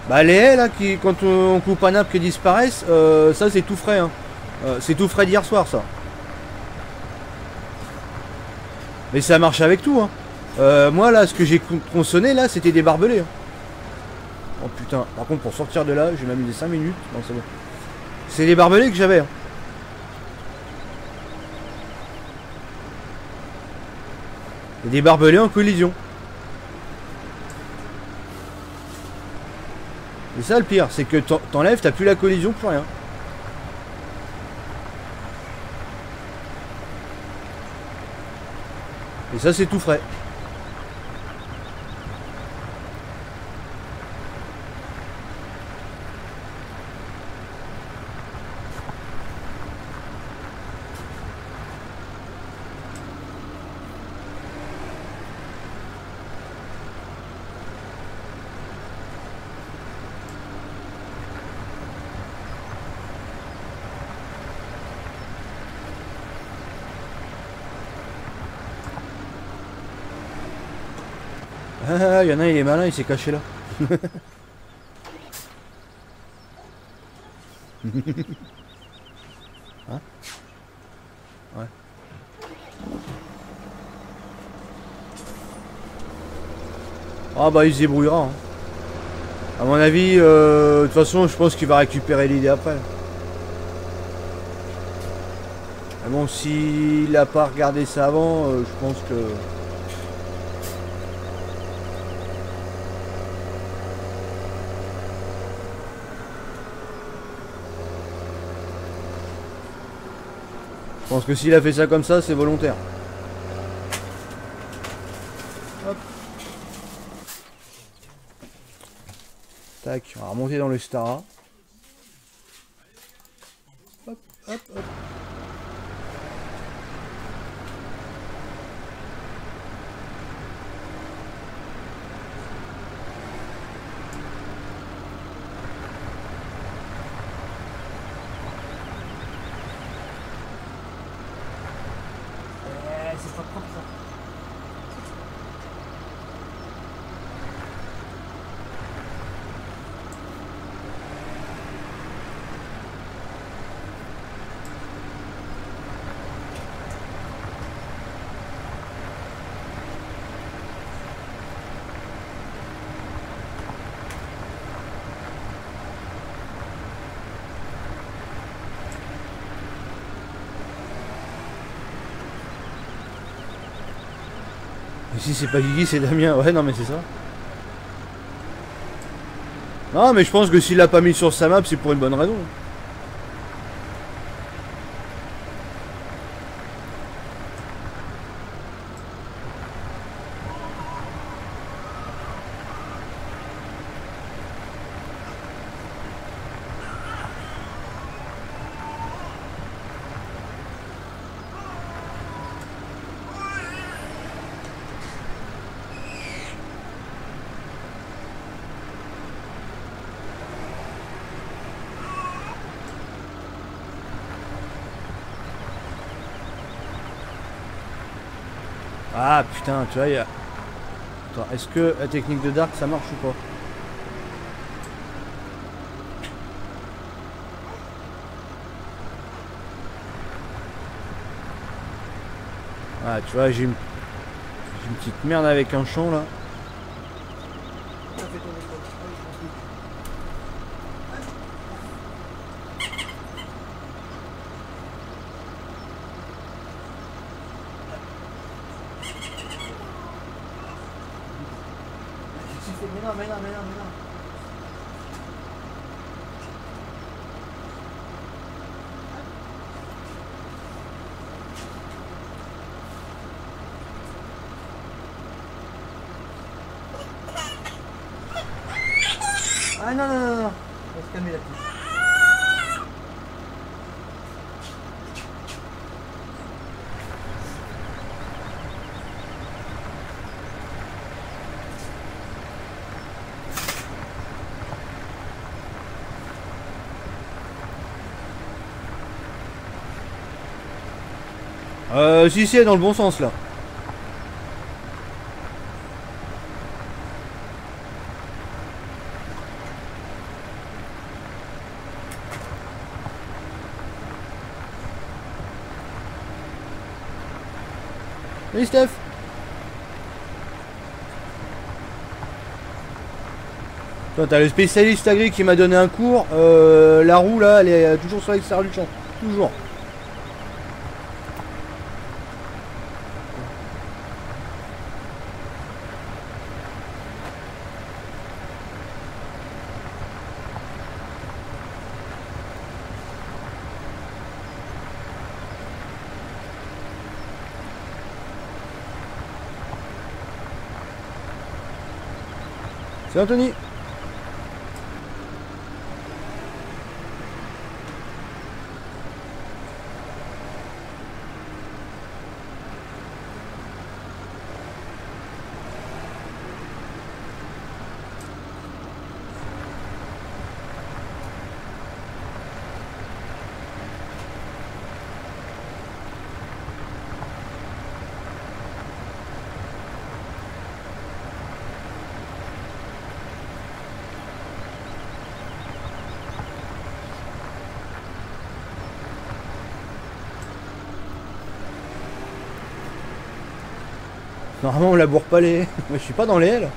Bah les haies, là, quand on coupe un arbre qui disparaissent, ça, c'est tout frais. Hein. C'est tout frais d'hier soir, ça. Mais ça marche avec tout. Hein. Moi, là, ce que j'ai tronçonné, là, c'était des barbelés. Hein. Oh putain, par contre, pour sortir de là, j'ai m'amuser 5 minutes. Non, c'est bon. C'est des barbelés que j'avais. Hein. Et des barbelés en collision. Et ça, le pire, c'est que t'enlèves, t'as plus la collision, plus rien. Et ça, c'est tout frais. Ah, il y en a un, il est malin, il s'est caché là. Hein? Ouais. Ah bah il se débrouillera. Hein. À mon avis, de toute façon, je pense qu'il va récupérer l'idée après. Mais bon, s'il a pas regardé ça avant, je pense que... Je pense que s'il a fait ça comme ça, c'est volontaire. Hop. Tac, on va remonter dans le Stara. Hop, hop, hop. C'est pas propre ça. Et si c'est pas Guigui, c'est Damien. Ouais, non, mais c'est ça. Non, mais je pense que s'il l'a pas mis sur sa map, c'est pour une bonne raison. Ah putain, tu vois, il y a... Attends, est-ce que la technique de Dark, ça marche ou pas? Ah, tu vois, j'ai une petite merde avec un champ, là. Mais non. Ah non. On va se calmer la petite. Si, elle est dans le bon sens, là. Salut, Steph. Toi, t'as le spécialiste agri qui m'a donné un cours. La roue, là, elle est toujours sur l'extérieur du champ. Toujours. C'est Anthony. Normalement on laboure pas les... Mais je suis pas dans les ailes.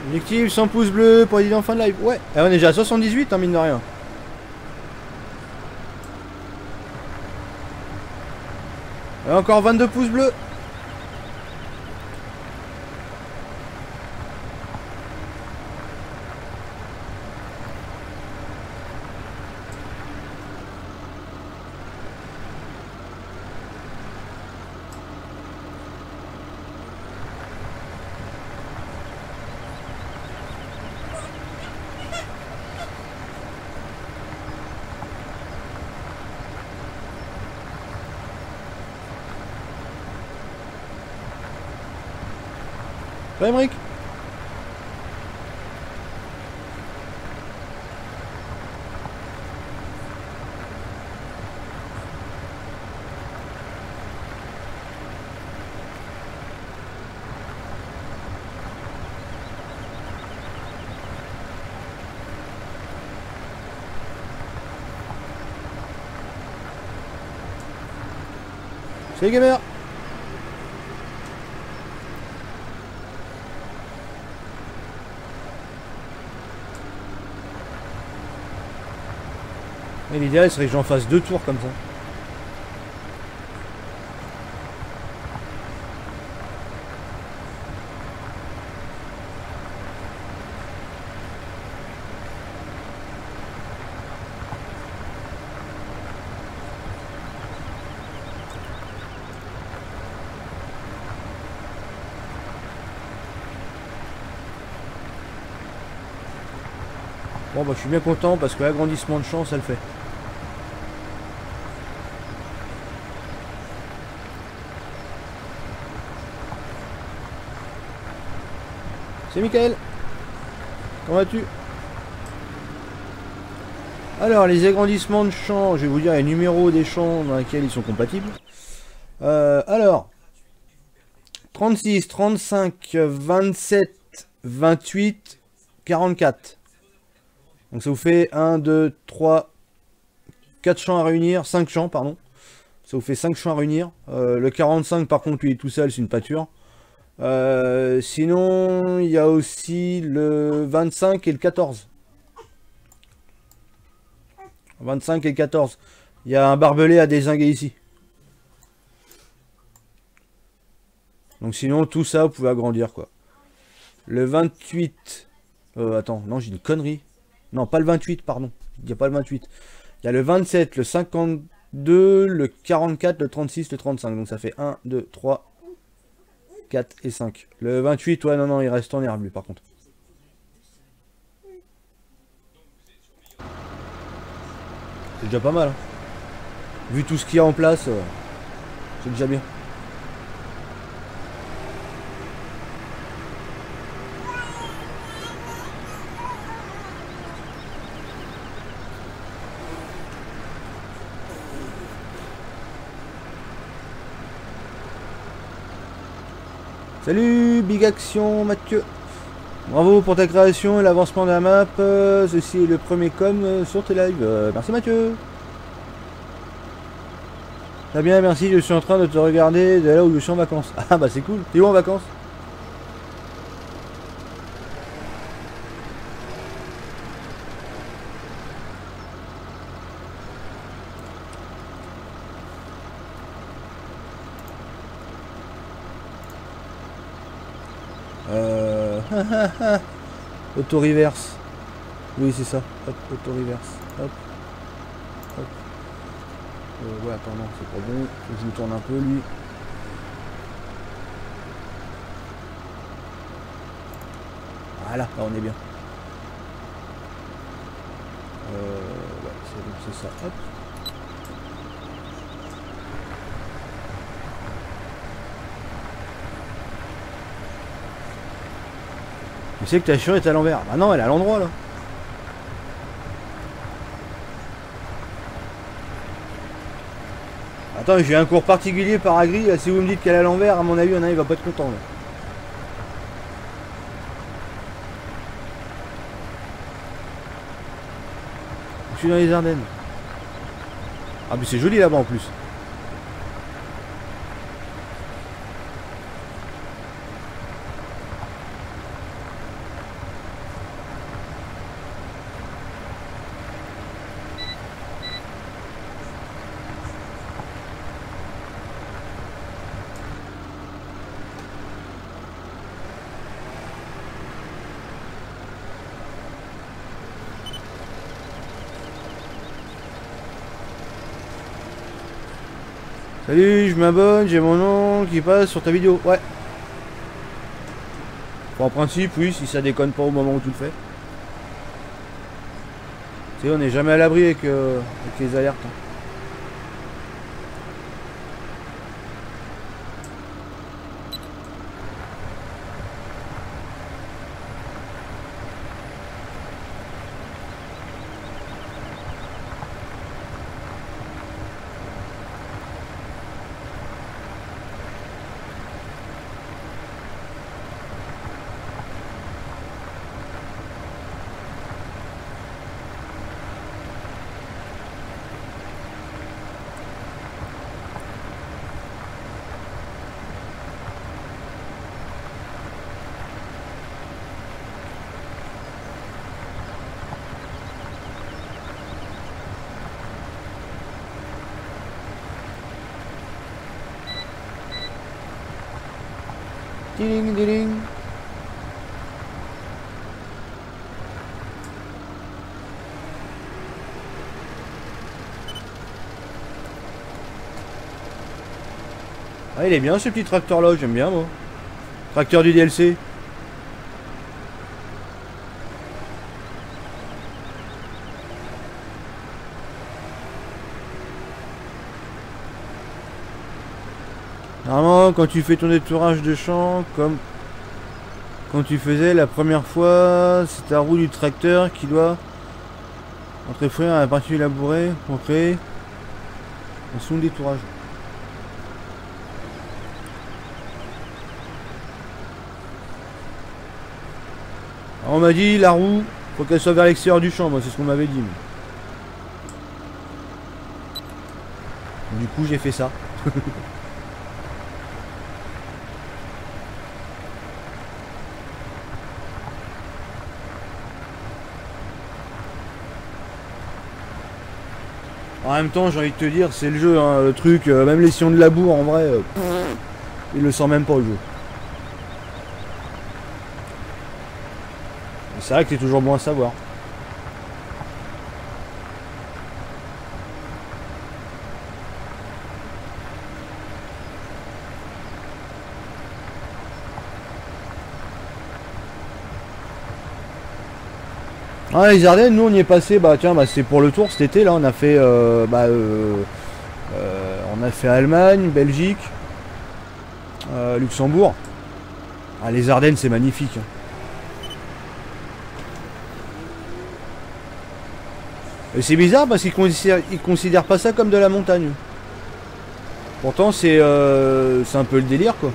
Objectif 100 pouces bleus pour aider en fin de live. Ouais, on est déjà à 78, hein, mine de rien. Et encore 22 pouces bleus. Ouais, Emric. Salut gamer. Et l'idéal serait que j'en fasse 2 tours comme ça. Bon bah je suis bien content parce que l'agrandissement de champ ça le fait. C'est Michael. Comment vas-tu? Alors les agrandissements de champs, je vais vous dire les numéros des champs dans lesquels ils sont compatibles. Alors 36, 35, 27, 28, 44. Donc ça vous fait 1, 2, 3, 4 champs à réunir, 5 champs pardon. Ça vous fait 5 champs à réunir. Le 45 par contre lui il est tout seul, c'est une pâture. Sinon il y a aussi le 25 et le 14. 25 et le 14. Il y a un barbelé à dézinguer ici. Donc sinon tout ça vous pouvez agrandir quoi. Le 28. Attends, non j'ai une connerie. Non, pas le 28, pardon. Il n'y a pas le 28. Il y a le 27, le 52, le 44, le 36, le 35. Donc ça fait 1, 2, 3, 4 et 5. Le 28, ouais, non, il reste en herbe, lui, par contre. C'est déjà pas mal. Hein. Vu tout ce qu'il y a en place, c'est déjà bien. Salut Big Action Mathieu. Bravo pour ta création et l'avancement de la map. Ceci est le premier com sur tes lives. Merci Mathieu. Très bien, merci. Je suis en train de te regarder de là où je suis en vacances. Ah bah c'est cool. T'es où en vacances? Auto-reverse. Oui, c'est ça. Hop, auto-reverse. Hop. Hop. Ouais, attends, non, c'est pas bon. Faut que je me tourne un peu, lui. Voilà, là, on est bien. Ouais, c'est ça. Hop. Tu sais que ta chure est à l'envers. Bah non, elle est à l'endroit là. Attends, j'ai un cours particulier par Agri. Si vous me dites qu'elle est à l'envers, à mon avis, il va pas être content là. Je suis dans les Ardennes. Ah, mais c'est joli là-bas en plus. Salut, je m'abonne, j'ai mon nom qui passe sur ta vidéo. Ouais. Bon, en principe, oui, si ça déconne pas au moment où tu le fais. Tu sais, on n'est jamais à l'abri avec les alertes. Hein. Ding, ding, ding. Ah, il est bien ce petit tracteur là, j'aime bien moi. Tracteur du DLC. Normalement, quand tu fais ton détourage de champ, comme quand tu faisais la première fois, c'est ta roue du tracteur qui doit entrefouir à la partie labourée pour créer son détourage. Alors, on m'a dit la roue, faut qu'elle soit vers l'extérieur du champ, moi c'est ce qu'on m'avait dit. Du coup j'ai fait ça. En même temps, j'ai envie de te dire, c'est le jeu, hein, le truc, même les sillons de labour, en vrai, il le sent même pas le jeu. C'est vrai que c'est toujours bon à savoir. Ah, les Ardennes, nous on y est passé, bah tiens, bah, c'est pour le tour cet été là, on a fait Allemagne, Belgique, Luxembourg. Ah, les Ardennes c'est magnifique. Hein. Et c'est bizarre parce qu'ils considèrent pas ça comme de la montagne. Pourtant c'est un peu le délire quoi.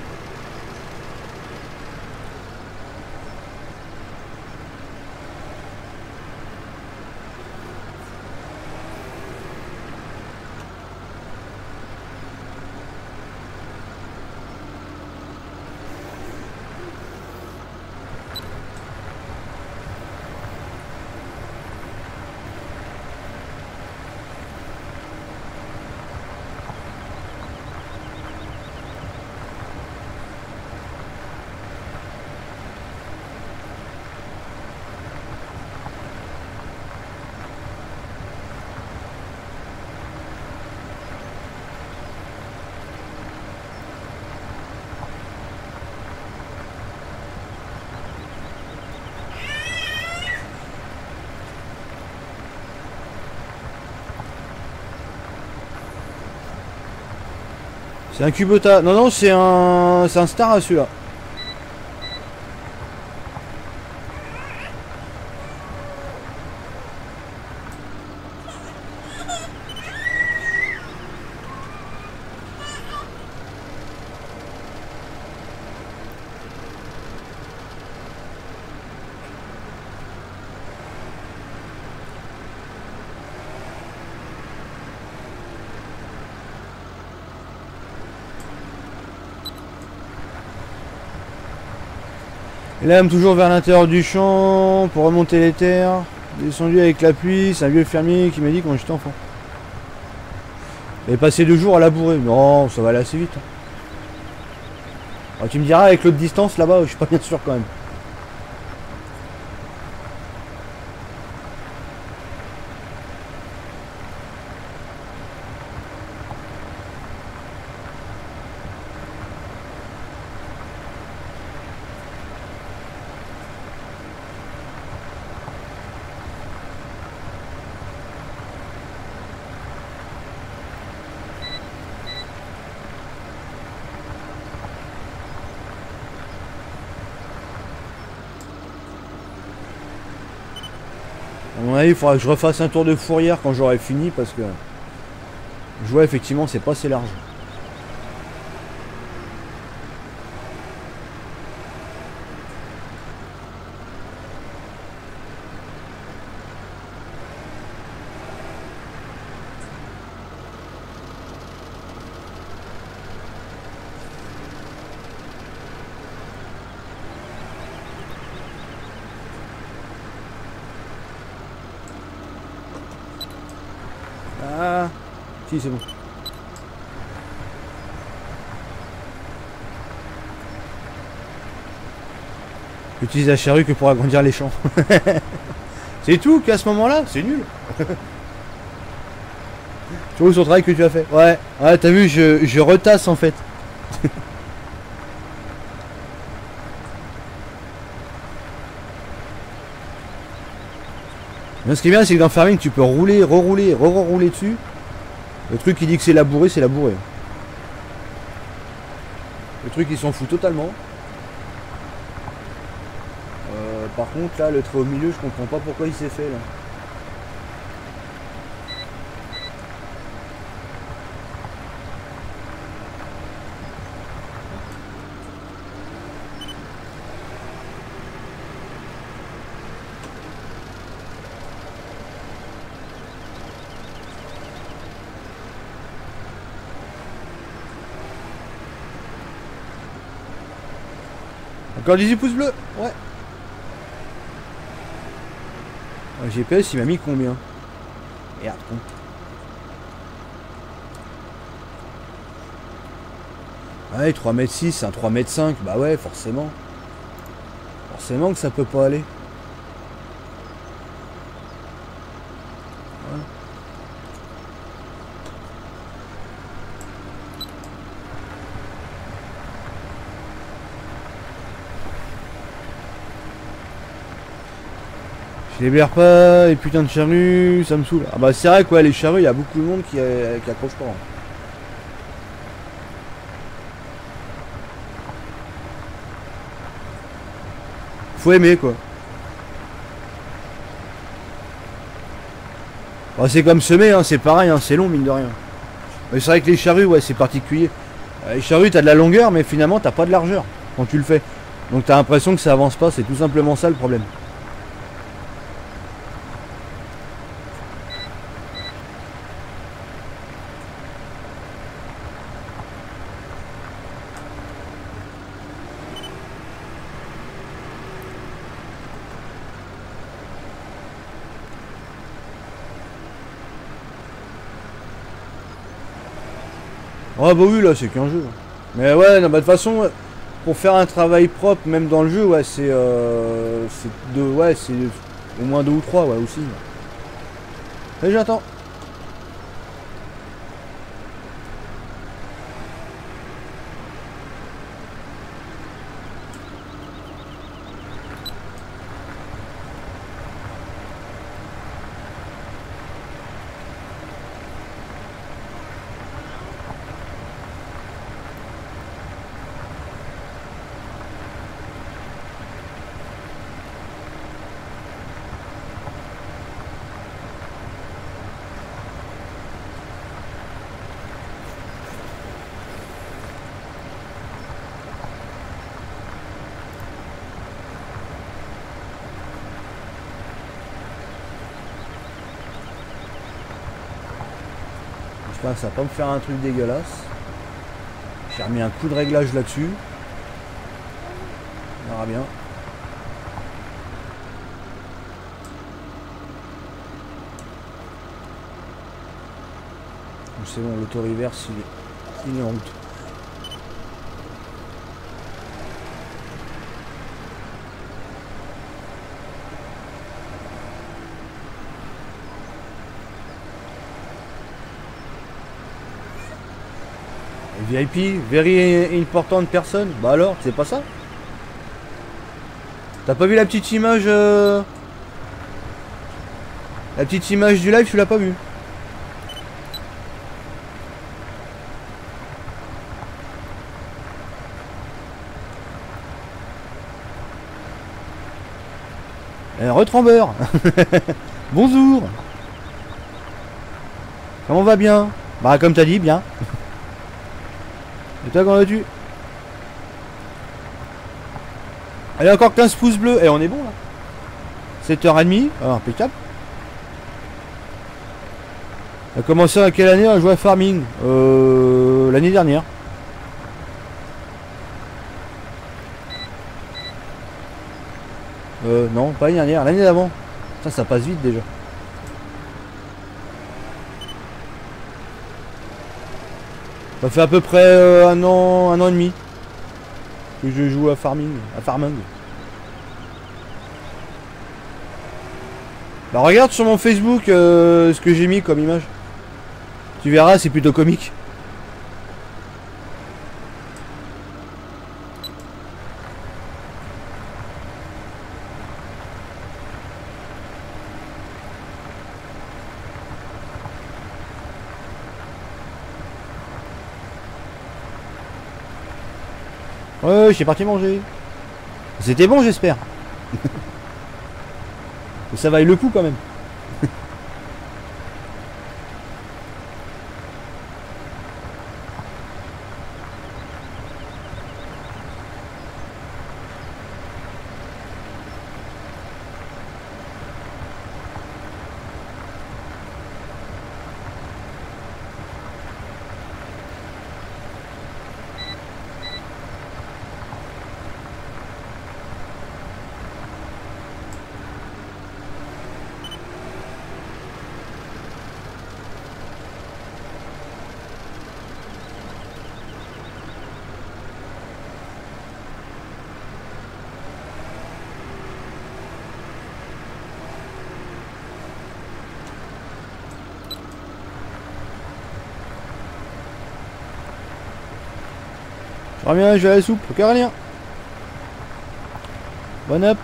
C'est un Kubota. Non, non, c'est un Star celui-là. Et là, toujours vers l'intérieur du champ pour remonter les terres. Descendu avec la pluie, c'est un vieux fermier qui m'a dit quand j'étais enfant. J'avais passé 2 jours à labourer. Non, ça va aller assez vite. Hein. Alors, tu me diras, avec l'autre distance là-bas, je suis pas bien sûr quand même. mon avis, il faudra que je refasse un tour de fourrière quand j'aurai fini parce que je vois effectivement c'est pas assez large. Ah, si c'est bon. J'utilise la charrue que pour agrandir les champs. C'est tout qu'à ce moment-là, c'est nul. Tu vois son travail que tu as fait. Ouais, ouais, t'as vu, je retasse en fait. Mais ce qui est bien, c'est que dans Farming, tu peux rouler, rerouler, re-rouler dessus. Le truc qui dit que c'est labouré, c'est labouré. Le truc, il s'en fout totalement. Par contre, là, le trait au milieu, je comprends pas pourquoi il s'est fait, là. Encore 18 pouces bleus. Ouais. Le GPS il m'a mis combien? Merde con. Ouais 3,6 m, un 3,5 m, bah ouais forcément. Forcément que ça peut pas aller. Ouais. Je libère pas, les putains de charrues, ça me saoule. Ah bah c'est vrai quoi, les charrues, il y a beaucoup de monde qui accroche pas. Faut aimer quoi. Bah, c'est comme semer, hein, c'est pareil, hein, c'est long mine de rien. Mais c'est vrai que les charrues, ouais, c'est particulier. Les charrues, t'as de la longueur, mais finalement, t'as pas de largeur quand tu le fais. Donc t'as l'impression que ça avance pas, c'est tout simplement ça le problème. Ah bah oui là c'est qu'un jeu. Mais ouais non, bah, de toute façon pour faire un travail propre même dans le jeu ouais c'est au moins 2 ou 3 ouais aussi. Allez j'attends. J'espère que ça va pas me faire un truc dégueulasse. J'ai remis un coup de réglage là-dessus. On verra bien. C'est bon, l'auto-reverse il est en route. VIP, very important person. Bah alors, c'est pas ça? T'as pas vu la petite image La petite image du live, tu l'as pas vue? Retrembeur. Bonjour. Comment va bien? Bah comme t'as dit, bien. Et toi comment vas-tu? Allez, encore 15 pouces bleus. Et on est bon là. 7h30. Ah, impeccable. T'as commencé à quelle année à jouer à Farming? L'année dernière. Non, pas l'année dernière, l'année d'avant. Ça passe vite déjà. Ça fait à peu près un an et demi que je joue à Farming. Bah regarde sur mon Facebook ce que j'ai mis comme image. Tu verras, c'est plutôt comique. Ouais, j'ai parti manger. C'était bon, j'espère. Ça vaille le coup quand même. Je reviens, je vais à la soupe, Carolien. Bon up.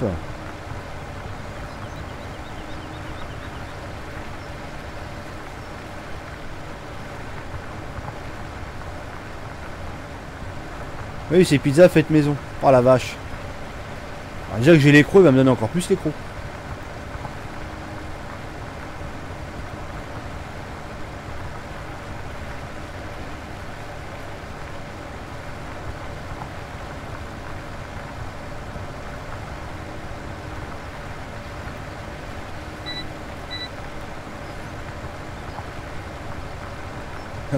Oui, c'est pizza faite maison. Oh la vache. Alors, déjà que j'ai les crocs, il va me donner encore plus les crocs.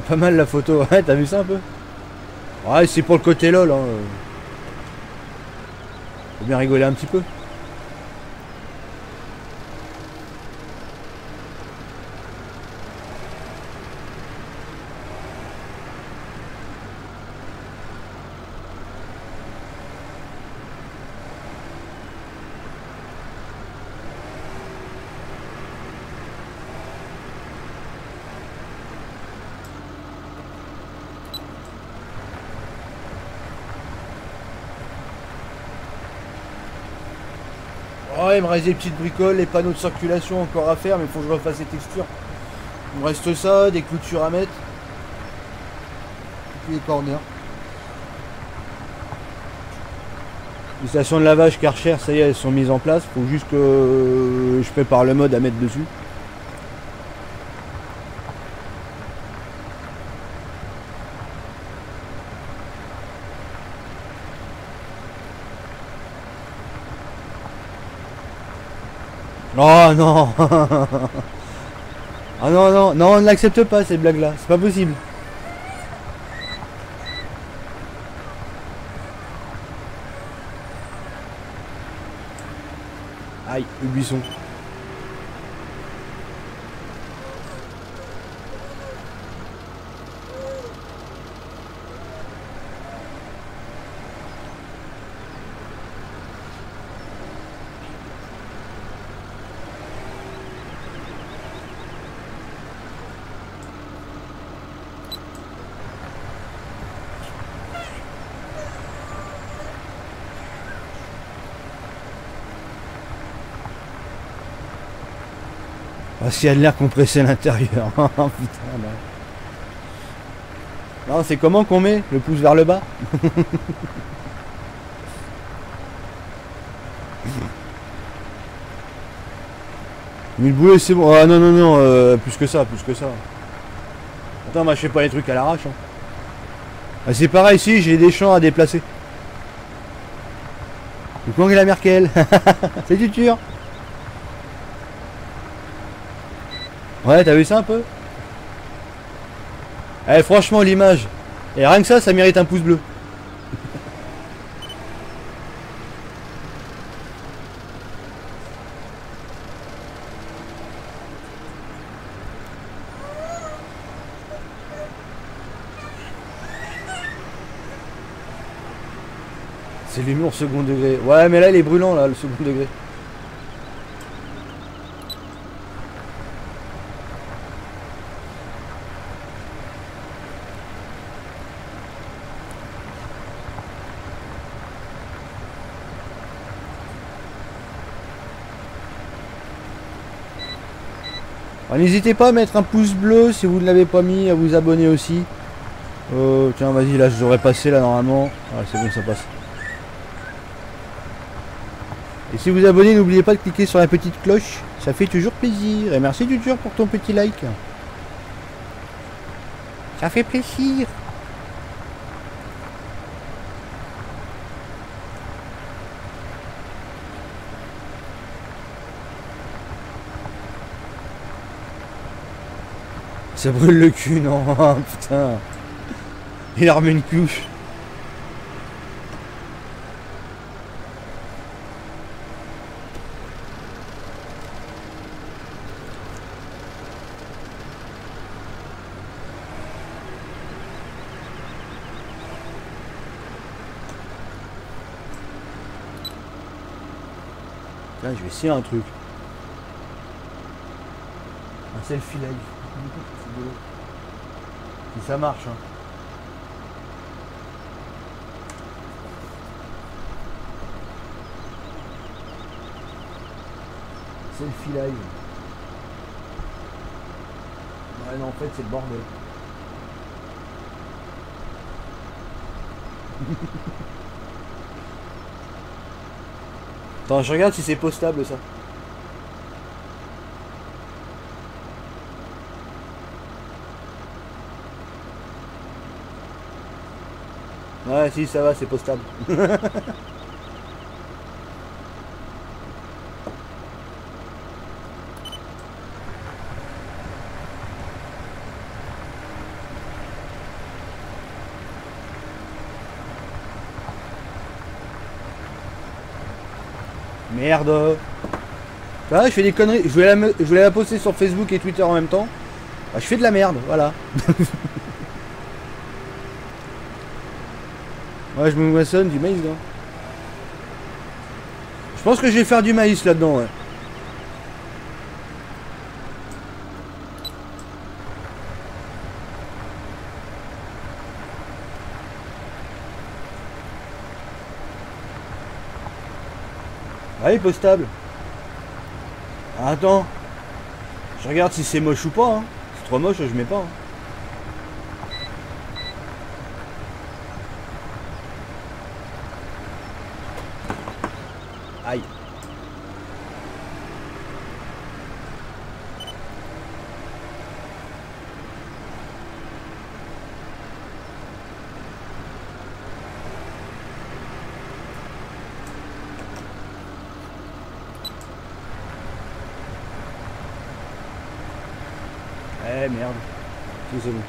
Pas mal la photo, ouais, t'as vu ça un peu? Ouais, c'est pour le côté lol, hein. Faut bien rigoler un petit peu. Oh, il me reste des petites bricoles, les panneaux de circulation encore à faire, mais il faut que je refasse les textures. Il me reste ça, des clôtures à mettre. Et puis les corners. Les stations de lavage Karcher, ça y est, elles sont mises en place. Faut juste que je prépare le mode à mettre dessus. Oh non. Ah non, non, non, on ne l'accepte pas cette blague là, c'est pas possible. Aïe, le buisson. Parce qu'il y a de l'air compressé à l'intérieur. Putain, non. Non, c'est comment qu'on met le pouce vers le bas? 1000 boulets c'est bon. Ah non non non, plus que ça, plus que ça. Attends, moi je fais pas les trucs à l'arrache. Hein. Ah, c'est pareil ici, j'ai des champs à déplacer. Donc Angela Merkel. C'est du tur. Ouais, t'as vu ça un peu? Eh franchement l'image. Et rien que ça mérite un pouce bleu. C'est l'humour second degré. Ouais, mais là, il est brûlant, là, le second degré. N'hésitez pas à mettre un pouce bleu si vous ne l'avez pas mis, à vous abonner aussi. Tiens, vas-y, là, je devrais passer, là, normalement. Ah, c'est bon, ça passe. Et si vous abonnez, n'oubliez pas de cliquer sur la petite cloche, ça fait toujours plaisir. Et merci Tutur pour ton petit like. Ça fait plaisir. Ça brûle le cul, non. Putain. Il a remis une couche. Là, je vais essayer un truc. Un selfie live. Si ça marche. Hein. Selfie live. Ouais, non, en fait, c'est le bordel. Attends, je regarde si c'est postable ça. Ouais, si, ça va, c'est postable. Merde. Ah, je fais des conneries. Je voulais la poster sur Facebook et Twitter en même temps. Bah, je fais de la merde, voilà. Ouais, je me moissonne du maïs là. Je pense que je vais faire du maïs là-dedans, ouais. Allez, postable. Ah, attends. Je regarde si c'est moche ou pas. Hein. Si c'est trop moche, je mets pas. Hein. Aïe. Eh merde. C'est bon.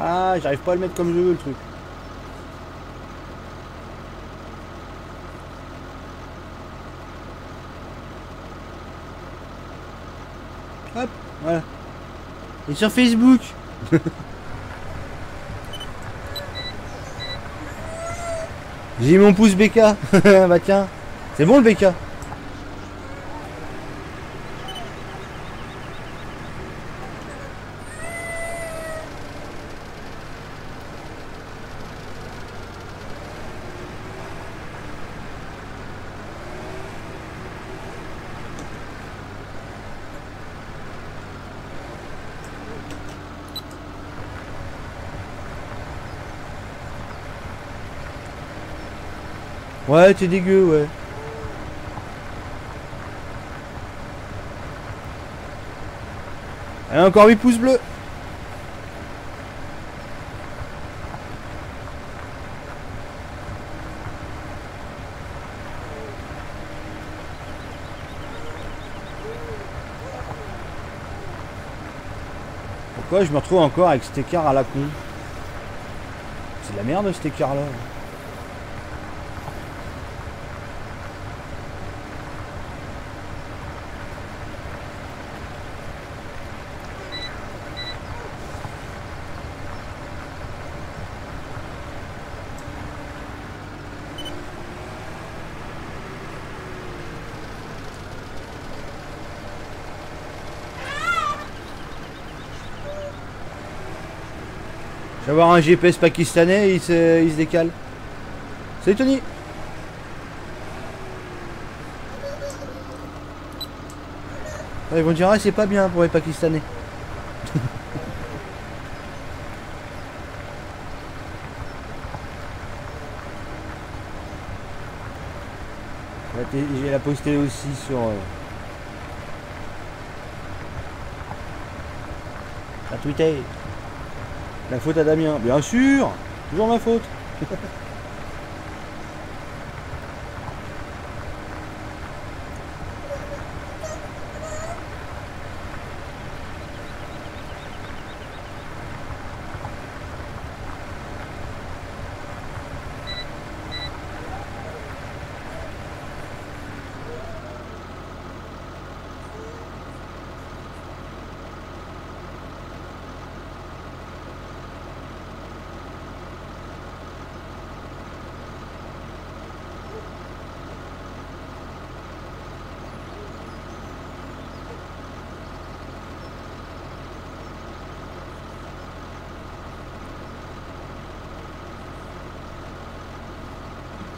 Ah, j'arrive pas à le mettre comme je veux le truc. Hop, voilà. Et sur Facebook. J'ai mis mon pouce BK. Bah tiens, c'est bon le BK. Ouais, t'es dégueu, ouais. Allez, encore 8 pouces bleus. Pourquoi je me retrouve encore avec cet écart à la con? C'est de la merde cet écart là. Je vais avoir un GPS pakistanais et il se décale. Salut Tony. Ils vont dire ah, c'est pas bien pour les Pakistanais. J'ai la posté aussi sur Twitter. La faute à Damien, bien sûr. Toujours ma faute.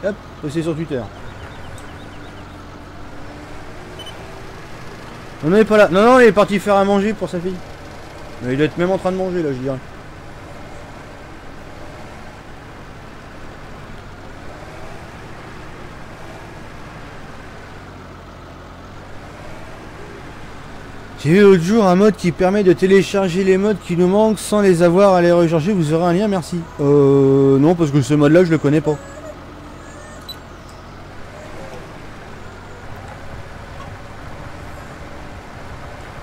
Hop, posté sur Twitter. Non, non, il est pas là. Non, non, il est parti faire à manger pour sa fille. Mais il doit être même en train de manger là, je dirais. J'ai vu l'autre jour un mode qui permet de télécharger les modes qui nous manquent sans les avoir à les recharger. Vous aurez un lien, merci. Non, parce que ce mode là, je le connais pas.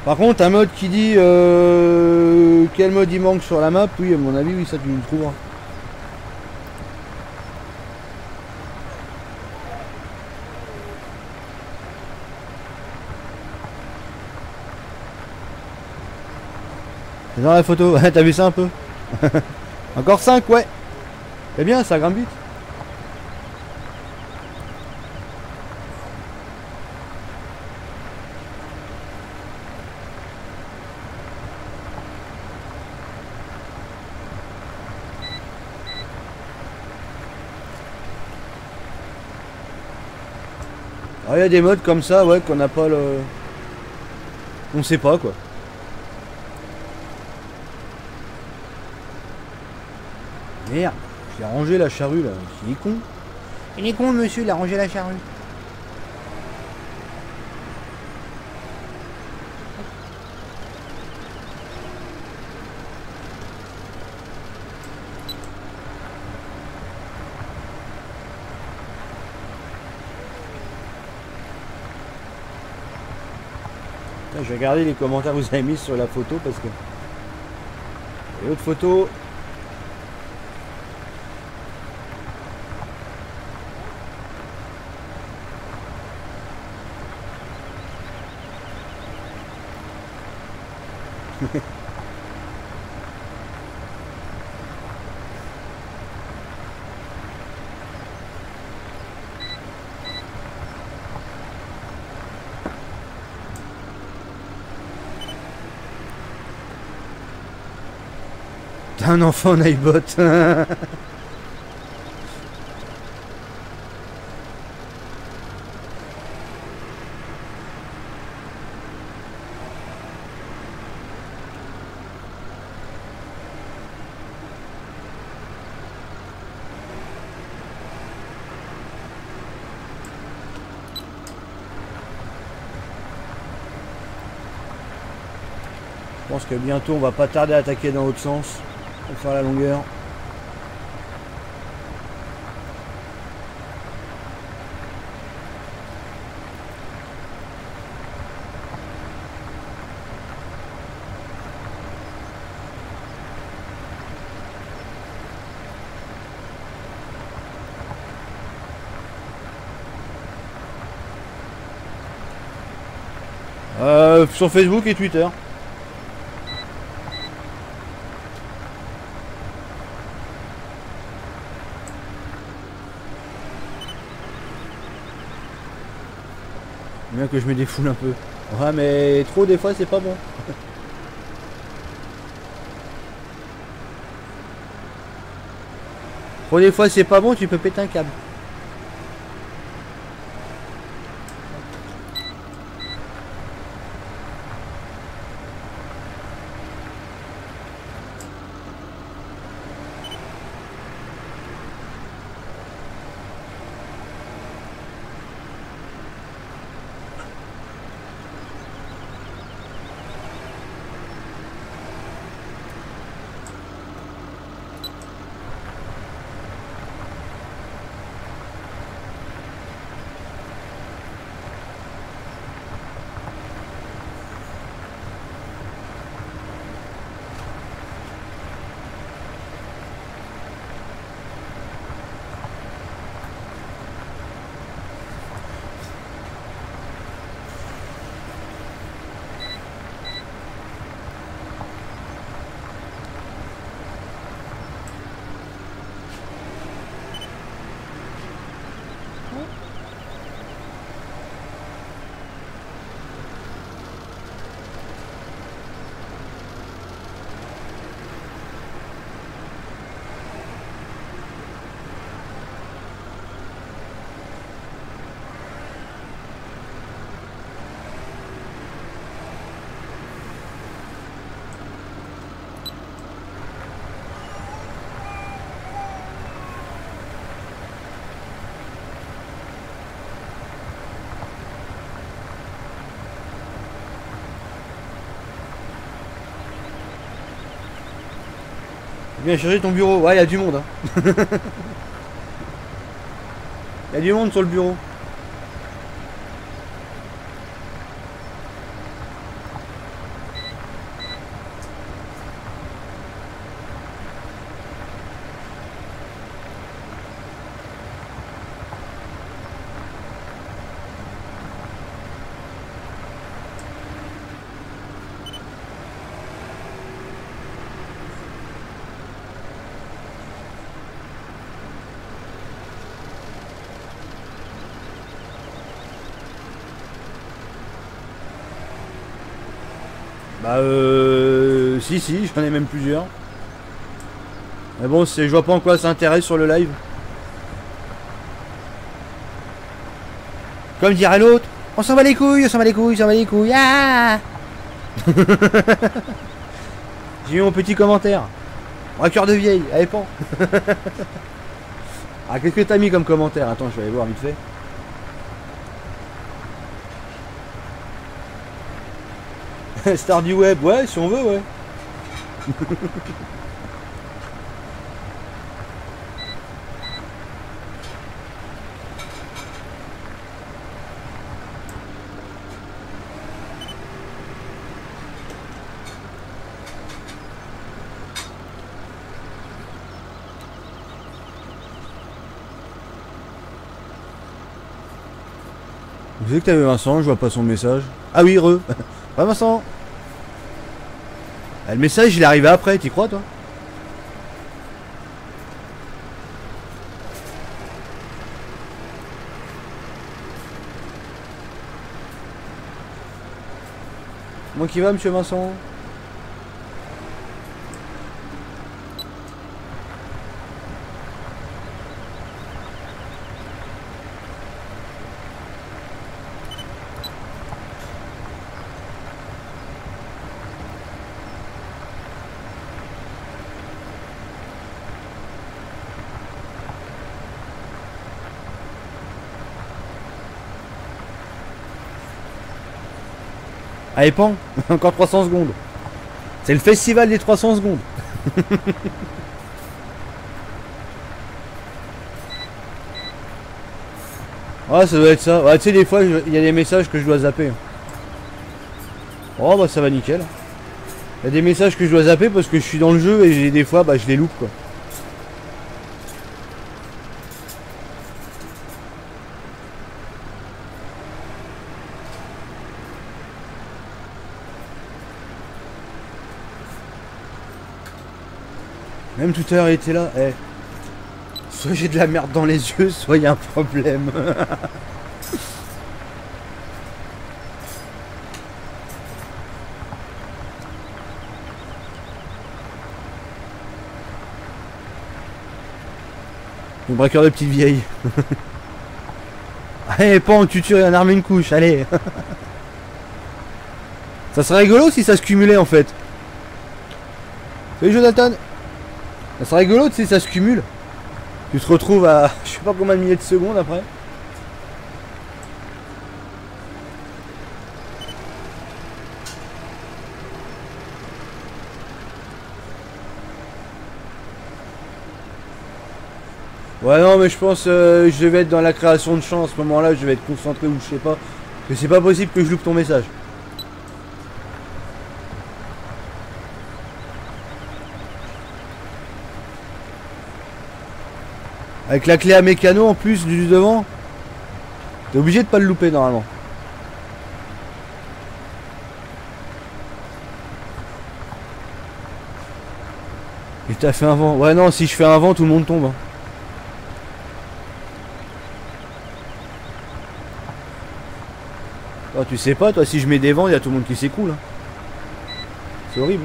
Par contre, un mode qui dit quel mode il manque sur la map, oui, à mon avis, oui, ça tu le trouveras. C'est dans la photo, t'as vu ça un peu? Encore 5, ouais. C'est bien, ça grimpe vite. Il y a des modes comme ça, ouais, qu'on n'a pas le... On sait pas, quoi. Merde, j'ai rangé la charrue, là. Il est con. Il est con, monsieur, il a rangé la charrue. Je vais regarder les commentaires que vous avez mis sur la photo parce que... Et l'autre photo, T'as un enfant en iBot. Je pense que bientôt on va pas tarder à attaquer dans l'autre sens pour faire la longueur. Sur Facebook et Twitter. Bien que je me défoule un peu. Ouais, mais trop des fois c'est pas bon. Trop des fois c'est pas bon, tu peux péter un câble. Viens chercher ton bureau. Ouais, il y a du monde. Hein. Il y a du monde sur le bureau. Bah si, j'en ai même plusieurs. Mais bon, je vois pas en quoi ça intéresse sur le live. Comme dirait l'autre, on s'en bat les couilles, on s'en bat les couilles, on s'en bat les couilles. Ah. J'ai eu mon petit commentaire. Un cœur de vieille, allez pan. Ah, qu'est-ce que t'as mis comme commentaire? Attends, je vais aller voir vite fait. Star du web, ouais, si on veut, ouais. Vous savez que t'avais Vincent, je vois pas son message. Ah oui, re. Ouais, Vincent. Ah, le message il est arrivé après, t'y crois toi? Comment qui va monsieur Vincent? Allez, pan, encore 300 secondes. C'est le festival des 300 secondes. Ouais, ça doit être ça. Ouais, tu sais, des fois, il y a des messages que je dois zapper. Oh, bah ça va nickel. Il y a des messages que je dois zapper parce que je suis dans le jeu et des fois, bah je les loupe quoi. Même tout à l'heure il était là. Eh. Soit j'ai de la merde dans les yeux, soit il y a un problème. Le braqueur de petite vieille. Allez, pan, tu tuerais un arme une couche, allez. Ça serait rigolo si ça se cumulait en fait. Salut Jonathan. Ça serait rigolo si ça se cumule. Tu te retrouves à je sais pas combien de milliers de secondes après. Ouais non mais je pense je vais être dans la création de champ à ce moment là, je vais être concentré ou je sais pas. Mais c'est pas possible que je loupe ton message. Avec la clé à mécano en plus du devant. T'es obligé de pas le louper normalement. Et t'as fait un vent. Ouais non si je fais un vent tout le monde tombe. Hein. Oh, tu sais pas, toi, si je mets des vents, il y a tout le monde qui s'écoule. Hein. C'est horrible.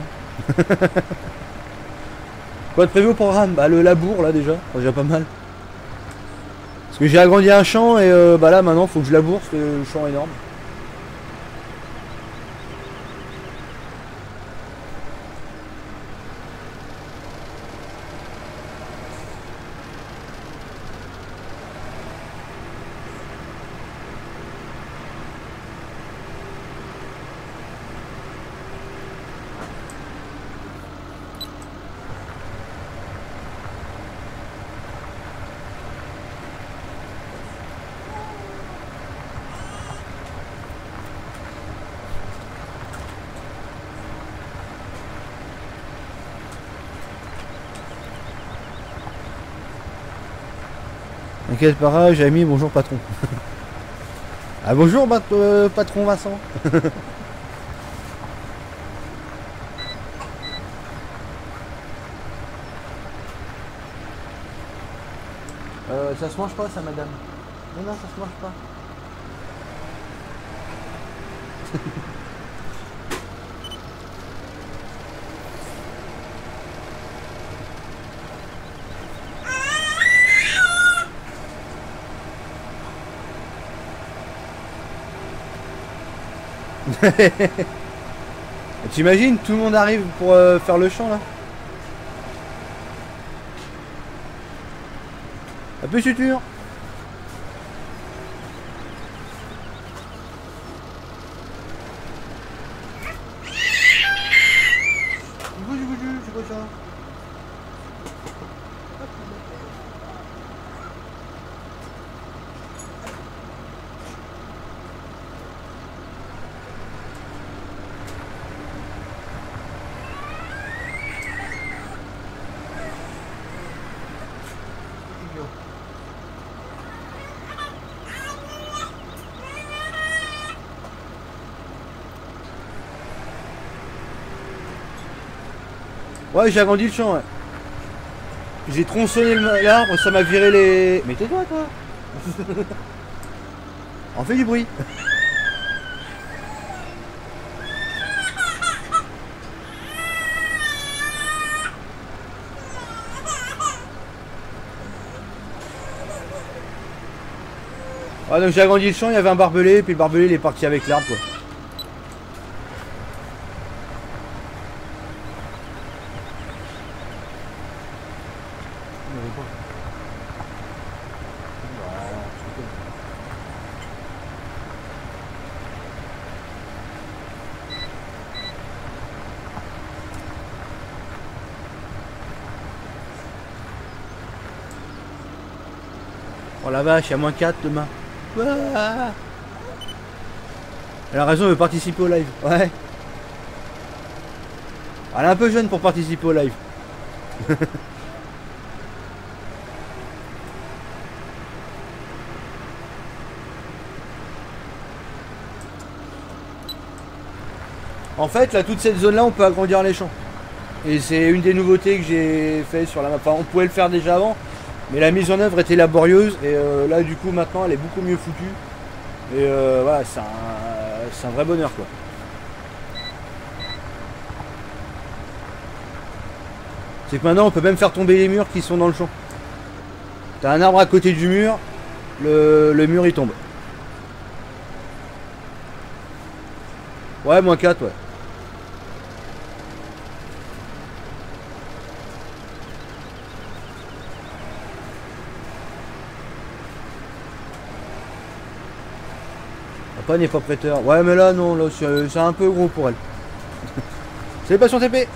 Quoi de prévu au programme? Bah, le labour, là, déjà. C'est déjà pas mal. Parce que j'ai agrandi un champ et bah là, maintenant, faut que je laboure parce que le champ est énorme. T'inquiète pas, j'ai mis bonjour patron. Ah bonjour patron Vincent. Ça se mange pas ça madame. Non non ça se mange pas. T'imagines, tout le monde arrive pour faire le champ là. Un peu suture. C'est quoi ça? Ouais, j'ai agrandi le champ, ouais. J'ai tronçonné l'arbre, ça m'a viré les... Mais tais-toi, toi. On fait du bruit. Ouais, donc j'ai agrandi le champ, il y avait un barbelé, puis le barbelé il est parti avec l'arbre, quoi. Oh la vache, il y a moins 4 demain. Ouah. Elle a raison, elle veut participer au live. Ouais. Elle est un peu jeune pour participer au live. En fait, là, toute cette zone-là, on peut agrandir les champs. Et c'est une des nouveautés que j'ai fait sur la map. Enfin, on pouvait le faire déjà avant, mais la mise en œuvre était laborieuse. Et là, du coup, maintenant, elle est beaucoup mieux foutue. Et voilà, c'est un vrai bonheur, quoi. C'est que maintenant, on peut même faire tomber les murs qui sont dans le champ. T'as un arbre à côté du mur, le mur, il tombe. Ouais, moins 4, ouais. Papa n'est pas prêteur. Ouais, mais là, non, là, c'est un peu gros pour elle. C'est pas son TP.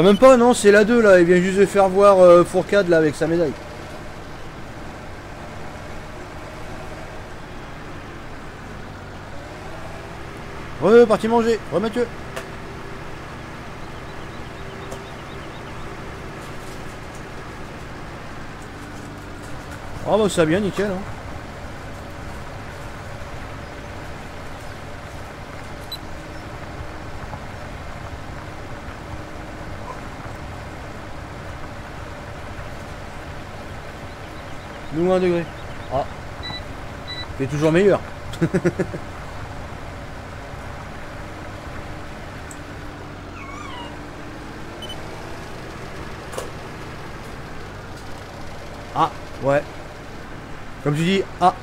Même pas, non, c'est la 2 là, il vient juste de faire voir Fourcade là avec sa médaille. Parti manger, Mathieu. Oh bah ça bien, nickel. Hein. Nous 1 degré. Ah. C'est toujours meilleur. Ah, ouais. Comme tu dis, ah.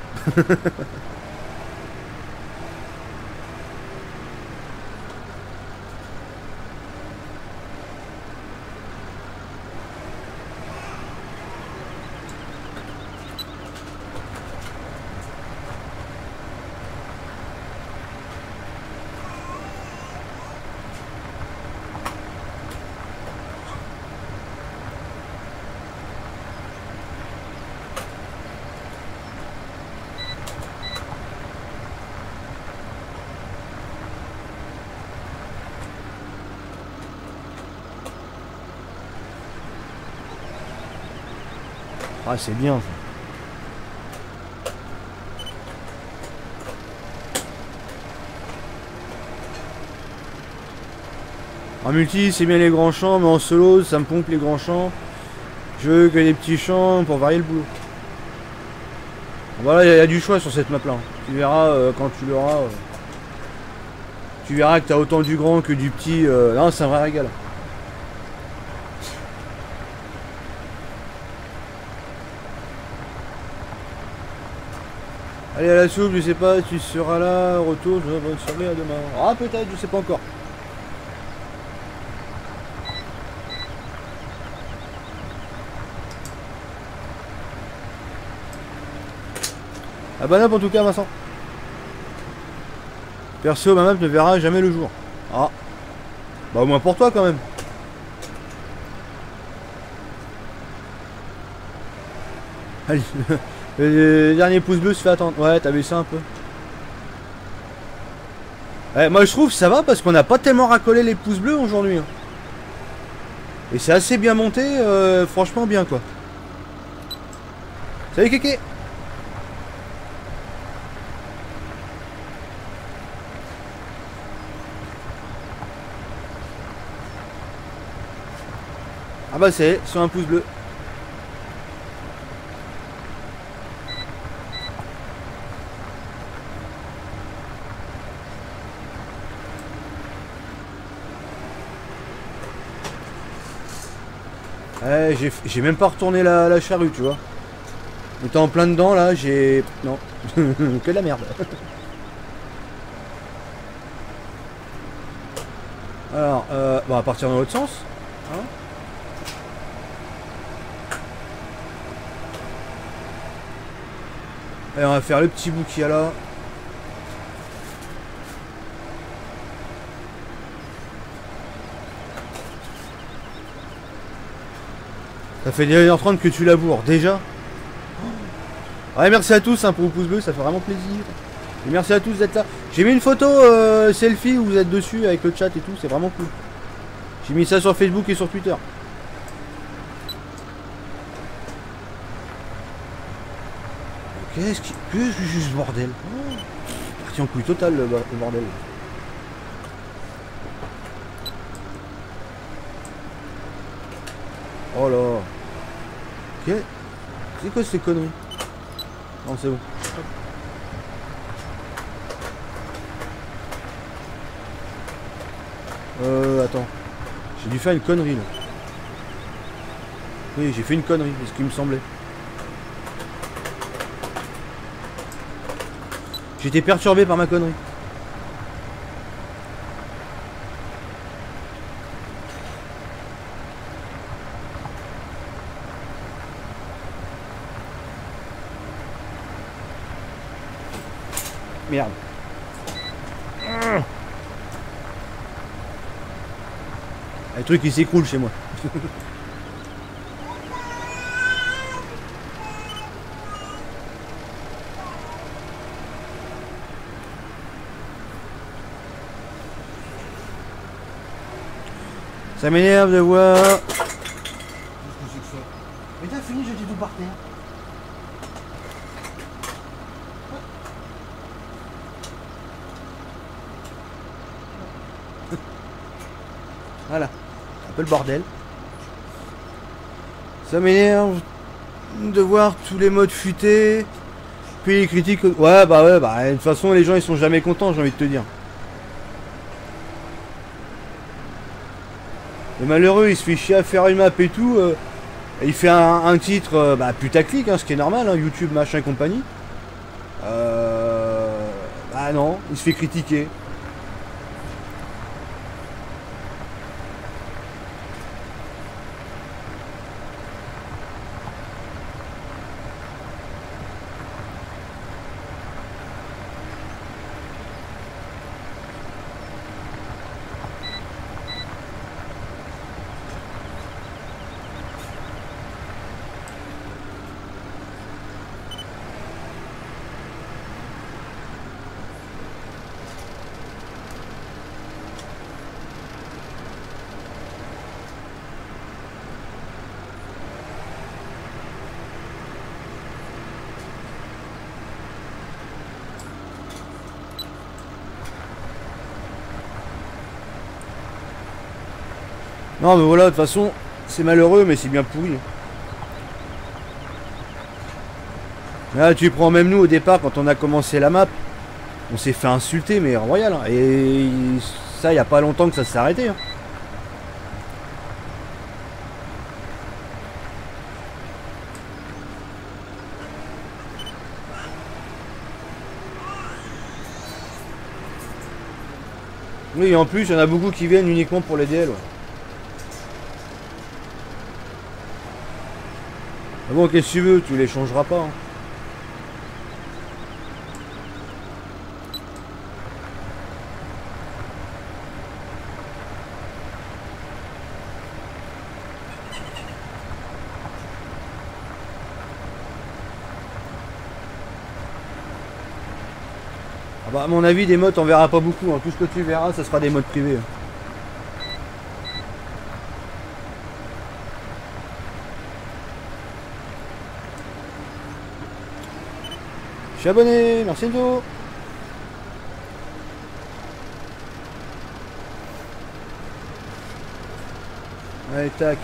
Ah, c'est bien ça. En multi, c'est bien les grands champs, mais en solo, ça me pompe les grands champs. Je veux que les petits champs pour varier le boulot. Voilà, il y a du choix sur cette map là. Tu verras quand tu l'auras. Tu verras que tu as autant du grand que du petit. Non, c'est un vrai régal. Allez à la soupe, je sais pas, tu seras là, retour, je bonne soirée à demain. Ah peut-être, je sais pas encore. Ah bah non, en tout cas Vincent. Perso, ma map ne verra jamais le jour. Ah. Bah au moins pour toi quand même. Allez, le dernier pouce bleu se fait attendre. Ouais, t'as vu ça un peu. Ouais, moi je trouve que ça va parce qu'on n'a pas tellement racolé les pouces bleus aujourd'hui. Hein. Et c'est assez bien monté, franchement bien quoi. Salut Kéké. Ah bah c'est sur un pouce bleu. Ouais, j'ai même pas retourné la charrue, tu vois. Étant en plein dedans là, j'ai... Non, que de la merde. Alors, on va partir dans l'autre sens. Hein. Et on va faire le petit bout qu'il y a là. Ça fait 1h30 que tu laboures, déjà. Ouais, merci à tous hein, pour vos pouces bleus, ça fait vraiment plaisir. Et merci à tous d'être là. J'ai mis une photo selfie où vous êtes dessus avec le chat et tout, c'est vraiment cool. J'ai mis ça sur Facebook et sur Twitter. Qu'est-ce que c'est ce bordel? Parti en couille totale le bordel. Oh là. C'est quoi ces conneries? Non, c'est bon. Attends. J'ai dû faire une connerie là. Oui, j'ai fait une connerie, c'est ce qui me semblait. J'étais perturbé par ma connerie. Merde. Le truc qui s'écroule chez moi. Ça m'énerve de voir. Qu'est-ce que c'est que ça? Mais t'as fini, j'étais tout par terre. Voilà, un peu le bordel. Ça m'énerve de voir tous les modes futés. Puis les critiques. Ouais, de toute façon, les gens ils sont jamais contents, j'ai envie de te dire. Le malheureux, il se fait chier à faire une map et tout. Il fait un titre putaclic, hein, ce qui est normal, hein, YouTube, machin et compagnie. Bah non, il se fait critiquer. Non mais voilà, de toute façon, c'est malheureux mais c'est bien pourri. Là tu prends même nous au départ quand on a commencé la map, on s'est fait insulter mais royal. Hein. Et ça il n'y a pas longtemps que ça s'est arrêté. Hein. Oui, en plus, il y en a beaucoup qui viennent uniquement pour les DL. Ouais. Ah bon, qu'est-ce que tu veux? Tu les changeras pas. Hein. Ah bah, à mon avis, des mods, on verra pas beaucoup. Hein. Tout ce que tu verras, ça sera des mods privés. Je suis abonné, merci Enzo. Allez, tac.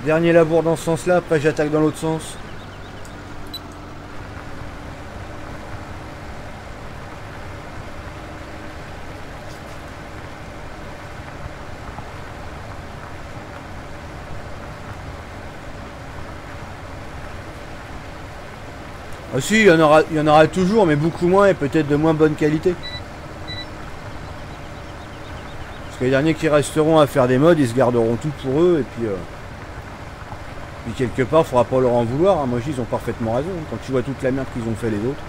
Dernier labour dans ce sens-là, après j'attaque dans l'autre sens. Ah si, il y en aura toujours, mais beaucoup moins et peut-être de moins bonne qualité. Parce que les derniers qui resteront à faire des mods, ils se garderont tout pour eux, et puis quelque part, il faudra pas leur en vouloir. Hein. Moi, ils ont parfaitement raison. Quand tu vois toute la merde qu'ils ont fait les autres.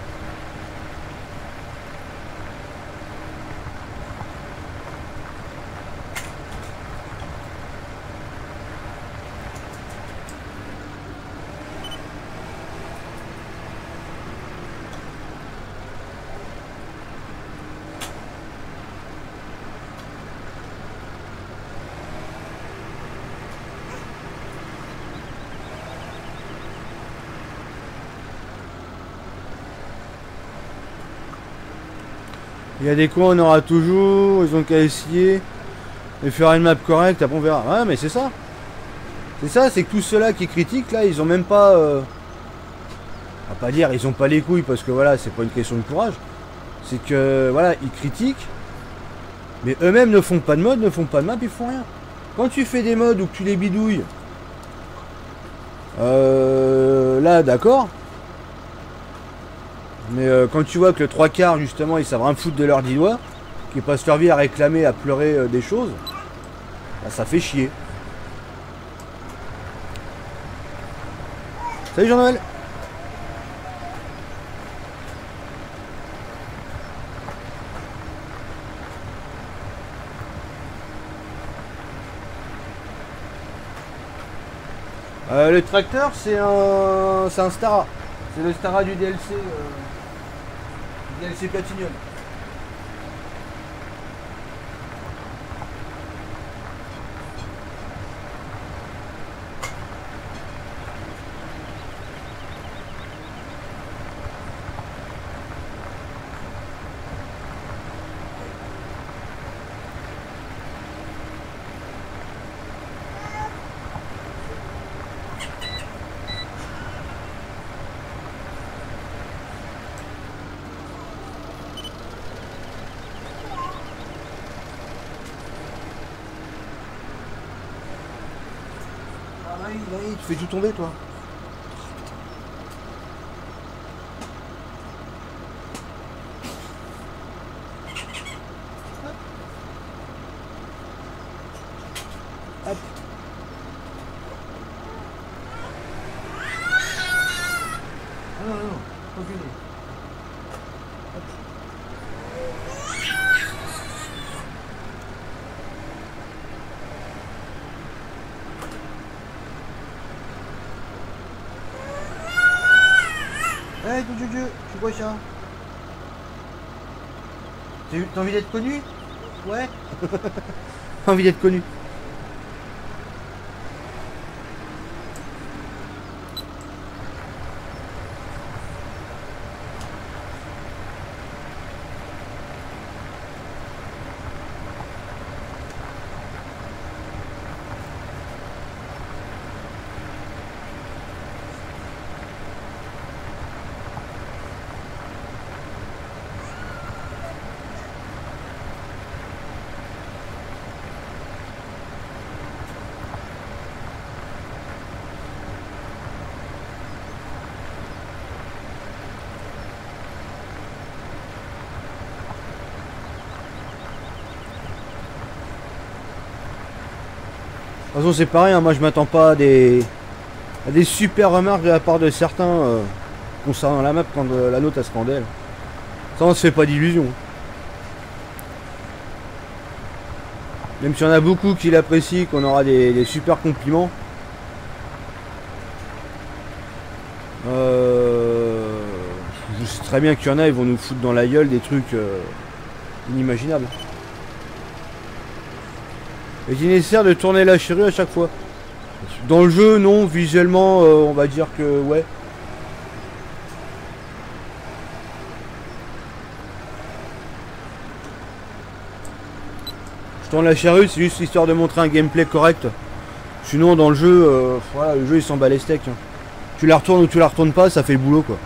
Il y a des coins, on aura toujours, ils ont qu'à essayer de faire une map correcte, après on verra. Ouais, mais c'est ça. C'est ça, c'est que tous ceux-là qui critiquent, là, ils ont même pas... On va pas dire, ils ont pas les couilles, parce que voilà, c'est pas une question de courage. C'est que, voilà, ils critiquent, mais eux-mêmes ne font pas de mode, ne font pas de map, ils font rien. Quand tu fais des mods ou que tu les bidouilles, là, d'accord. Mais quand tu vois que le 3/4 justement ils savent rien foutre de leurs 10 doigts, qui passent leur vie à réclamer, à pleurer des choses, bah, ça fait chier. Salut Jean-Noël. Le tracteur c'est un Stara. C'est le Stara du DLC. DLC Platinum. Tu fais tout tomber toi. Hop. Ah non, non, pas gueuler. Hey, Dieu, tu vois ça? T'as envie d'être connu? Ouais. T'as envie d'être connu. De toute façon c'est pareil, hein, moi je m'attends pas à des super remarques de la part de certains concernant la map quand la note a scandale. Ça on se fait pas d'illusions. Même s'il y en a beaucoup qui l'apprécient, qu'on aura des super compliments. Je sais très bien qu'il y en a, ils vont nous foutre dans la gueule des trucs inimaginables. Est-il nécessaire de tourner la charrue à chaque fois? Dans le jeu, non. Visuellement, on va dire que ouais. Je tourne la charrue, c'est juste histoire de montrer un gameplay correct. Sinon, dans le jeu, voilà, le jeu il s'en bat les steaks. Hein. Tu la retournes ou tu la retournes pas, ça fait le boulot quoi.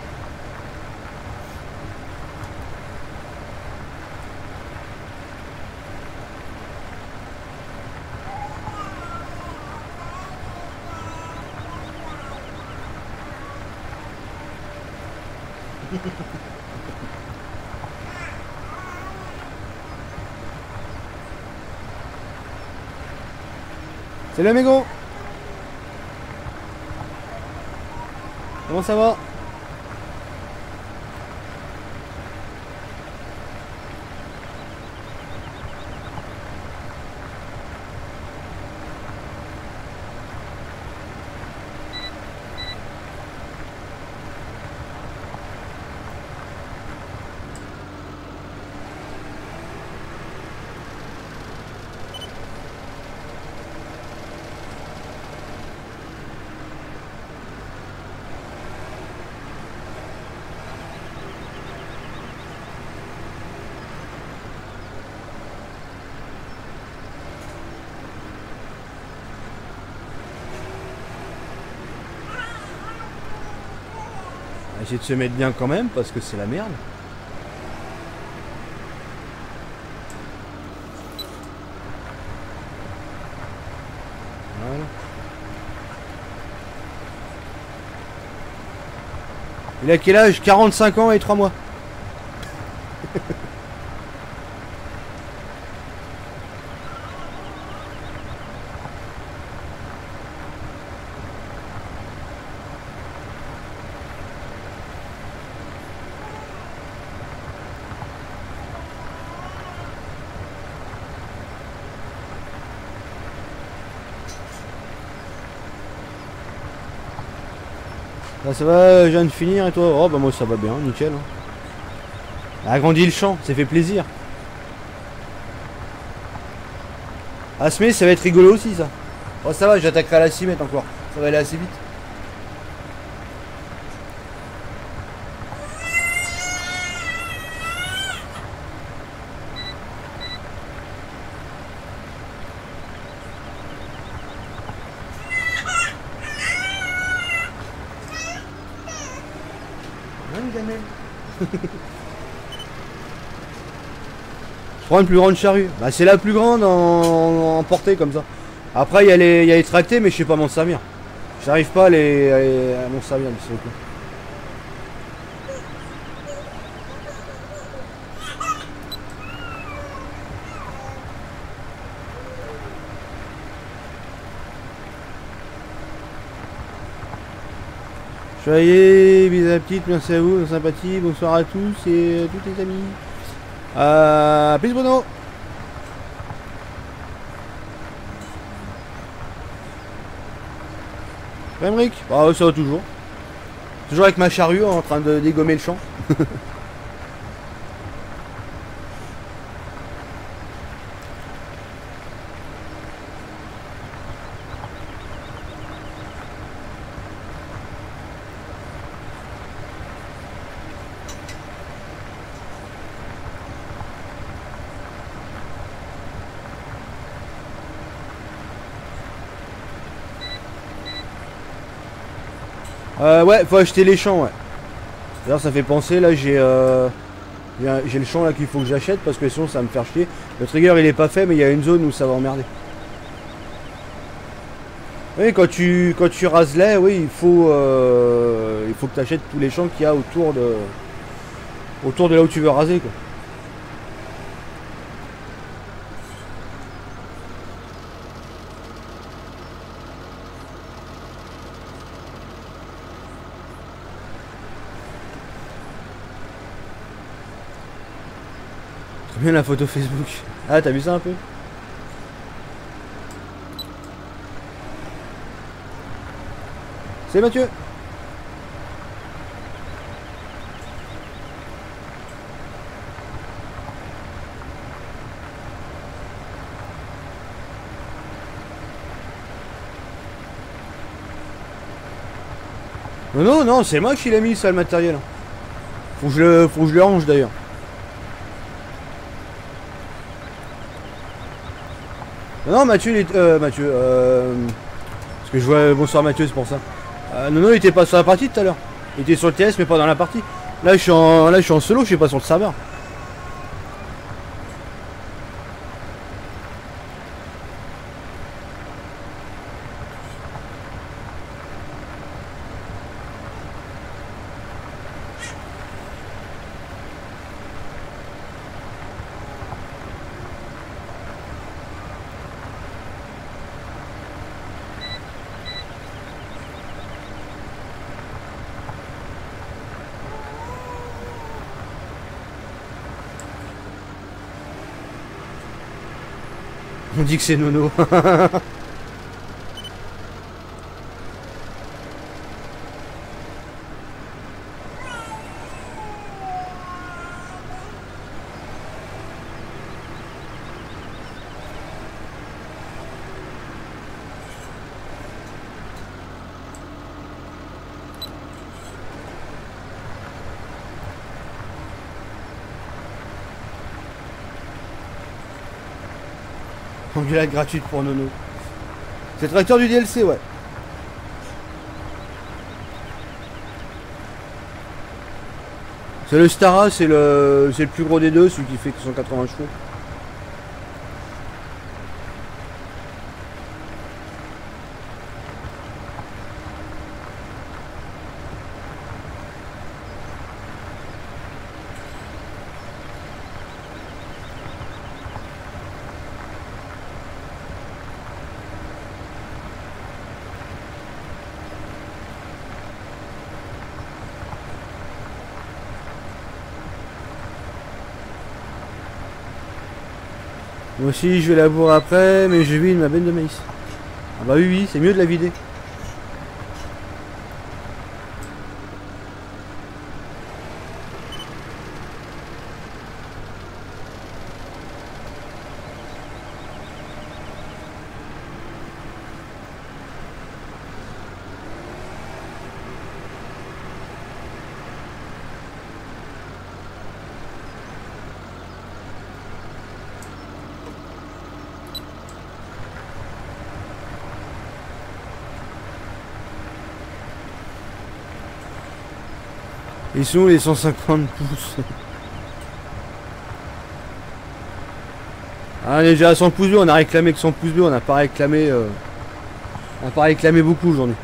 Salut amigo. Comment ça va? On va essayer de se mettre bien quand même parce que c'est la merde. Voilà. Il a quel âge? 45 ans et 3 mois. Là, ça va, je viens de finir et toi? Oh bah moi ça va bien, nickel. Hein. Agrandi le champ, ça fait plaisir. À semer, ça va être rigolo aussi ça. Oh ça va, j'attaquerai à la 6 mètres encore. Ça va aller assez vite. Prends une plus grande charrue. Bah c'est la plus grande en portée comme ça. Après il y a les tractés mais je sais pas m'en servir. J'arrive pas à m'en servir de ce coup. Joyeux, bisous à la petite, merci à vous, sympathie, bonsoir à tous et à tous les amis. Peace Bruno. Emric, bah ça va toujours. Toujours avec ma charrue en train de dégommer le champ. Ouais, faut acheter les champs, ouais. D'ailleurs, ça fait penser, là, j'ai le champ là qu'il faut que j'achète parce que sinon ça va me faire chier. Le trigger il est pas fait, mais il y a une zone où ça va emmerder. Oui, quand tu rases lait, oui, il faut que tu achètes tous les champs qu'il y a autour de là où tu veux raser, quoi. Bien la photo Facebook. Ah, t'as vu ça un peu? C'est Mathieu. Non, non, non, c'est moi qui l'ai mis ça, le matériel. Faut que je le range d'ailleurs. Non, non, Mathieu, il est... parce que je vois... Bonsoir Mathieu, c'est pour ça. Non, non, il était pas sur la partie tout à l'heure. Il était sur le TS, mais pas dans la partie. Là, je suis en solo, je suis pas sur le serveur. On dit que c'est Nono. Engueulade gratuite pour Nono. C'est le tracteur du DLC, ouais. C'est le Stara, c'est le plus gros des deux, celui qui fait 180 chevaux. Moi aussi je vais labourer après, mais je vide ma benne de maïs. Ah bah oui, oui, c'est mieux de la vider. Ils sont où les 150 pouces? Ah, on est déjà à 100 pouces bleus, on a réclamé que 100 pouces bleus, on n'a pas réclamé beaucoup aujourd'hui.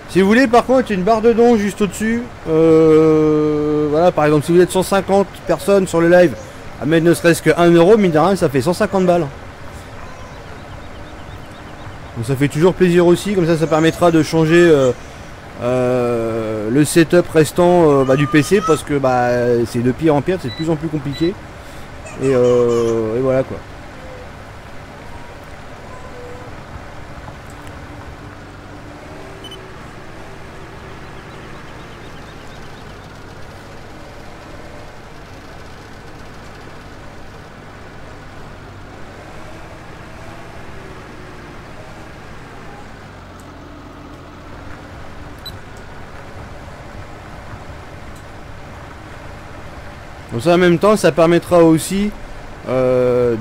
Si vous voulez, par contre, il y a une barre de dons juste au-dessus. Voilà, par exemple, si vous êtes 150 personnes sur le live, à mettre ne serait-ce que 1 euro, mine de rien, ça fait 150 balles. Donc ça fait toujours plaisir aussi, comme ça permettra de changer le setup restant du PC, parce que c'est de pire en pire, c'est de plus en plus compliqué. Et voilà quoi. Donc ça en même temps ça permettra aussi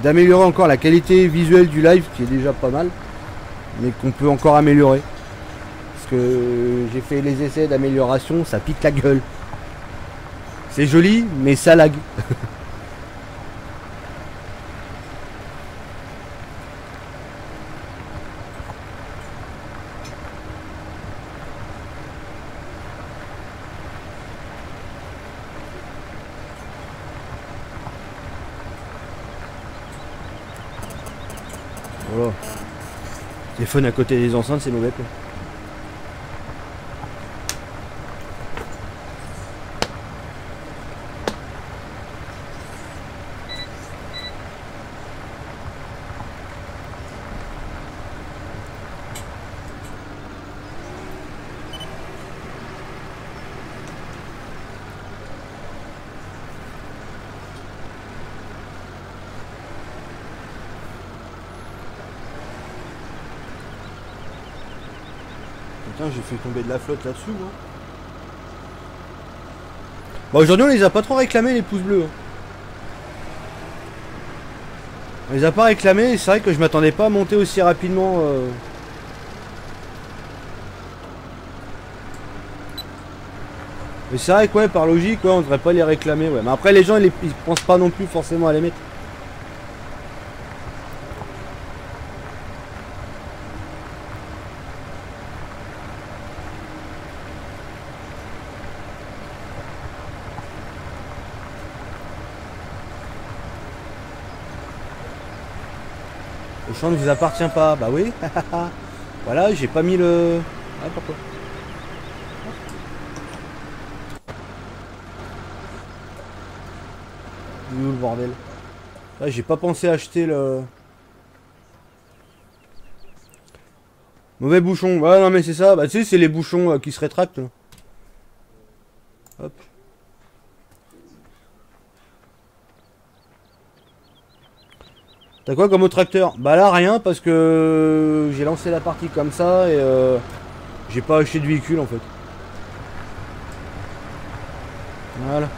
d'améliorer encore la qualité visuelle du live qui est déjà pas mal, mais qu'on peut encore améliorer. Parce que j'ai fait les essais d'amélioration, ça pique la gueule. C'est joli mais ça lag. Voilà. Téléphone à côté des enceintes, c'est mauvais quoi. Putain, j'ai fait tomber de la flotte là-dessous, moi. Bon, aujourd'hui, on les a pas trop réclamés, les pouces bleus. Hein. On les a pas réclamés, et c'est vrai que je m'attendais pas à monter aussi rapidement. Mais c'est vrai que, ouais, par logique, ouais, on devrait pas les réclamer, ouais. Mais après, les gens, ils pensent pas non plus forcément à les mettre. Le champ ne vous appartient pas. Bah oui. Voilà, j'ai pas mis le... Ah, pourquoi? Il est où le bordel? Là, j'ai pas pensé acheter le... Mauvais bouchon. Ouais, non, mais c'est ça. Bah, tu sais, c'est les bouchons qui se rétractent. Là. Hop. T'as quoi comme autre tracteur? Bah là rien parce que j'ai lancé la partie comme ça et j'ai pas acheté de véhicule en fait. Voilà.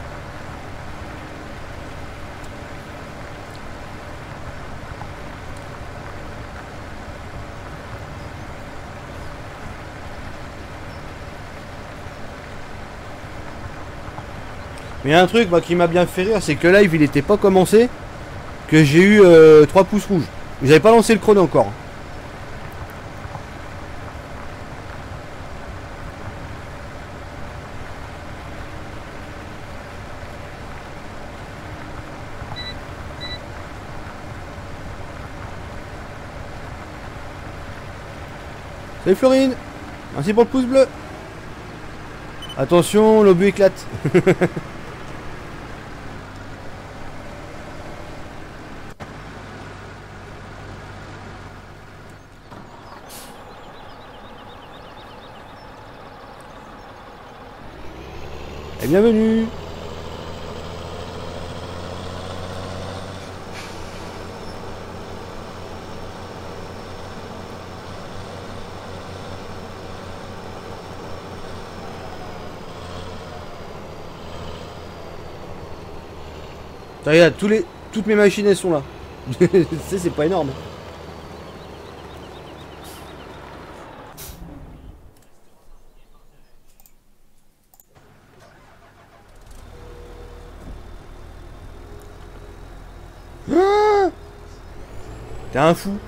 Mais il y a un truc moi, qui m'a bien fait rire, c'est que le live il était pas commencé. Que j'ai eu 3 pouces rouges. J'avais pas lancé le chrono encore. Salut Florine. Merci pour le pouce bleu. Attention, l'obus éclate. Et bienvenue. Regarde, toutes mes machines elles sont là. Tu sais, c'est pas énorme. T'es un fou.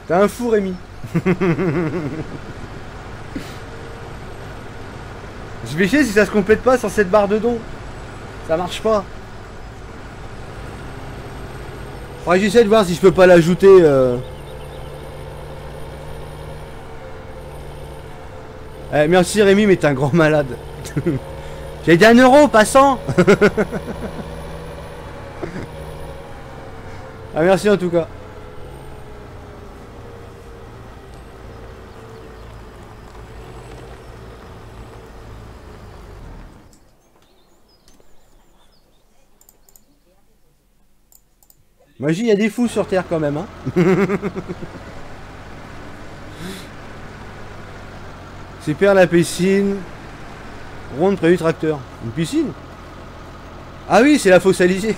T'es un fou Rémi. Je vais chier si ça se complète pas sur cette barre de don. Ça marche pas. Faudrait que j'essaie de voir si je peux pas l'ajouter. Merci Rémi, mais t'es un grand malade. J'ai dit 1 euro, passant. Ah merci en tout cas. Magie, il y a des fous sur Terre quand même, hein. Super la piscine. Ronde prévue tracteur. Une piscine? Ah oui, c'est la fosse Alizé.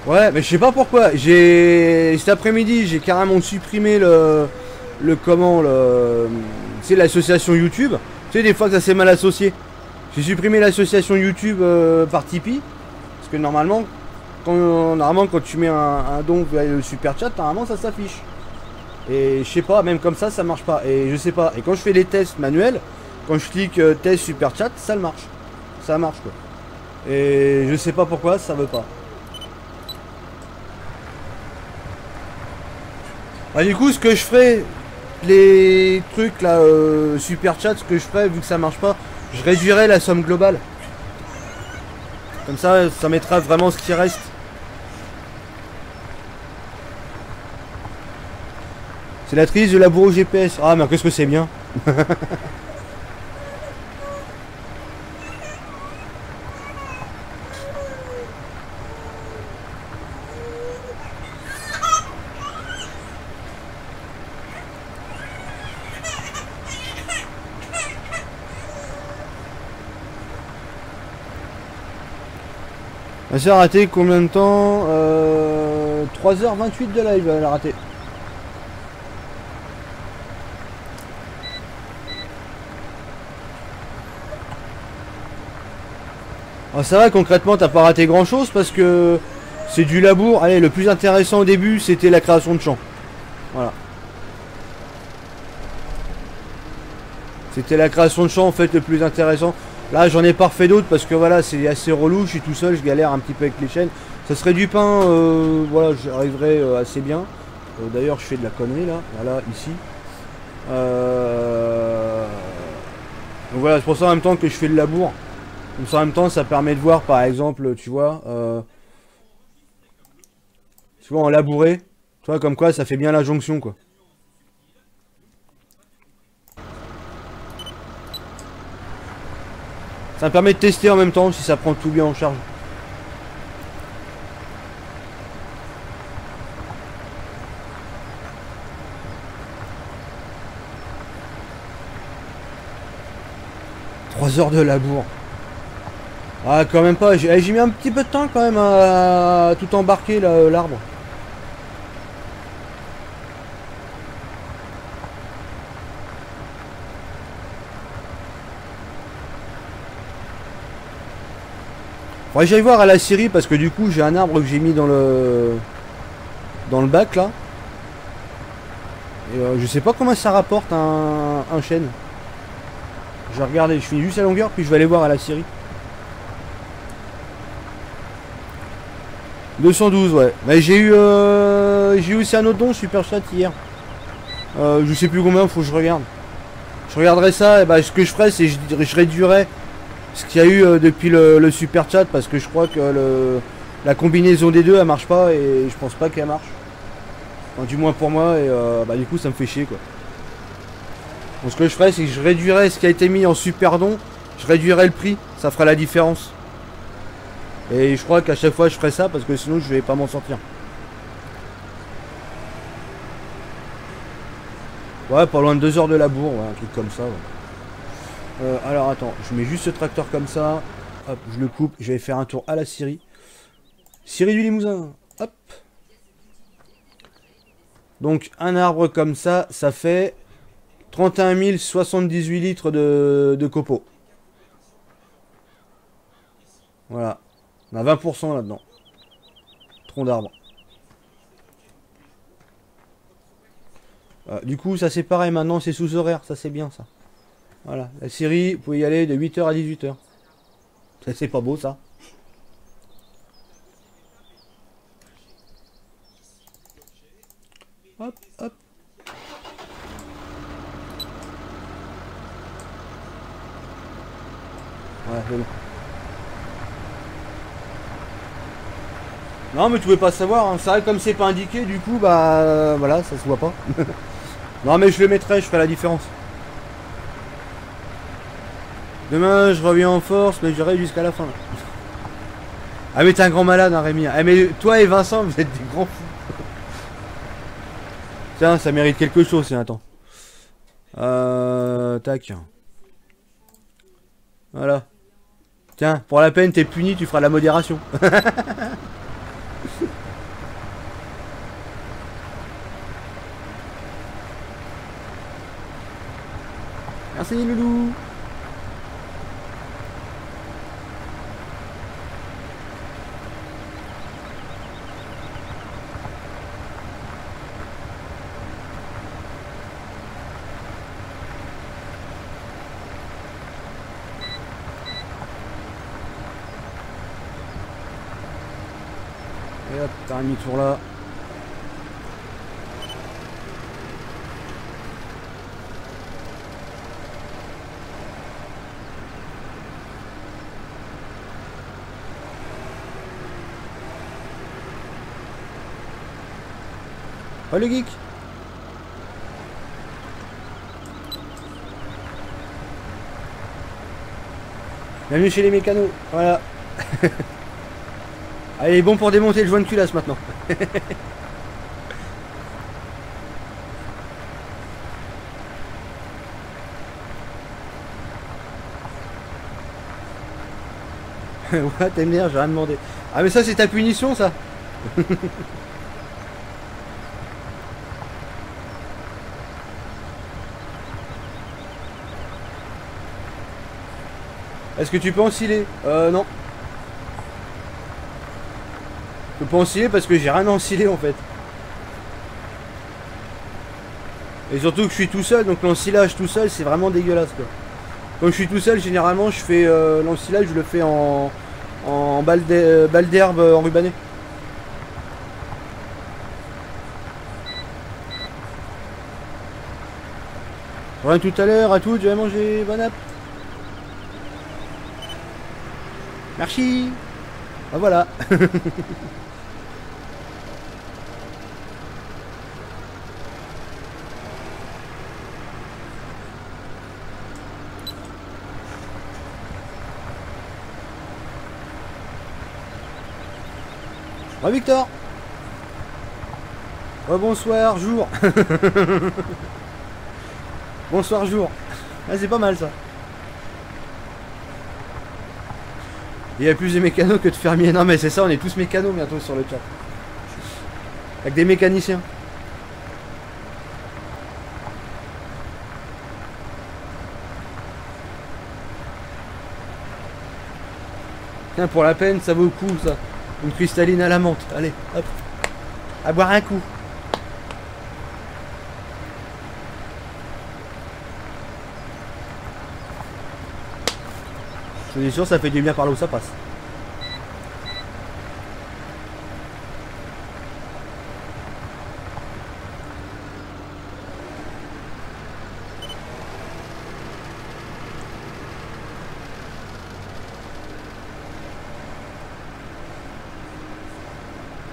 Ouais, mais je sais pas pourquoi. Cet après-midi, j'ai carrément supprimé c'est l'association YouTube. Tu sais, des fois que ça s'est mal associé. J'ai supprimé l'association YouTube par Tipeee. Parce que normalement, quand tu mets un don via le super chat, normalement ça s'affiche. Et je sais pas, même comme ça marche pas. Et je sais pas. Et quand je fais les tests manuels, quand je clique test super chat, ça marche. Ça marche quoi. Et je sais pas pourquoi ça veut pas. Bah, du coup, ce que je ferai, les trucs là, super chat, ce que je ferai, vu que ça marche pas, je réduirai la somme globale. Comme ça, ça mettra vraiment ce qui reste. C'est la triste de la bourre au GPS. Ah, mais qu'est-ce que c'est bien. Elle a raté combien de temps 3h28 de live, elle a raté. Alors ça va, concrètement t'as pas raté grand chose parce que c'est du labour. Allez, le plus intéressant au début c'était la création de champs. Voilà. C'était la création de champs en fait le plus intéressant. Là j'en ai pas refait d'autres parce que voilà c'est assez relou, je suis tout seul, je galère un petit peu avec les chaînes. Ça serait du pain, voilà j'arriverai assez bien. D'ailleurs je fais de la connerie là, voilà ici. Donc voilà, c'est pour ça en même temps que je fais le labour. Comme ça en même temps ça permet de voir par exemple, tu vois, en labouré, tu vois comme quoi ça fait bien la jonction quoi. Ça me permet de tester en même temps si ça prend tout bien en charge. Trois heures de labour. Ah quand même pas, j'ai mis un petit peu de temps quand même à tout embarquer l'arbre. Faudrait que j'aille voir à la série parce que du coup j'ai un arbre que j'ai mis dans le bac là. Et je sais pas comment ça rapporte un chêne. Je vais regarder, je finis juste la longueur puis je vais aller voir à la série. 212 ouais. Mais j'ai eu aussi un autre don super chat hier. Je sais plus combien, faut que je regarde. Je regarderai ça et bah ce que je ferai c'est je réduirai ce qu'il y a eu depuis le super chat parce que je crois que la combinaison des deux elle marche pas et je pense pas qu'elle marche. Enfin, du moins pour moi et bah du coup ça me fait chier quoi. Donc ce que je ferai c'est que je réduirai ce qui a été mis en super don, je réduirai le prix, ça fera la différence. Et je crois qu'à chaque fois je ferai ça parce que sinon je vais pas m'en sortir. Ouais, pas loin de 2 heures de labour, ouais, un truc comme ça. Ouais. Alors attends, je mets juste ce tracteur comme ça. Hop, je le coupe, je vais faire un tour à la scierie. Scierie du Limousin. Hop. Donc un arbre comme ça, ça fait 31 078 litres de copeaux. Voilà. On a 20% là-dedans. Tronc d'arbre. Du coup, ça c'est pareil maintenant, c'est sous horaire, ça c'est bien ça. Voilà, la série, vous pouvez y aller de 8h à 18h. Ça c'est pas beau ça. Hop, hop. Ouais, c'est bon. Non mais tu pouvais pas savoir, hein. C'est vrai comme c'est pas indiqué, du coup bah voilà, ça se voit pas. Non mais je le mettrai, je ferai la différence. Demain je reviens en force, mais j'irai jusqu'à la fin. Ah mais t'es un grand malade hein, Rémi. Ah mais toi et Vincent vous êtes des grands fous. Tiens, ça mérite quelque chose, c'est attends. Tac. Voilà. Tiens, pour la peine t'es puni, tu feras la modération. Merci loulou. Et hop, t'as un demi-tour là. Oh le geek. Bienvenue chez les mécanos, voilà. Allez, bon pour démonter le joint de culasse maintenant. Ouais, t'aimes bien, j'ai rien demandé. Ah mais ça c'est ta punition ça. Est-ce que tu peux ensiler? Non. Je peux pas ensiler parce que j'ai rien à ensiler en fait. Et surtout que je suis tout seul, donc l'ensilage tout seul c'est vraiment dégueulasse quoi. Quand je suis tout seul, généralement je fais l'ensilage, je le fais en balle d'herbe enrubanée. Je reviens tout à l'heure, à tout, je vais manger, bon app. Merci. Ah voilà. Bon Victor. Oh, bonsoir jour. Bonsoir jour. Ah, c'est pas mal ça. Il y a plus de mécanos que de fermiers. Non mais c'est ça, on est tous mécanos bientôt sur le chat. Avec des mécaniciens. Tiens, pour la peine, ça vaut le coup ça. Une cristalline à la menthe. Allez, hop. À boire un coup. Je suis sûr, ça fait du bien par là où ça passe.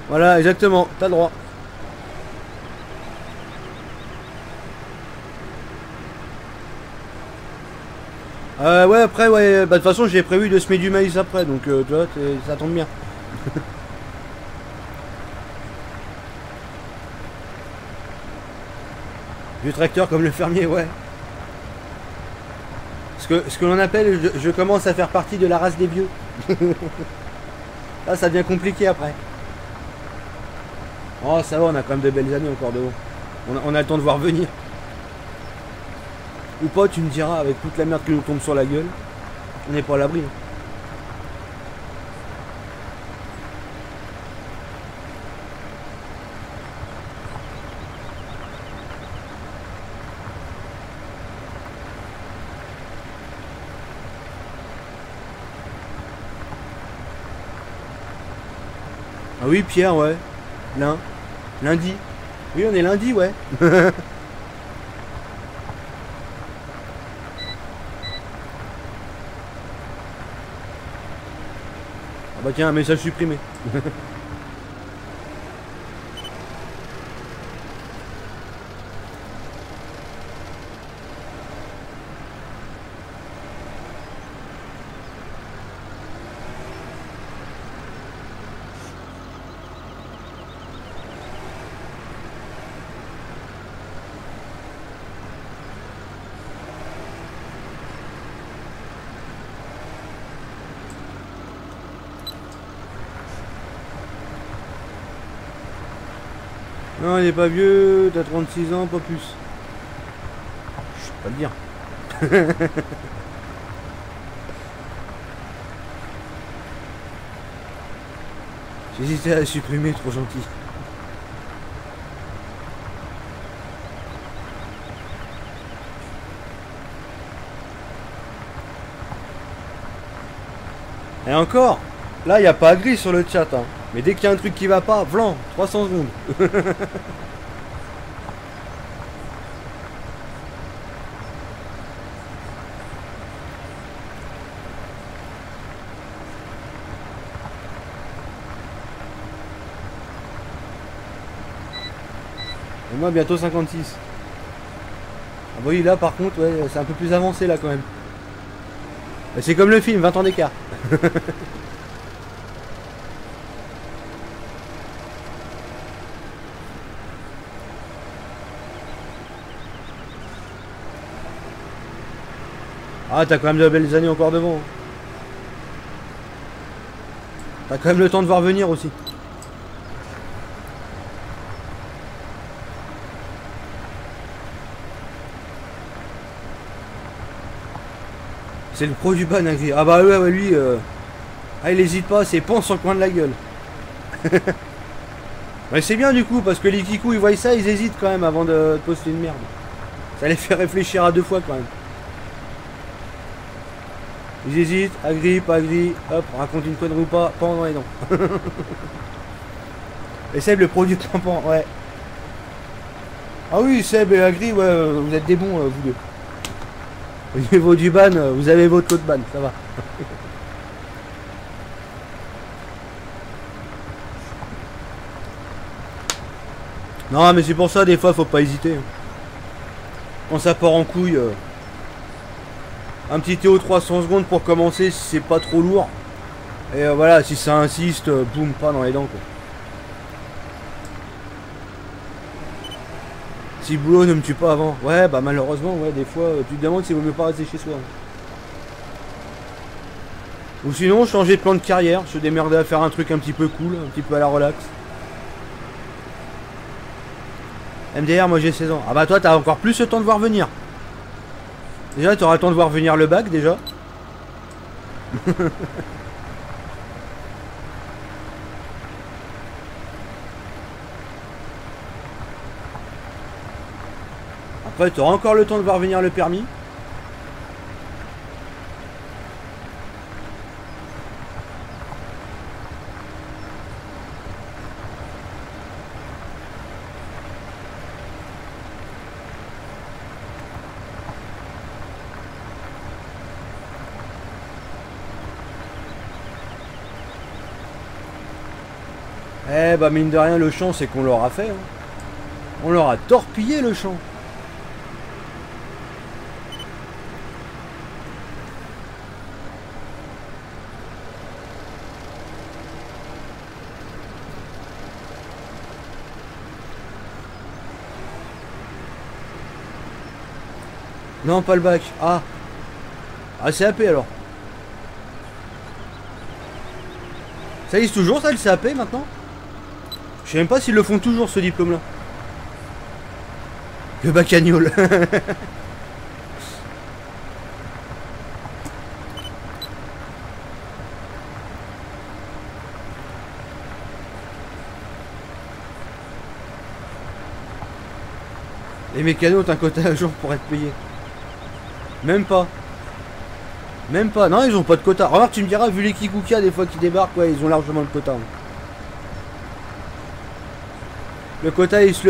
Voilà, exactement, t'as le droit. Ouais, après, ouais, bah de toute façon j'ai prévu de semer du maïs après, donc tu vois, ça tombe bien. Du tracteur comme le fermier, ouais. Ce que l'on appelle, je commence à faire partie de la race des vieux. Là, ça devient compliqué après. Oh, ça va, on a quand même de belles années encore devant. On a le temps de voir venir. Ou pas, tu me diras, avec toute la merde qui nous tombe sur la gueule, on n'est pas à l'abri. Ah oui, Pierre, ouais. Lundi. Oui, on est lundi, ouais. Ah bah tiens, un message supprimé. Non, il est pas vieux, t'as 36 ans, pas plus. Je sais pas le dire. J'hésitais à la supprimer, trop gentil. Et encore, là, il n'y a pas gris sur le chat, hein. Mais dès qu'il y a un truc qui va pas, blanc, 300 secondes. Et moi, bientôt 56. Ah bah oui, là, par contre, ouais, c'est un peu plus avancé, là, quand même. C'est comme le film, 20 ans d'écart. Ah, t'as quand même de belles années encore devant. T'as quand même le temps de voir venir aussi. C'est le pro du ban, Agri. Ah bah ouais, lui... Ah, il hésite pas, c'est pense sur le coin de la gueule. Mais c'est bien du coup, parce que les Kikou, ils voient ça, ils hésitent quand même avant de poster une merde. Ça les fait réfléchir à deux fois quand même. Ils hésitent, Agri, pas Agri, hop, raconte une connerie ou pas, pas dans les dents. Et Seb, le produit de tampon, ouais. Ah oui, Seb et Agri, ouais, vous êtes des bons, vous deux. Au niveau du ban, vous avez votre code ban, ça va. Non, mais c'est pour ça, des fois, faut pas hésiter. Quand ça part en couille, un petit TO 300 secondes pour commencer, si c'est pas trop lourd. Et voilà, si ça insiste, boum, pas dans les dents, quoi. Si le boulot ne me tue pas avant. Ouais, bah malheureusement, ouais, des fois, tu te demandes s'il vaut mieux pas rester chez soi. Ou sinon, changer de plan de carrière, se démerder à faire un truc un petit peu cool, un petit peu à la relax. MDR, moi j'ai 16 ans. Ah bah toi, t'as encore plus le temps de voir venir. Déjà, t'auras le temps de voir venir le bac, déjà. Après, t'auras encore le temps de voir venir le permis. Eh bah mine de rien, le champ, c'est qu'on l'aura fait. Hein. On leur a torpillé le champ. Non, pas le bac. Ah. Ah, CAP alors. Ça existe toujours ça, le CAP maintenant? Je sais même pas s'ils le font toujours ce diplôme là. Le bacagnol. Les mécanos ont un quota à jour pour être payés. Même pas. Même pas. Non, ils ont pas de quota. Remarque, tu me diras, vu les Kikukia des fois qui débarquent, ouais, ils ont largement le quota. Hein. Le quota, ils se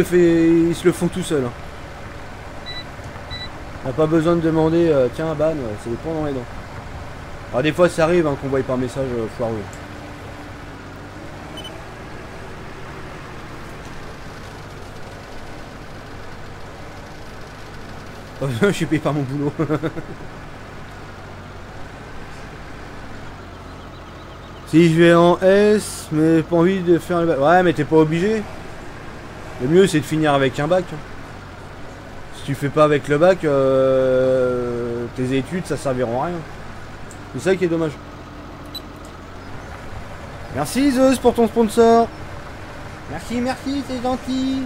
le font tout seuls. Hein. On n'a pas besoin de demander, tiens, ban, c'est les points dans les dents. Alors des fois, ça arrive hein, qu'on voit par message foireux. Oh, je suis payé par mon boulot. Si je vais en S, mais pas envie de faire le bac. Ouais, mais t'es pas obligé. Le mieux, c'est de finir avec un bac. Si tu fais pas avec le bac, tes études, ça serviront à rien. C'est ça qui est dommage. Merci Zeus pour ton sponsor. Merci, merci, c'est gentil.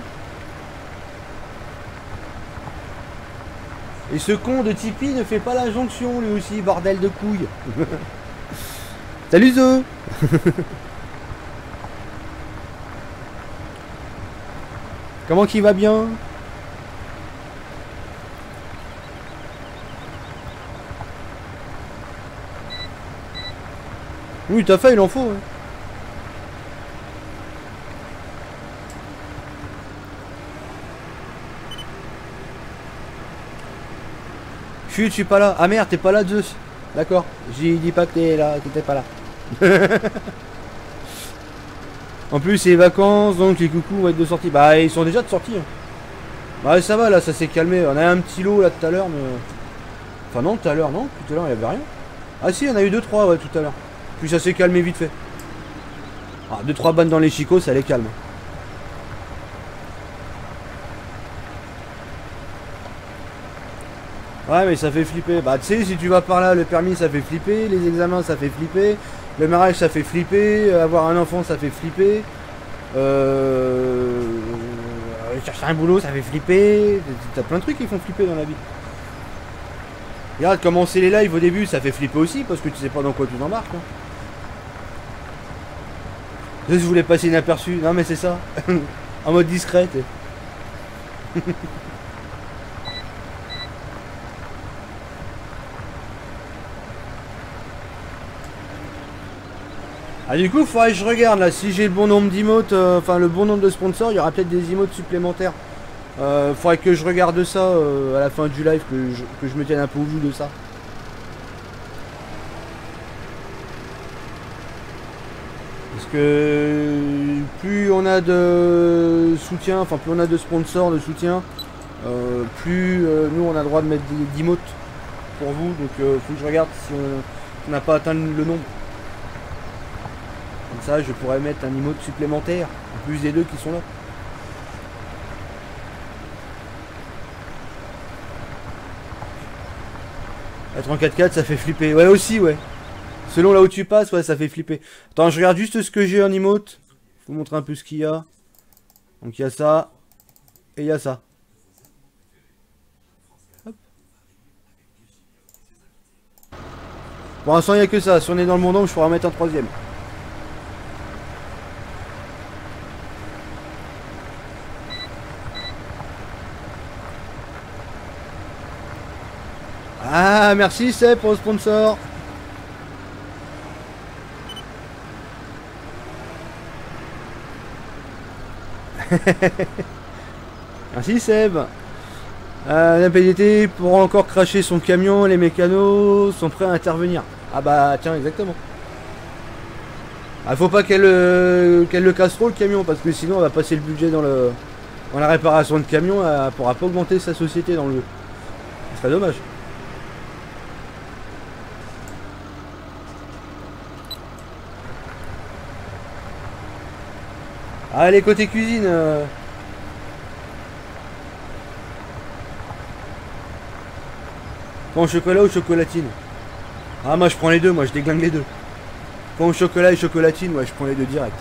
Et ce con de Tipeee ne fait pas la jonction lui aussi, bordel de couilles. Salut Zeus. Comment qu'il va bien? Oui, t'as fait, il en faut. Ouais. Je suis pas là. Ah merde, t'es pas là, Zeus. D'accord. J'ai dit pas que t'es là, que t'es pas là. En plus, c'est les vacances, donc les coucous vont être de sortie. Bah, ils sont déjà de sortie. Hein. Bah, ça va, là, ça s'est calmé. On a un petit lot là tout à l'heure, mais. Enfin, non, tout à l'heure, non. Tout à l'heure, il y avait rien. Ah, si, on a eu 2-3, ouais, tout à l'heure. Puis ça s'est calmé vite fait. Ah, 2-3 bannes dans les chicots, ça les calme. Ouais, mais ça fait flipper. Bah, tu sais, si tu vas par là, le permis, ça fait flipper. Les examens, ça fait flipper. Le mariage ça fait flipper, avoir un enfant ça fait flipper, chercher un boulot ça fait flipper, t'as plein de trucs qui font flipper dans la vie. Regarde, commencer les lives au début ça fait flipper aussi parce que tu sais pas dans quoi tu t'embarques. Hein. Je voulais passer inaperçu, non mais c'est ça, en mode discret. Ah du coup il faudrait que je regarde là si j'ai le bon nombre d'emotes, enfin le bon nombre de sponsors, il y aura peut-être des emotes supplémentaires. Faudrait que je regarde ça à la fin du live, que je me tienne un peu au jus de ça. Parce que plus on a de soutien, enfin plus on a de sponsors, de soutien, plus nous on a le droit de mettre des emotes pour vous, donc faut que je regarde si on n'a pas atteint le nombre. Comme ça je pourrais mettre un emote supplémentaire, en plus des deux qui sont là. Être en 4x4 ça fait flipper, ouais aussi ouais. Selon là où tu passes, ouais ça fait flipper. Attends, je regarde juste ce que j'ai en emote. Je vous montrer un peu ce qu'il y a. Donc il y a ça. Et il y a ça. Hop. Pour l'instant il n'y a que ça. Si on est dans le monde, je pourrais en mettre un troisième. Ah merci Seb pour le sponsor. Merci Seb. La PDT pourra encore cracher son camion, les mécanos sont prêts à intervenir. Ah bah tiens exactement. Ah, faut pas qu'elle le casse trop le camion parce que sinon on va passer le budget dans la réparation de camion, elle pourra pas augmenter sa société dans le jeu. Ce serait dommage. Allez côté cuisine. Pain au chocolat ou chocolatine? Ah moi je prends les deux, moi je déglingue les deux. Pain au chocolat et chocolatine, ouais je prends les deux direct.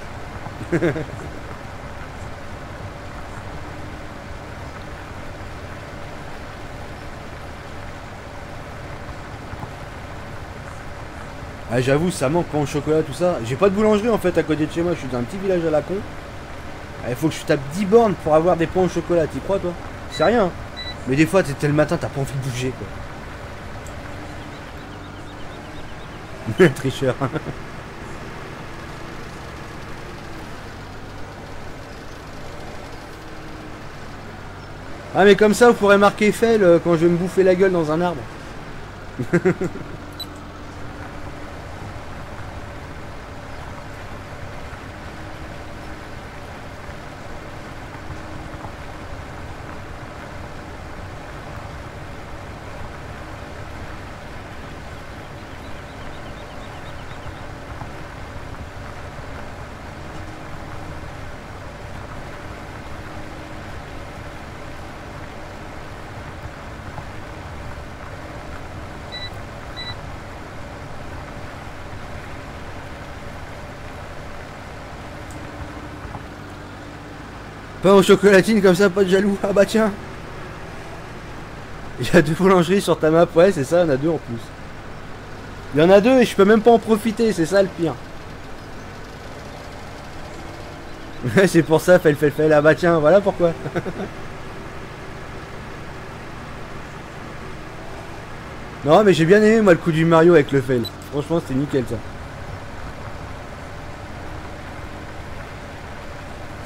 Ah j'avoue ça manque pain au chocolat tout ça. J'ai pas de boulangerie en fait à côté de chez moi, je suis dans un petit village à la con. Il faut que je tape 10 bornes pour avoir des pains au chocolat, t'y crois toi? C'est rien. Mais des fois t'es le matin, t'as pas envie de bouger quoi. Tricheur. Ah mais comme ça vous pourrez marquer fail quand je vais me bouffer la gueule dans un arbre. Pain aux chocolatines comme ça, pas de jaloux. Ah bah tiens. Il y a 2 boulangeries sur ta map, ouais c'est ça, il y en a 2 en plus. Il y en a 2 et je peux même pas en profiter, c'est ça le pire. Ouais c'est pour ça, fait. Ah bah tiens, voilà pourquoi. Non mais j'ai bien aimé moi le coup du Mario avec le fail. Franchement c'était nickel ça.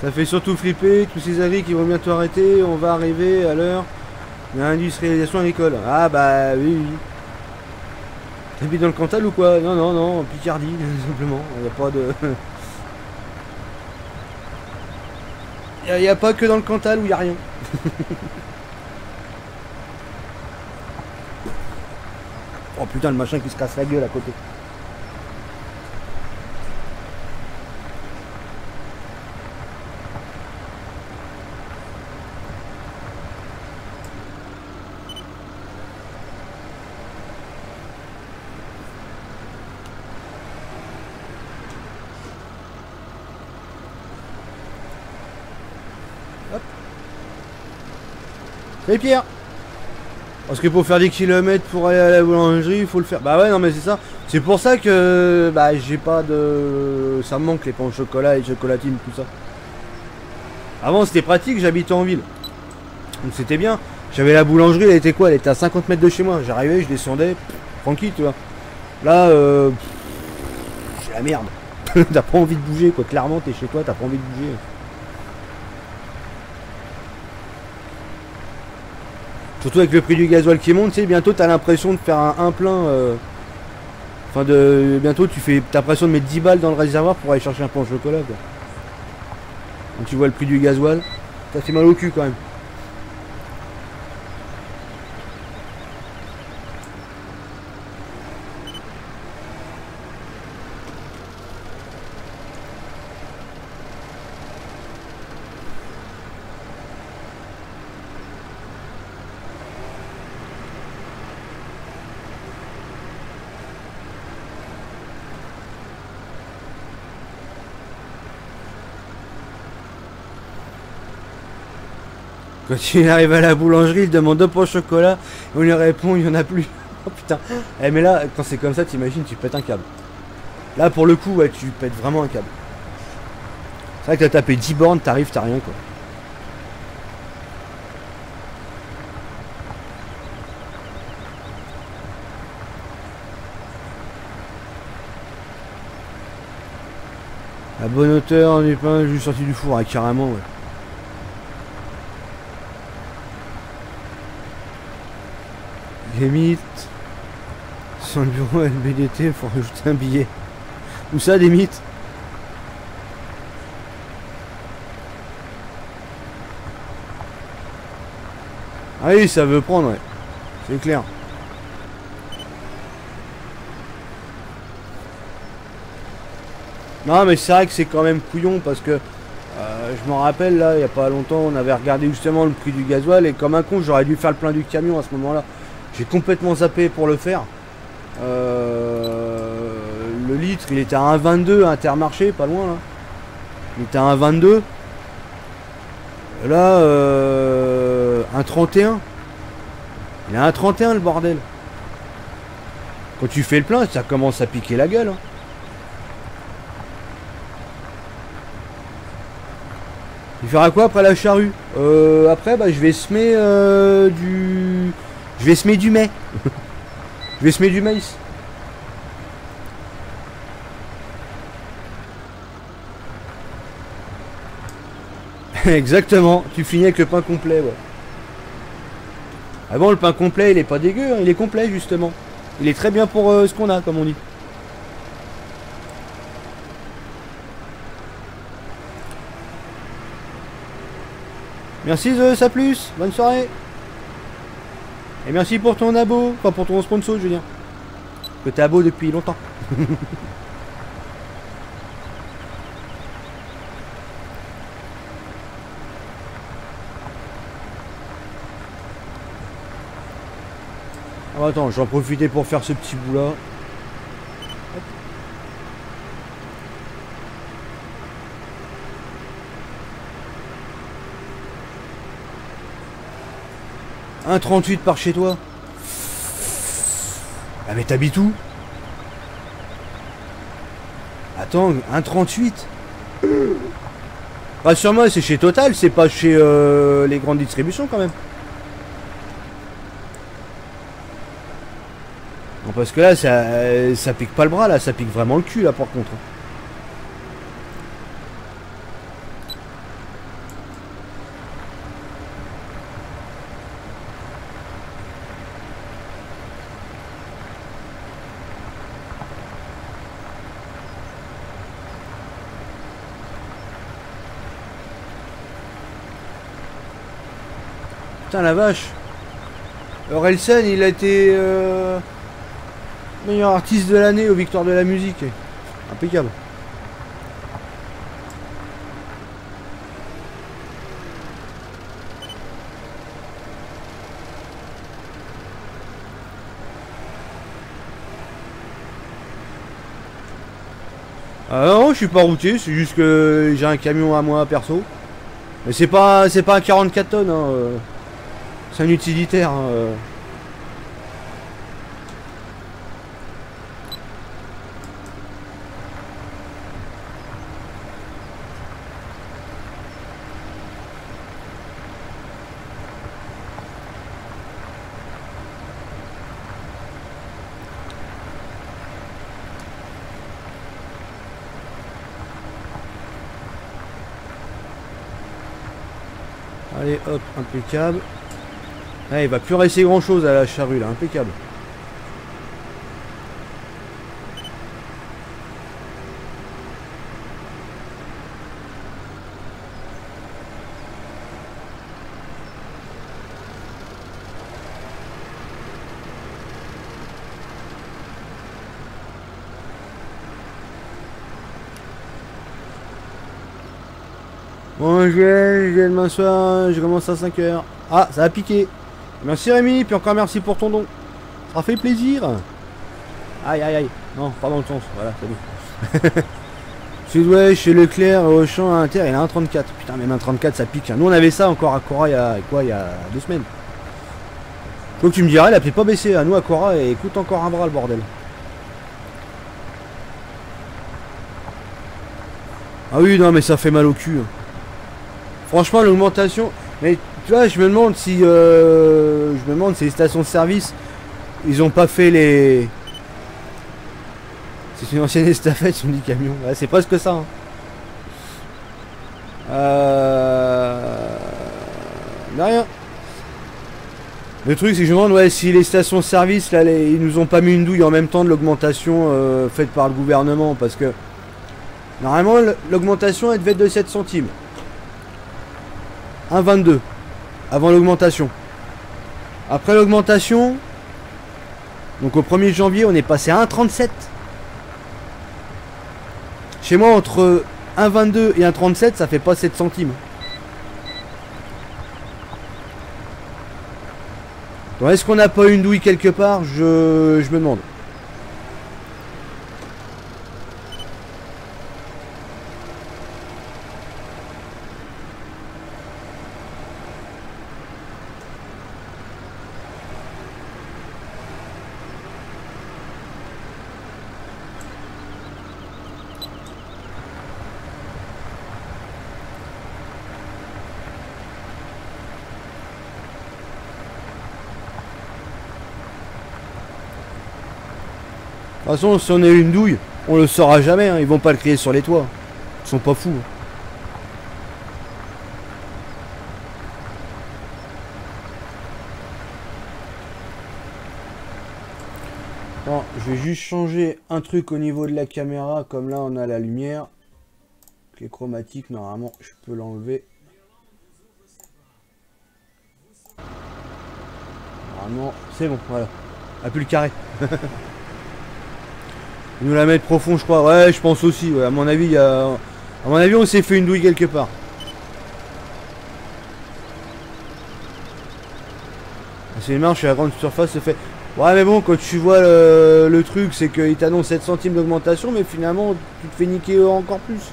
Ça fait surtout flipper, tous ces avis qui vont bientôt arrêter, on va arriver à l'heure de l'industrialisation agricole. Ah bah oui. T'habites dans le Cantal ou quoi? Non, non, non, en Picardie, simplement. Il n'y a pas de... Il n'y a pas que dans le Cantal où il n'y a rien. Oh putain, le machin qui se casse la gueule à côté. Hop. Salut Pierre. Parce que pour faire des kilomètres pour aller à la boulangerie, il faut le faire. Bah ouais, non mais c'est ça. C'est pour ça que bah j'ai pas de... Ça me manque les pains au chocolat, les chocolatines, tout ça. Avant c'était pratique, j'habitais en ville. Donc c'était bien. J'avais la boulangerie, elle était quoi? Elle était à 50 mètres de chez moi. J'arrivais, je descendais, tranquille, tu vois. Là, c'est la merde. T'as pas envie de bouger, quoi. Clairement, t'es chez toi, t'as pas envie de bouger. Surtout avec le prix du gasoil qui monte, tu sais, bientôt t'as l'impression de faire un plein. Enfin, bientôt t'as l'impression de mettre 10 balles dans le réservoir pour aller chercher un pain au chocolat, quoi. Quand tu vois le prix du gasoil, ça fait mal au cul quand même. Quand il arrive à la boulangerie, il demande 2 pains au chocolat, et on lui répond il y en a plus. Oh putain. Eh mais là, quand c'est comme ça, t'imagines, tu pètes un câble. Là pour le coup, ouais, tu pètes vraiment un câble. C'est vrai que t'as tapé 10 bornes, t'arrives, t'as rien quoi. La bonne hauteur du pain juste sorti du four, ah, carrément ouais. Les mythes. Sur le bureau LBDT, il faut rajouter un billet. Où ça, des mythes? Ah oui, ça veut prendre, ouais. C'est clair. Non, mais c'est vrai que c'est quand même couillon parce que je me rappelle là, il n'y a pas longtemps, on avait regardé justement le prix du gasoil et comme un con, j'aurais dû faire le plein du camion à ce moment-là. J'ai complètement zappé pour le faire. Le litre, il était à 1,22 à Intermarché, pas loin là. Il était à 1,22. Là, 1,31. Il est à 1,31 le bordel. Quand tu fais le plein, ça commence à piquer la gueule. Hein. Il fera quoi après la charrue? Après, bah, je vais semer du... Je vais semer du mai. Je vais semer du maïs. Exactement, tu finis avec le pain complet, ouais. Ah bon, le pain complet, il est pas dégueu, hein, il est complet, justement. Il est très bien pour ce qu'on a, comme on dit. Merci Zeus, à plus, bonne soirée. Et merci pour ton abo, enfin pour ton sponsor, je veux dire. Que t'es abo depuis longtemps. Ah, attends, j'en profiter pour faire ce petit bout là. 1,38 par chez toi. Ah mais t'habites où? Attends, 1,38. Rassure-moi, c'est chez Total, c'est pas chez les grandes distributions quand même. Non, parce que là, ça pique pas le bras, là, ça pique vraiment le cul, là, par contre. Putain la vache. Orelsan il a été meilleur artiste de l'année aux Victoires de la musique. Impeccable. Ah non, je suis pas routier, c'est juste que j'ai un camion à moi perso. Mais c'est pas un 44 tonnes, hein. C'est un utilitaire. Hein. Allez hop, impeccable. Ah, il va plus rester grand chose à la charrue là, impeccable. Bon, je vais demain soir, je commence à 5 h. Ah, ça a piqué. Merci Rémi, puis encore merci pour ton don. Ça fait plaisir. Aïe, aïe, aïe. Non, pas dans le sens. Voilà, salut. Sud-Ouest, chez Leclerc, Auchan, à Inter, il a un 34. Putain, même un 34, ça pique. Nous, on avait ça encore à Cora il y a quoi, il y a 2 semaines. Donc tu me dirais, la prix pas baissé. À nous, à Cora, et coûte encore un bras le bordel. Ah oui, non, mais ça fait mal au cul. Franchement, l'augmentation. Mais tu vois, je me demande si les stations de service, ils ont pas fait les. C'est une ancienne estafette sur 10 camions. Ouais, c'est presque ça. Hein. Mais rien. Le truc, c'est que je me demande, ouais, si les stations de service, là, ils nous ont pas mis une douille en même temps de l'augmentation faite par le gouvernement, parce que normalement, l'augmentation, elle devait être de 7 centimes. 1,22 avant l'augmentation. Après l'augmentation, donc au 1er janvier, on est passé à 1,37. Chez moi, entre 1,22 et 1,37, ça fait pas 7 centimes. Donc est-ce qu'on n'a pas une douille quelque part? Je me demande. De toute façon, si on a une douille, on le saura jamais, hein. Ils vont pas le crier sur les toits. Ils sont pas fous. Bon, je vais juste changer un truc au niveau de la caméra, comme là on a la lumière. Les chromatiques, normalement, je peux l'enlever. Normalement, c'est bon, voilà. A plus le carré. Ils nous la mettent profond, je crois. Ouais, je pense aussi. Ouais. À mon avis, on s'est fait une douille quelque part. C'est une marche à la grande surface se fait. Ouais, mais bon, quand tu vois le truc, c'est qu'il t'annonce 7 centimes d'augmentation, mais finalement, tu te fais niquer encore plus.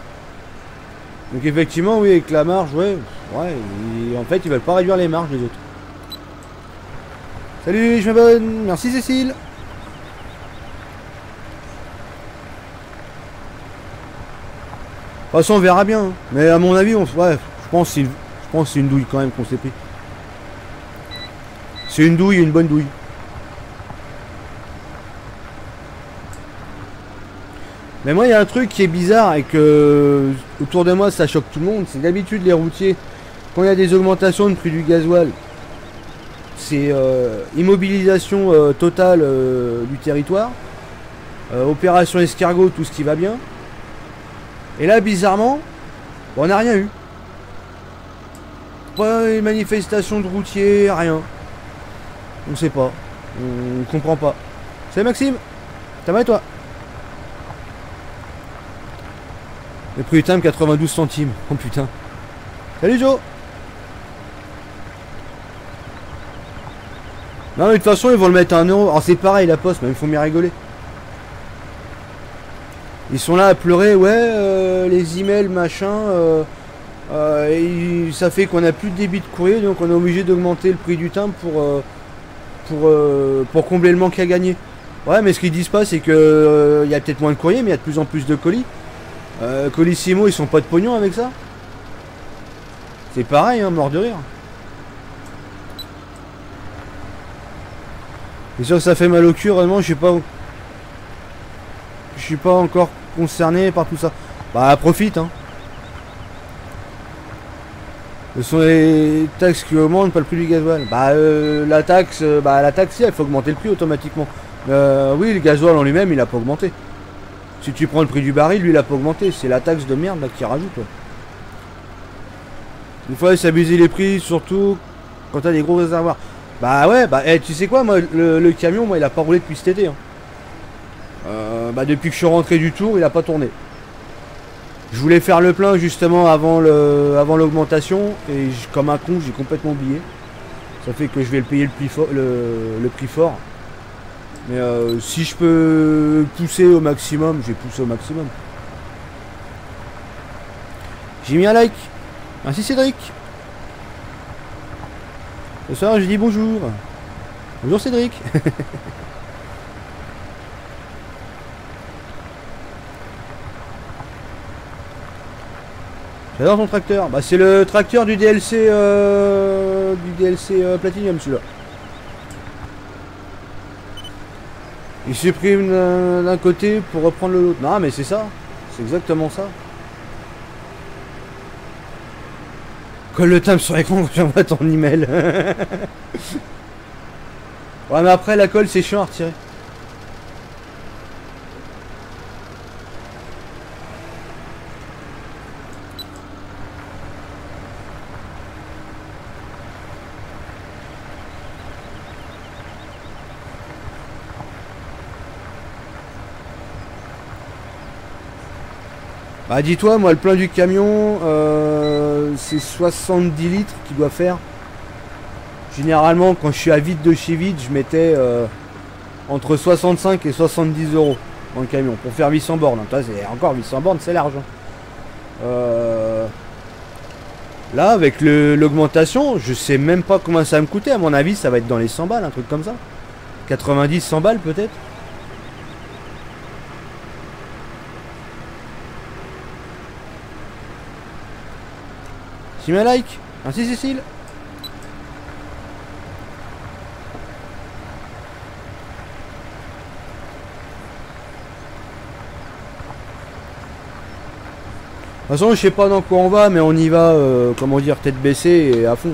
Donc effectivement, oui, avec la marge, ouais, en fait, ils veulent pas réduire les marges, les autres. Salut, je m'abonne. Merci Cécile. De toute façon, on verra bien. Hein. Mais à mon avis, ouais, je pense que c'est une douille quand même qu'on s'est pris. C'est une douille, une bonne douille. Mais moi, il y a un truc qui est bizarre et que autour de moi, ça choque tout le monde. C'est d'habitude les routiers, quand il y a des augmentations de prix du gasoil, c'est immobilisation totale du territoire, opération escargot, tout ce qui va bien. Et là, bizarrement, on n'a rien eu. Pas une manifestation de routiers, rien. On sait pas. On comprend pas. Salut Maxime. Ça va et toi? Le prix du timbre 92 centimes. Oh putain. Salut Joe. Non mais de toute façon ils vont le mettre à 1 euro. Alors c'est pareil la poste, mais il faut m'y rigoler. Ils sont là à pleurer, ouais, les emails, machin, Ça fait qu'on a plus de débit de courrier, donc on est obligé d'augmenter le prix du timbre pour combler le manque à gagner. Ouais, mais ce qu'ils disent pas, c'est que il y a peut-être moins de courrier, mais il y a de plus en plus de colis. Colissimo, ils sont pas de pognon avec ça. C'est pareil, hein, mort de rire. C'est sûr que ça fait mal au cul, vraiment, je suis pas encore concerné par tout ça. Bah, profite, hein. Ce sont les taxes qui augmentent, pas le prix du gasoil. Bah, la taxe, si, il faut augmenter le prix automatiquement. Oui, le gasoil en lui-même, il a pas augmenté. Si tu prends le prix du baril, lui, il a pas augmenté. C'est la taxe de merde là qui rajoute. Ouais. Une fois, c'est abuser les prix, surtout quand t'as des gros réservoirs. Bah ouais, bah tu sais quoi, moi, le camion, moi, il a pas roulé depuis cet été. Hein. Depuis que je suis rentré du tour, il a pas tourné. Je voulais faire le plein justement avant l'augmentation et comme un con, j'ai complètement oublié. Ça fait que je vais le payer le prix fort. Mais si je peux pousser au maximum, je vais pousser au maximum. J'ai mis un like. Merci Cédric. Ce soir, je dis bonjour. Bonjour Cédric. J'adore ton tracteur. Bah c'est le tracteur du DLC Platinum celui-là. Il supprime d'un côté pour reprendre l'autre. Non mais c'est ça. C'est exactement ça. Colle le timbre sur l'écran quand j'envoie ton email. Ouais mais après la colle c'est chiant à retirer. Bah dis-toi, moi le plein du camion, c'est 70 litres qu'il doit faire. Généralement quand je suis à vide de chez vide, je mettais entre 65 et 70 € dans le camion pour faire 800 bornes. Toi, c'est encore 800 bornes, c'est large. Là avec l'augmentation, je sais même pas combien ça va me coûter. À mon avis ça va être dans les 100 balles, un truc comme ça. 90, 100 balles peut-être. Tu mets un like. Merci Cécile. De toute façon, je sais pas dans quoi on va, mais on y va, comment dire, tête baissée et à fond.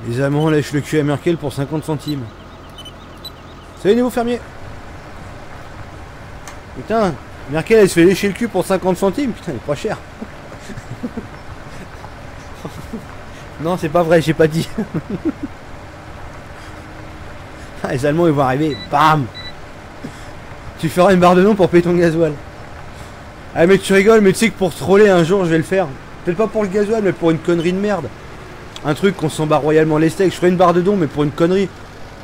Les Allemands lèchent le cul à Merkel pour 50 centimes. Salut nouveau fermier. Putain, Merkel elle se fait lécher le cul pour 50 centimes. Putain, elle est pas chère. Non, c'est pas vrai, j'ai pas dit. Les Allemands ils vont arriver. Bam. Tu feras une barre de nom pour payer ton gasoil. Ah mais tu rigoles, mais tu sais que pour troller un jour je vais le faire. Peut-être pas pour le gasoil, mais pour une connerie de merde. Un truc qu'on s'en bat royalement les steaks. Je ferai une barre de dons mais pour une connerie.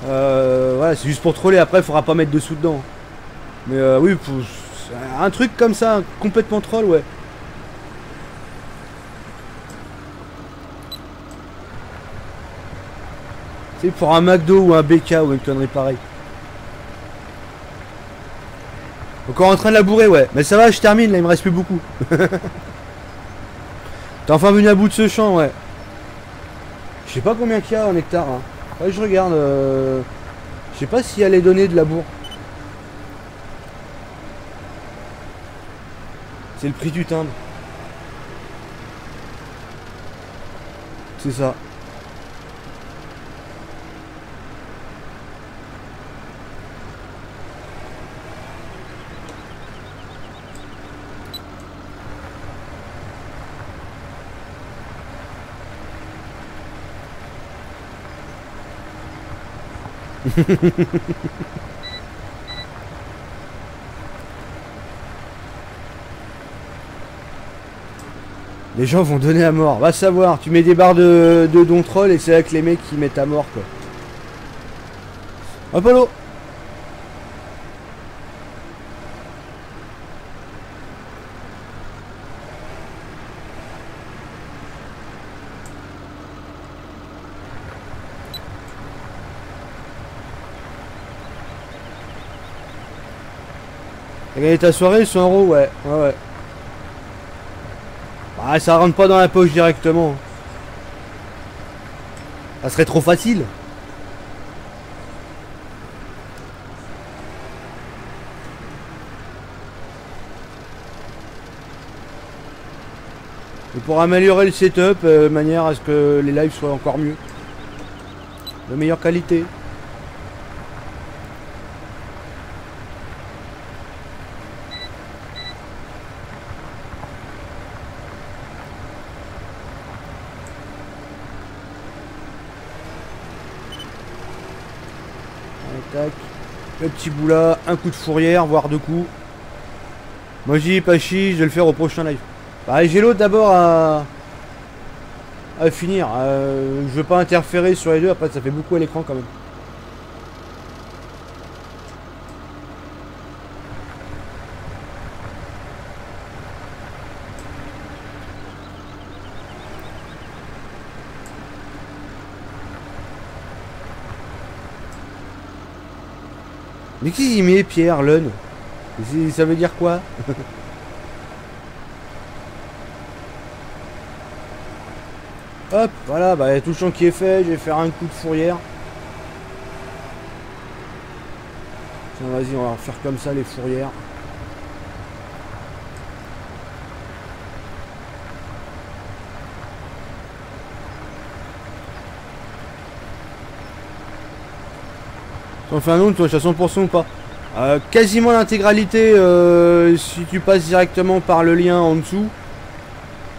Voilà, c'est juste pour troller. Après, il faudra pas mettre de sous dedans. Mais oui, pour un truc comme ça, complètement troll, ouais. C'est pour un McDo ou un BK ou une connerie pareille. Encore en train de labourer, ouais. Mais ça va, je termine, là, il me reste plus beaucoup. T'es enfin venu à bout de ce champ, ouais. Je sais pas combien qu'il y a en hectare. Hein. Ouais, je regarde. Je sais pas s'il y a les données de labour. C'est le prix du timbre. C'est ça. Les gens vont donner à mort. Va savoir, tu mets des barres de don troll et c'est là que les mecs qui mettent à mort quoi. Apollo. T'as gagné ta soirée, 100 €, ouais. Ouais. Ah, ça rentre pas dans la poche directement. Ça serait trop facile. Et pour améliorer le setup, de manière à ce que les lives soient encore mieux. De meilleure qualité. Tac. Le petit bout là, un coup de fourrière, voire 2 coups. Moi j'y ai pas chier, je vais le faire au prochain live. Bah, j'ai l'autre d'abord à finir. Je veux pas interférer sur les deux, après ça fait beaucoup à l'écran quand même. Mais qui y met Pierre Lun? Ça veut dire quoi? Hop, voilà, bah tout le champ qui est fait, je vais faire un coup de fourrière. Tiens, vas-y, on va faire comme ça les fourrières. T'en fais un autre, toi, à 100% ou pas? Quasiment l'intégralité si tu passes directement par le lien en dessous.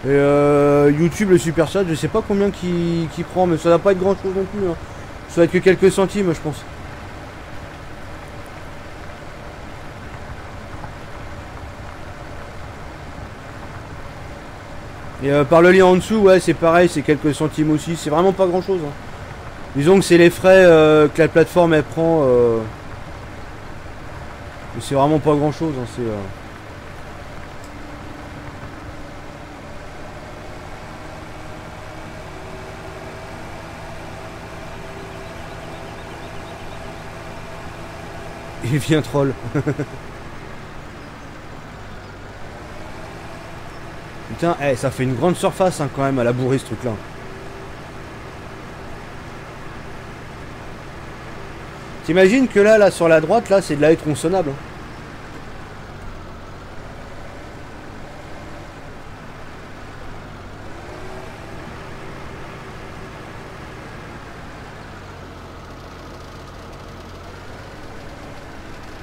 Et YouTube, le super chat, je sais pas combien qui prend, mais ça va pas être grand chose non plus. Hein. Ça va être que quelques centimes, je pense. Et par le lien en dessous, ouais, c'est pareil, c'est quelques centimes aussi. C'est vraiment pas grand chose. Hein. Disons que c'est les frais que la plateforme elle prend. Mais c'est vraiment pas grand chose. Hein, c'est. Il vient troll. Putain, ça fait une grande surface hein, quand même à labourer ce truc là. T'imagines que là sur la droite là c'est de la haie tronçonnable.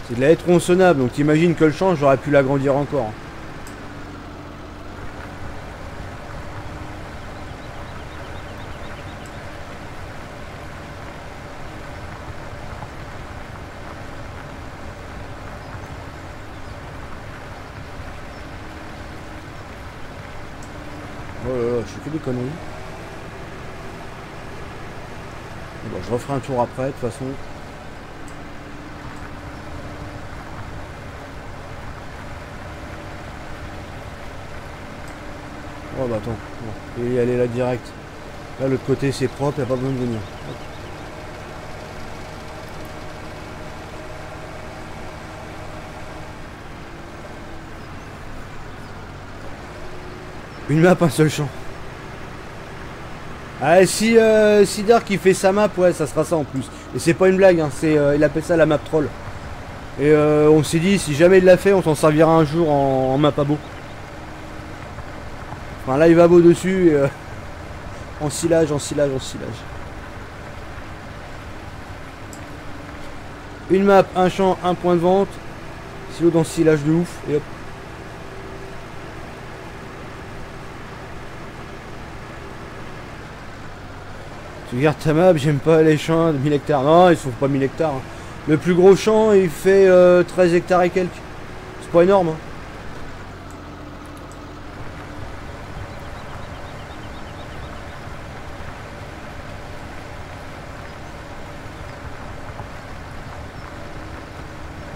C'est de la haie tronçonnable, donc t'imagines que le champ j'aurais pu l'agrandir encore. Oh là là, je fais que des conneries. Bon, je referai un tour après, de toute façon. Oh bah attends, et y aller là direct. Là l'autre côté c'est propre, y a pas besoin de venir. Hop. Une map, un seul champ. Ah si Dark il fait sa map, ouais ça sera ça en plus. Et c'est pas une blague, hein, il appelle ça la map troll. Et on s'est dit si jamais il l'a fait, on s'en servira un jour en map abo. Enfin là il va beau dessus et, en silage. Une map, un champ, un point de vente. Silo dans le silage de ouf et hop. Regarde ta map, j'aime pas les champs de 1000 hectares. Non, ils sont pas 1000 hectares. Hein. Le plus gros champ, il fait 13 hectares et quelques. C'est pas énorme. Hein.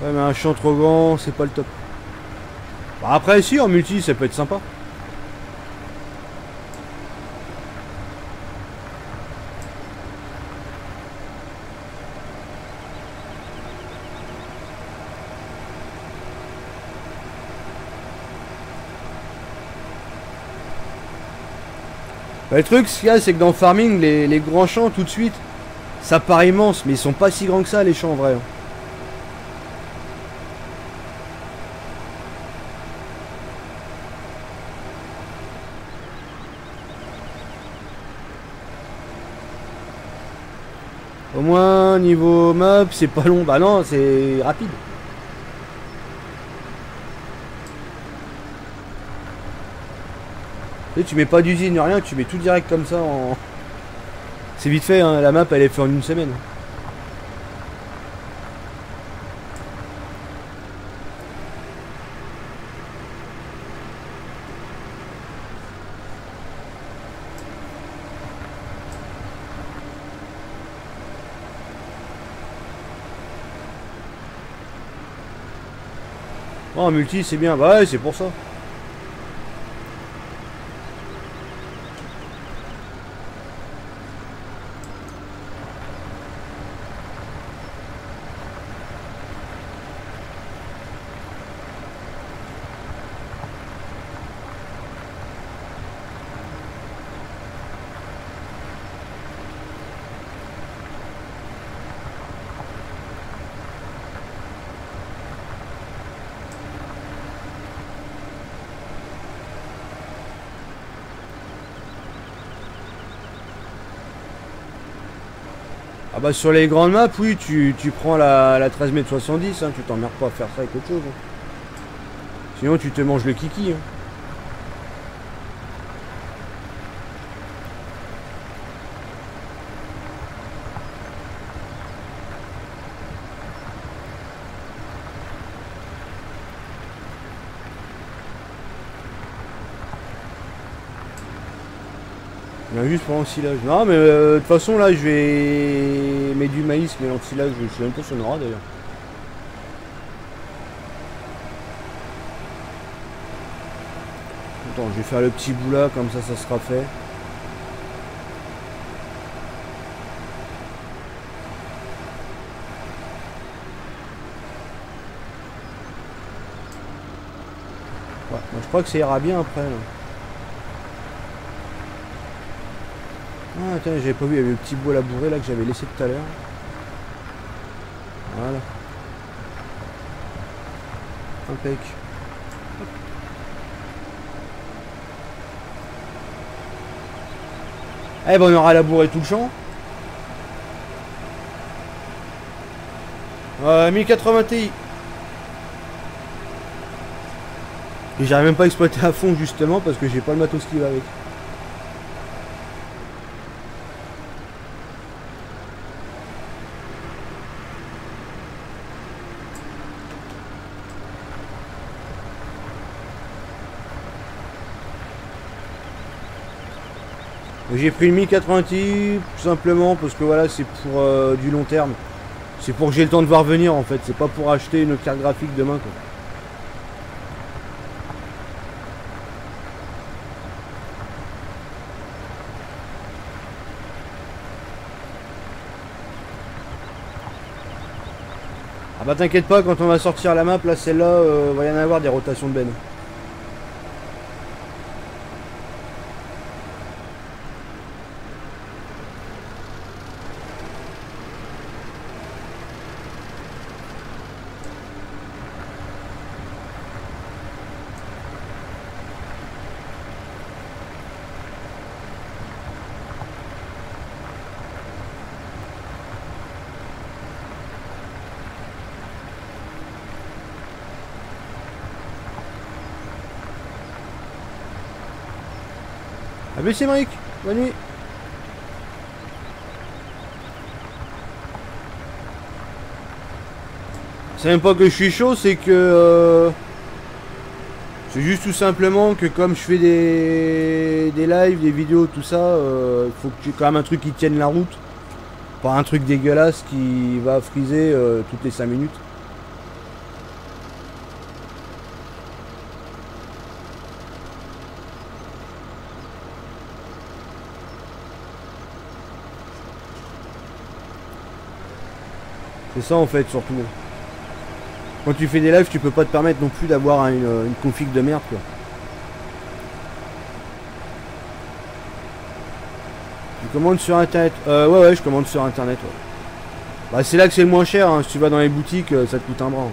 Ouais, mais un champ trop grand, c'est pas le top. Bah, après, si, en multi, ça peut être sympa. Bah, le truc, ce qu'il y a, c'est que dans le farming, les grands champs, tout de suite, ça paraît immense, mais ils sont pas si grands que ça, les champs, en vrai. Hein. Au moins, niveau map, c'est pas long. Bah non, c'est rapide. Et tu mets pas d'usine, rien, tu mets tout direct comme ça en... C'est vite fait, hein, la map elle est faite en une semaine. Oh, en multi c'est bien, bah ouais, c'est pour ça. Ah bah sur les grandes maps, oui, tu prends la 13 m 70, hein, tu t'emmerdes pas à faire ça avec autre chose. Hein. Sinon tu te manges le kiki. Hein. Il y a juste pour l'ensilage. Non mais de toute façon là je vais mettre du maïs, mais l'ensilage je sais même pas si on aura d'ailleurs. Attends, je vais faire le petit bout là, comme ça sera fait. Ouais, moi, je crois que ça ira bien après là. Ah attends, j'avais pas vu, il y avait le petit bout à labourer là que j'avais laissé tout à l'heure. Voilà. Impec. Eh ben on aura labouré tout le champ. 1080 Ti. Et j'arrive même pas à exploiter à fond justement parce que j'ai pas le matos qui va avec. J'ai pris le 1080 Ti tout simplement parce que voilà, c'est pour du long terme. C'est pour que j'ai le temps de voir venir en fait, c'est pas pour acheter une carte graphique demain quoi. Ah bah t'inquiète pas, quand on va sortir la map, là celle-là, va y en avoir des rotations de benne. Ah mais c'est Brick, bonne nuit. C'est même pas que je suis chaud, c'est que... c'est juste tout simplement que comme je fais des lives, des vidéos, tout ça, il faut que tu aies quand même un truc qui tienne la route. Pas un truc dégueulasse qui va friser toutes les 5 minutes. C'est ça en fait surtout. Quand tu fais des lives, tu peux pas te permettre non plus d'avoir une config de merde quoi. Tu commandes sur internet. Ouais, je commande sur internet. Ouais. Bah c'est là que c'est le moins cher. Hein. Si tu vas dans les boutiques, ça te coûte un bras. Hein.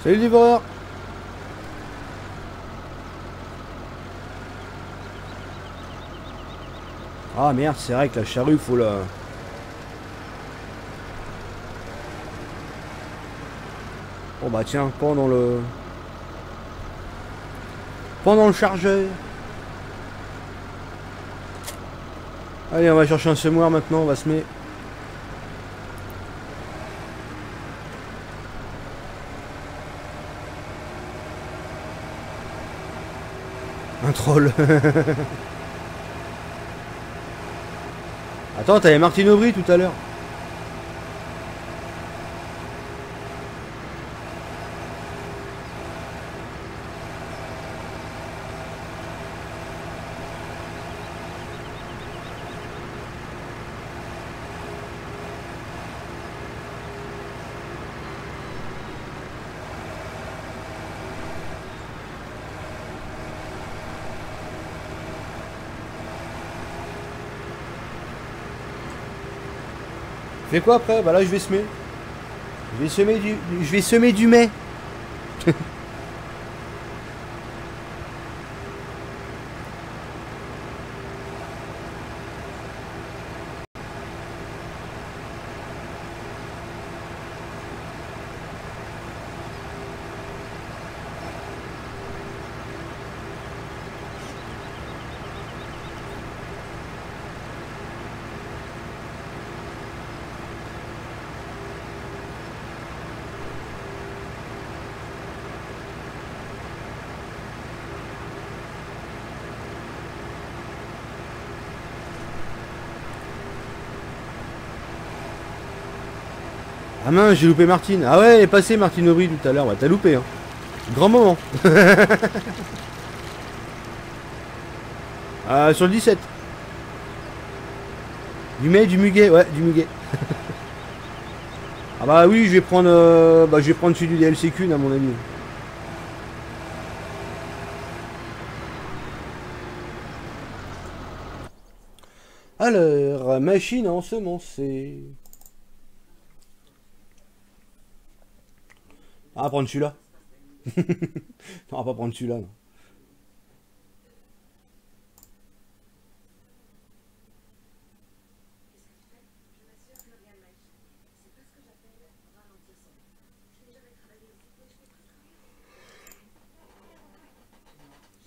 Salut le livreur. Ah merde, c'est vrai que la charrue, faut la... Bon bah tiens, pendant le chargeur. Allez, on va chercher un semoir maintenant, on va semer. Un troll. Attends, t'avais Martine Aubry tout à l'heure. Fais quoi après? Bah là je vais semer. Je vais semer du mai. Ah mince, j'ai loupé Martine. Ah ouais, elle est passée Martine Aubry tout à l'heure. Ouais, t'as loupé, hein. Grand moment. Sur le 17. Du mai, du muguet, ouais, du muguet. Ah bah oui, je vais prendre celui du DLCQ, à mon avis. Alors, machine à ensemencer. Ah, on va prendre celui-là. Non, on va pas prendre celui-là.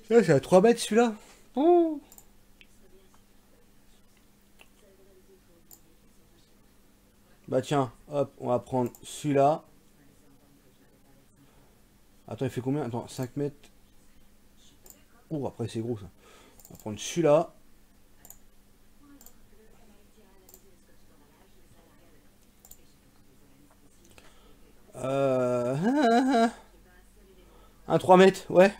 C'est à 3 mètres celui-là. Oh. Bah tiens, hop, on va prendre celui-là. Attends, il fait combien? Attends, 5 mètres. Oh, après c'est gros ça. On va prendre celui-là. Un 3 mètres, ouais.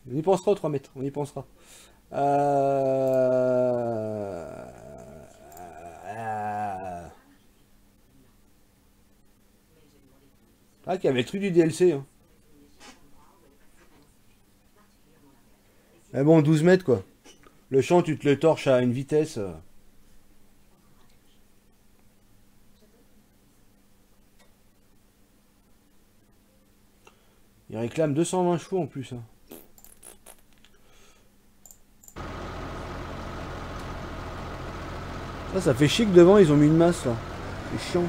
On y pensera aux 3 mètres, on y pensera. Ah, qu'il y avait le truc du DLC. Hein. Mais bon, 12 mètres quoi. Le champ, tu te le torches à une vitesse. Il Il réclame 220 chevaux en plus. Hein. Ça fait chier que devant ils ont mis une masse là. C'est chiant ça.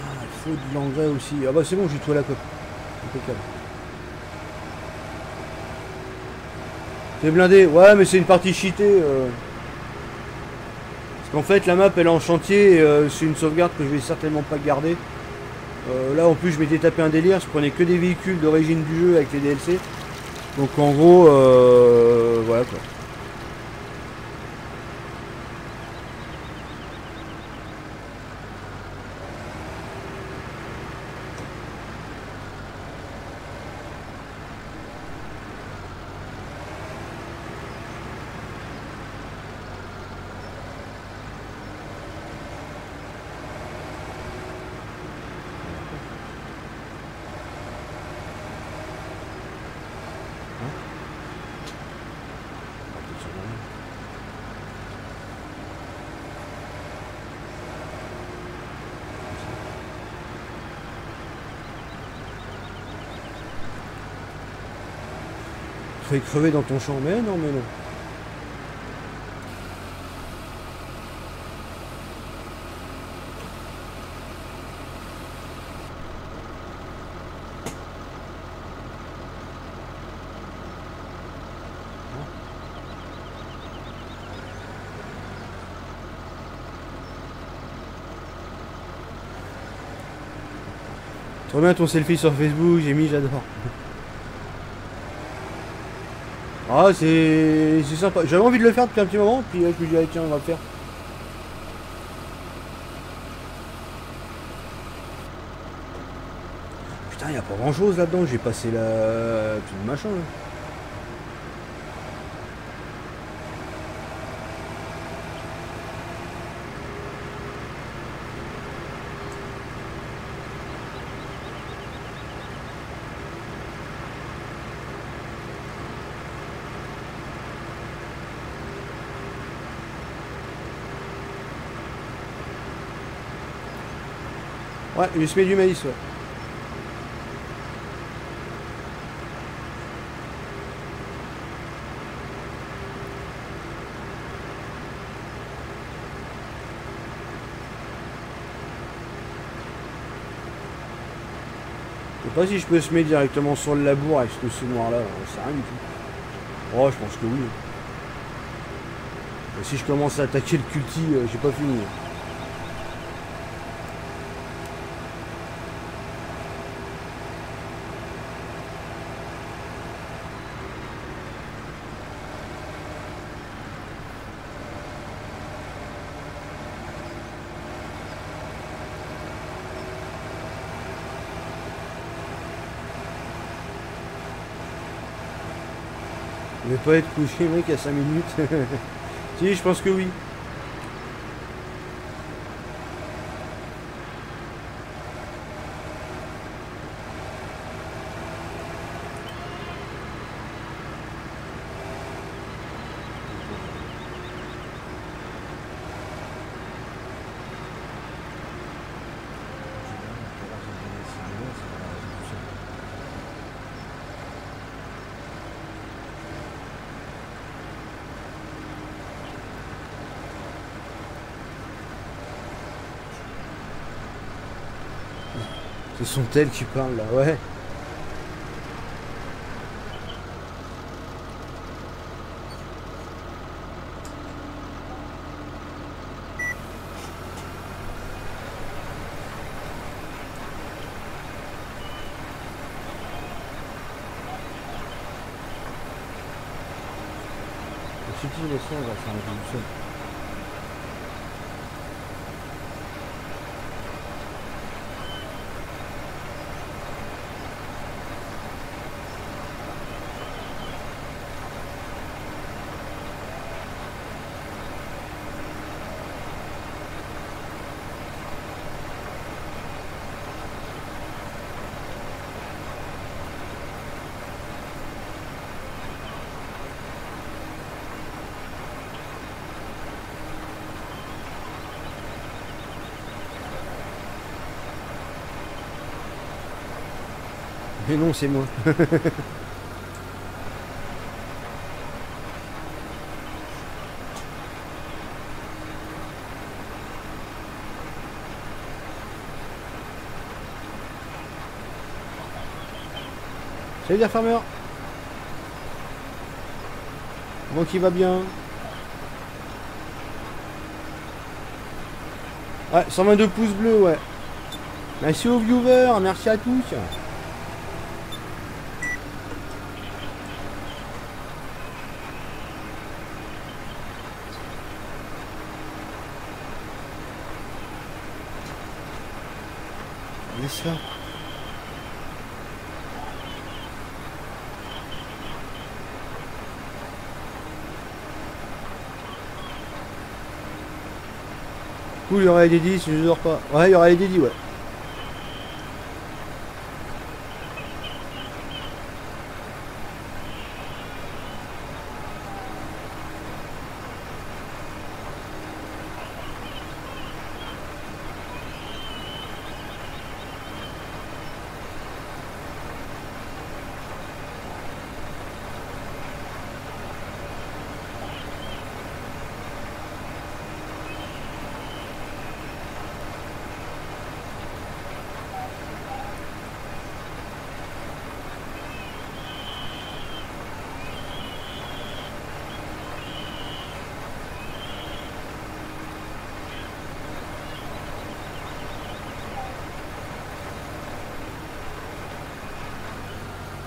Ah, il faut de l'engrais aussi. Ah bah c'est bon, j'ai tout à la coque. Impeccable. C'est blindé. Ouais, mais c'est une partie cheatée. Parce qu'en fait, la map elle est en chantier. C'est une sauvegarde que je vais certainement pas garder. Là en plus, je m'étais tapé un délire. Je prenais que des véhicules d'origine du jeu avec les DLC. Donc en gros, voilà quoi. Tu vas crever dans ton champ. Mais non, mais non. Trop bien ton selfie sur Facebook, j'ai mis j'adore. Ah c'est sympa, j'avais envie de le faire depuis un petit moment, puis là, je me dis allez tiens on va le faire. Putain y a pas grand chose là-dedans, j'ai passé la... tout le machin là. Ouais, il se met du maïs, ouais. Je sais pas si je peux semer directement sur le labour avec ce noir là, ça rien du tout. Oh, je pense que oui. Et si je commence à attaquer le culti, j'ai pas fini. Il va pas être couché mec à 5 minutes. Si je pense que oui. Ce sont elles qui parlent là, ouais. Si tu laisses ça, on va faire un tout seul. Mais non, c'est moi. Salut la farmer. Bon qui va bien. Ouais, 122 pouces bleus, ouais. Merci aux viewers, merci à tous. Laisse ça. Cool, il y aura les dédits si je dors pas. Ouais, il y aura les dédits, ouais.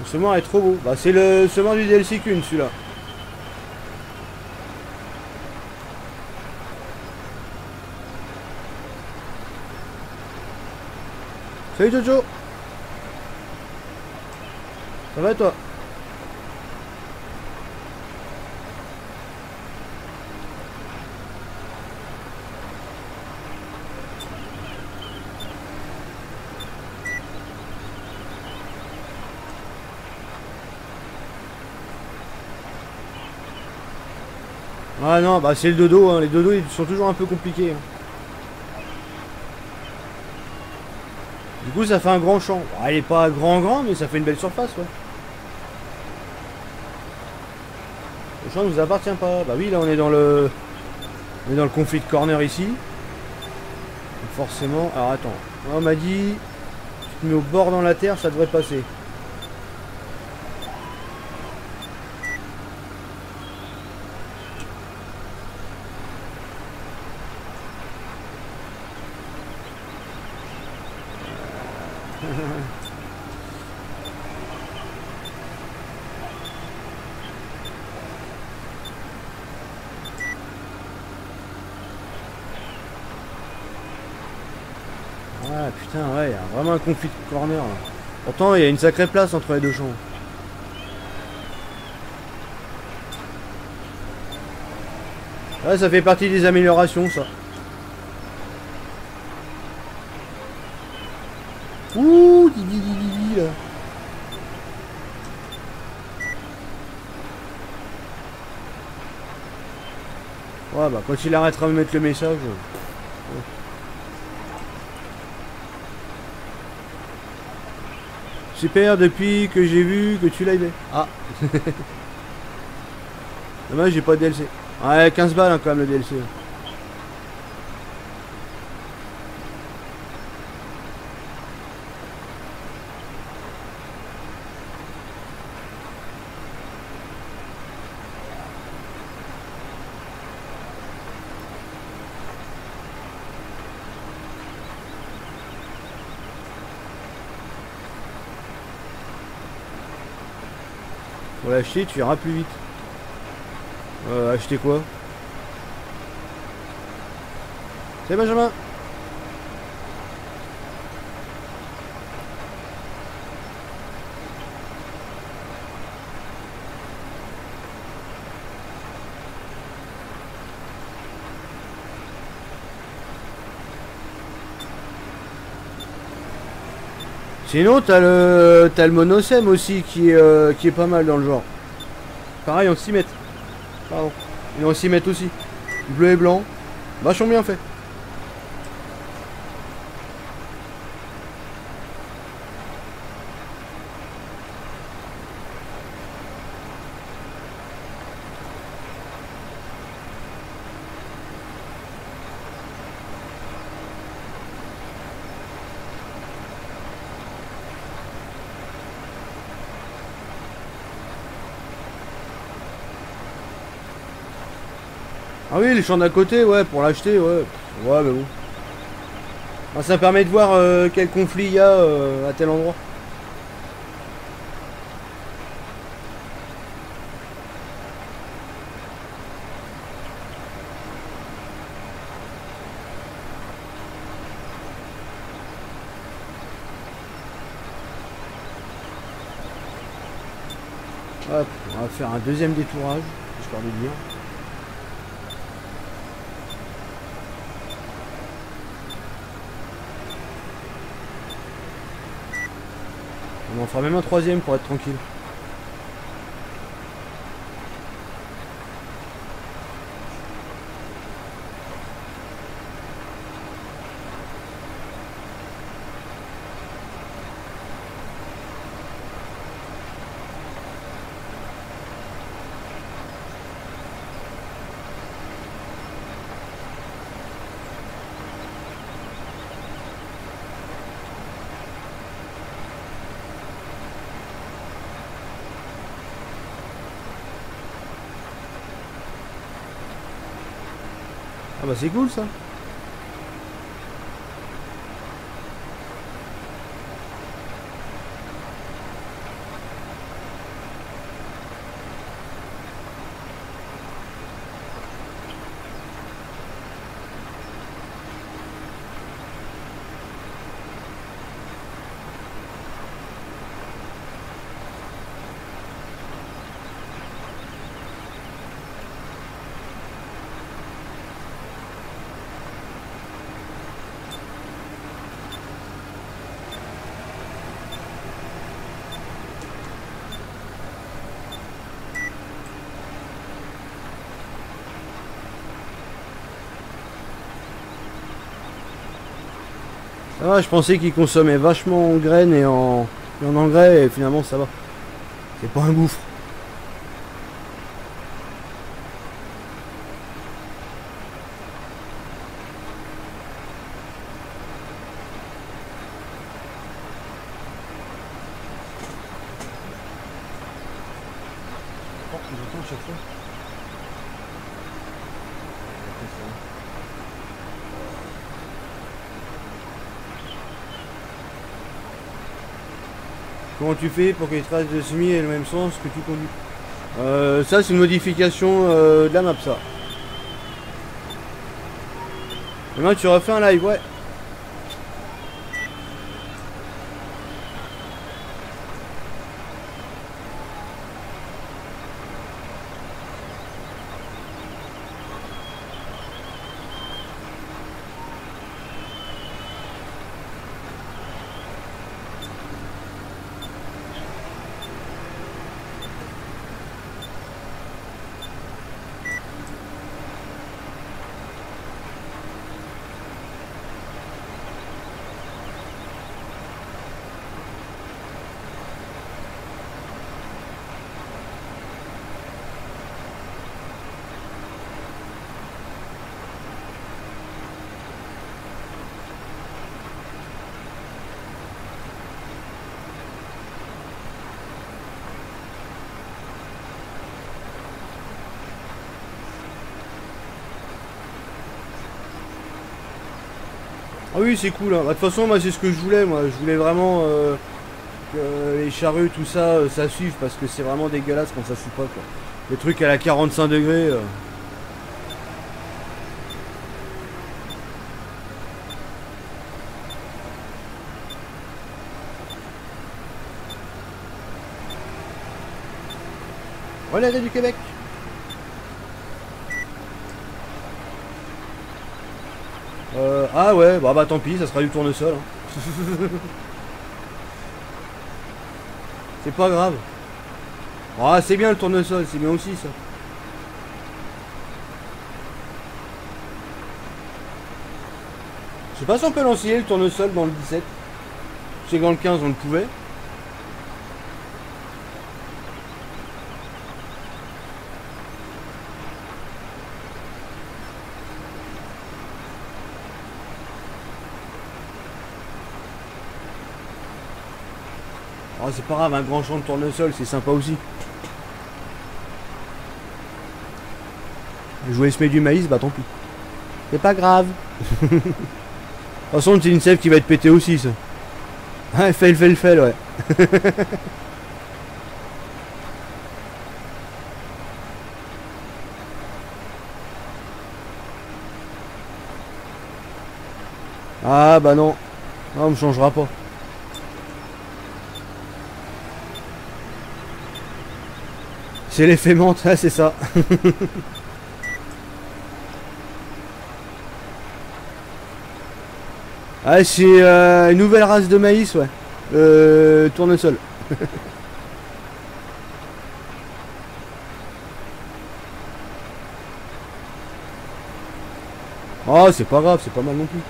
Le semeur est trop beau. Bah, c'est le semeur du DLC Kun, celui-là. Salut Jojo. Ça va toi? Ah non, bah c'est le dodo, hein. Les dodos ils sont toujours un peu compliqués. Hein. Du coup ça fait un grand champ. Bon, il est pas grand mais ça fait une belle surface ouais. Le champ ne nous appartient pas. Bah oui là on est dans le conflict corner ici. Donc forcément. Alors attends. On m'a dit tu te mets au bord dans la terre, ça devrait passer. Ah putain ouais, il y a vraiment un conflit de corner là. Pourtant il y a une sacrée place entre les deux champs. Ouais, ça fait partie des améliorations ça. Ouh, di là. Ouais bah quand il arrêtera de me mettre le message. Super depuis que j'ai vu que tu l'avais. Ah. Dommage j'ai pas de DLC. Ouais 15 balles hein, quand même le DLC. Pour l'acheter, tu iras plus vite. Acheter quoi? C'est Benjamin. Sinon, t'as le monosem aussi qui est pas mal dans le genre. Pareil en 6 mètres. Pardon. Il est en 6 mètres aussi. Bleu et blanc. Vachement bien fait. Ah oui, les champs d'à côté, ouais, pour l'acheter, ouais. Ouais, mais bon. Ah, ça permet de voir quel conflit il y a à tel endroit. Hop, on va faire un deuxième détourage, histoire de dire. On en fera même un troisième pour être tranquille. Ah bah c'est cool ça. Ça va, je pensais qu'il consommait vachement en graines et en engrais et finalement ça va. C'est pas un gouffre. Comment tu fais pour que les traces de semis aient le même sens que tu conduis? Ça c'est une modification de la map ça. Demain tu refais un live, ouais. Ah oui c'est cool, hein. Bah, de toute façon moi c'est ce que je voulais, moi je voulais vraiment que les charrues tout ça, ça suive parce que c'est vraiment dégueulasse quand ça suit pas quoi. Les trucs à la 45 degrés. Voilà les gars du Québec. Ah ouais, bah tant pis, ça sera du tournesol. Hein. C'est pas grave. Ah c'est bien le tournesol, c'est bien aussi ça. Je sais pas si on peut l'enseigner le tournesol dans le 17. Je sais que dans le 15 on le pouvait. Oh, c'est pas grave, un grand champ de tournesol, c'est sympa aussi. Je voulais semer du maïs, bah tant pis. C'est pas grave. De toute façon, c'est une sève qui va être pétée aussi, ça. Ah, fail, ouais. Ah bah non. Non, on me changera pas. C'est l'effet menthe, ah, c'est ça. Ah, c'est une nouvelle race de maïs, ouais. Tournesol. Oh, c'est pas grave, c'est pas mal non plus.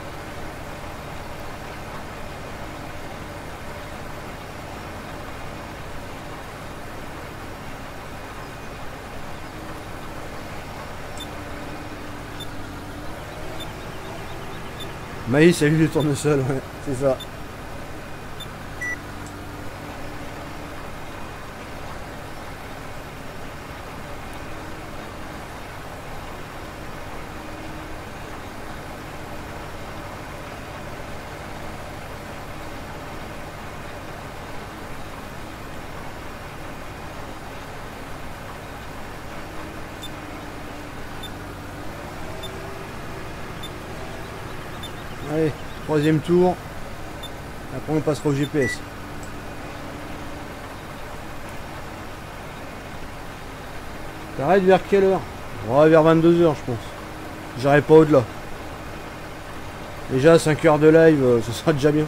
Maïs, salut le tournesol, ouais, c'est ça. Allez, troisième tour. Après on passera au GPS. T'arrêtes vers quelle heure? Ouais, vers 22 h je pense. J'irai pas au-delà. Déjà 5 heures de live, ce sera déjà bien.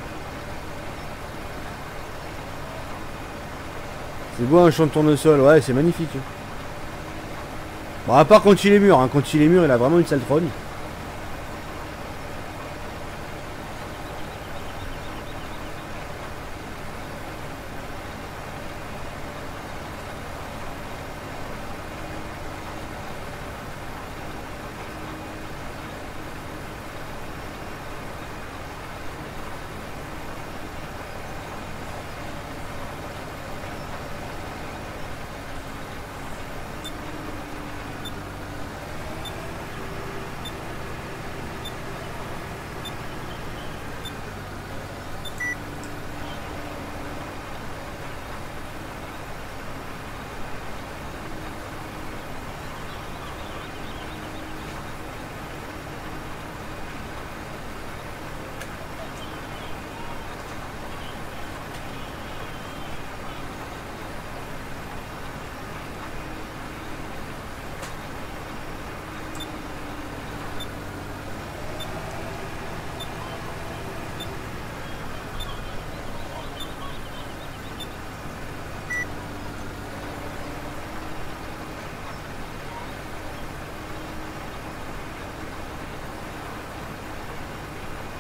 C'est beau un champ de tournesol, ouais c'est magnifique. Bon à part quand il est mûr, hein. Quand il est mûr il a vraiment une sale trogne.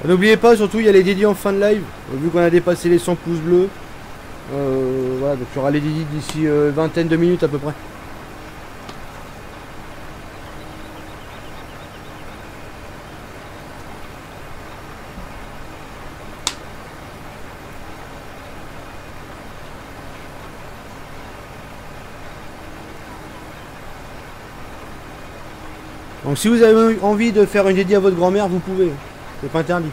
N'oubliez pas, surtout il y a les dédits en fin de live, vu qu'on a dépassé les 100 pouces bleus. Voilà, donc il y aura les dédits d'ici vingtaine de minutes à peu près. Donc si vous avez envie de faire une dédie à votre grand-mère, vous pouvez. C'est pas interdit.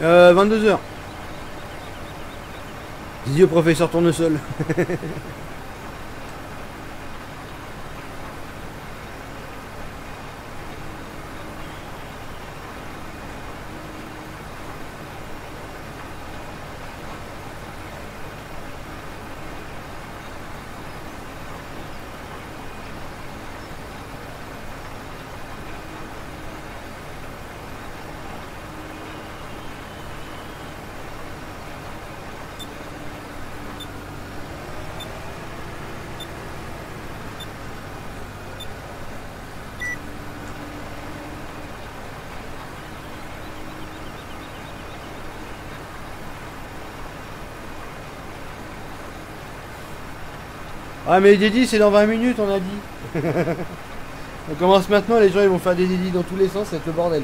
Euh, 22 h. Dis au professeur Tournesol. Ah mais les dédis c'est dans 20 minutes on a dit. On commence maintenant, les gens ils vont faire des dédis dans tous les sens, ça va être le bordel.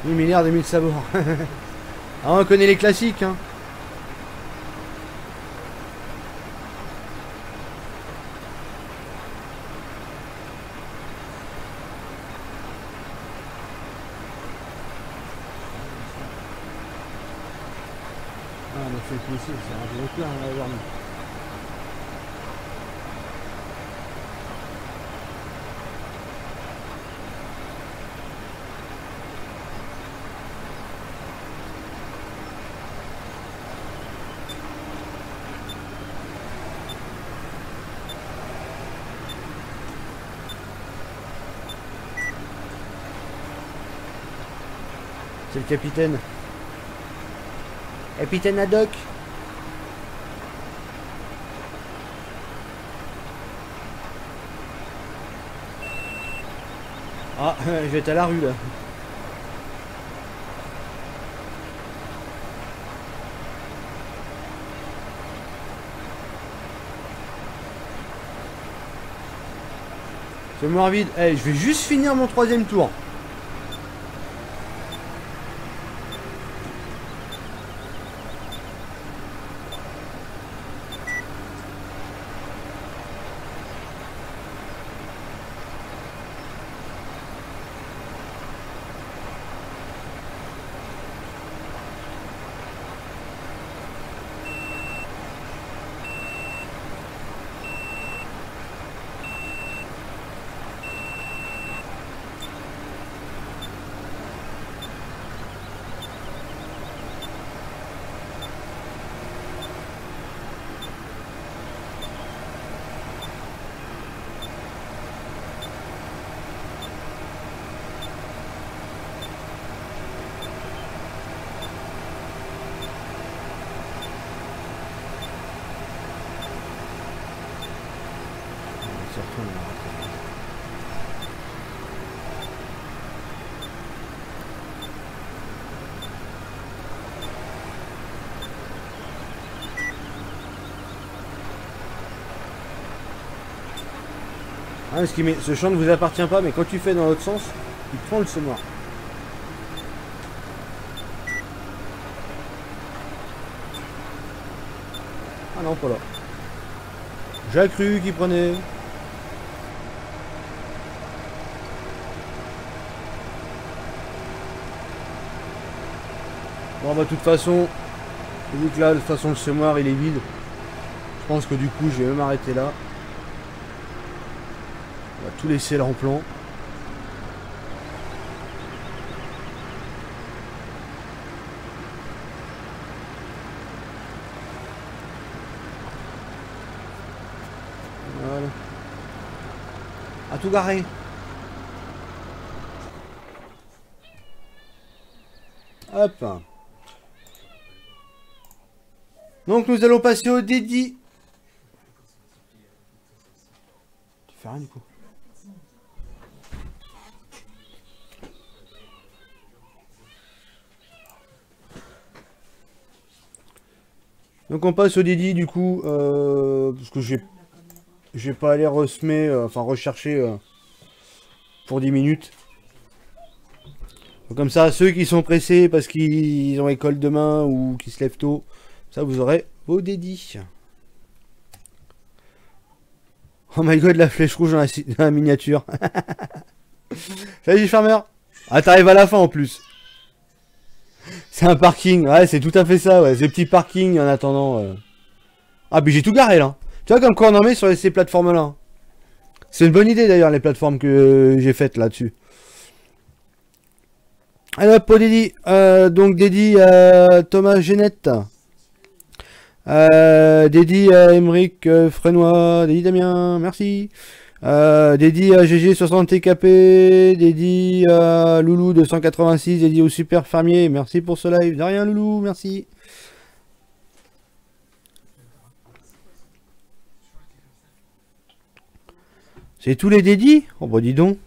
$1 milliard de 1000 sabords. Ah on connaît les classiques hein. Ah mais c'est possible, c'est un gros plein à avoir mis. C'est le capitaine. Capitaine Haddock. Ah, je vais être à la rue là. C'est mort vide. Eh, je vais juste finir mon 3e tour. Ah, ce champ ne vous appartient pas, mais quand tu fais dans l'autre sens, il prend le semoir. Ah non, pas là. J'ai cru qu'il prenait. Bon bah de toute façon, vu que là de toute façon le semoir il est vide, je pense que du coup je vais même arrêter là. On va tout laisser le remplant. Voilà. À tout garer. Hop. Donc nous allons passer au dédi. Tu fais rien du coup. Donc on passe au dédi du coup, parce que je vais pas aller enfin rechercher pour 10 minutes. Donc comme ça, ceux qui sont pressés parce qu'ils ont école demain ou qui se lèvent tôt, ça vous aurez vos dédis. Oh my god, la flèche rouge dans la miniature. Salut Farmer. Ah t'arrives à la fin en plus. C'est un parking, ouais c'est tout à fait ça, ouais. Ces petits parkings en attendant. Ah mais j'ai tout garé là. Tu vois comme quoi on en met sur ces plateformes là. C'est une bonne idée d'ailleurs les plateformes que j'ai faites là-dessus. Alors pour Dédi, donc Dédi à Thomas Genette. Dédi à Emeric Frénois, Dédi Damien, merci. Dédi à GG60TKP, dédi à Loulou 286, dédi au Super Fermier, merci pour ce live. De rien Loulou, merci. C'est tous les dédis? Oh bah dis donc.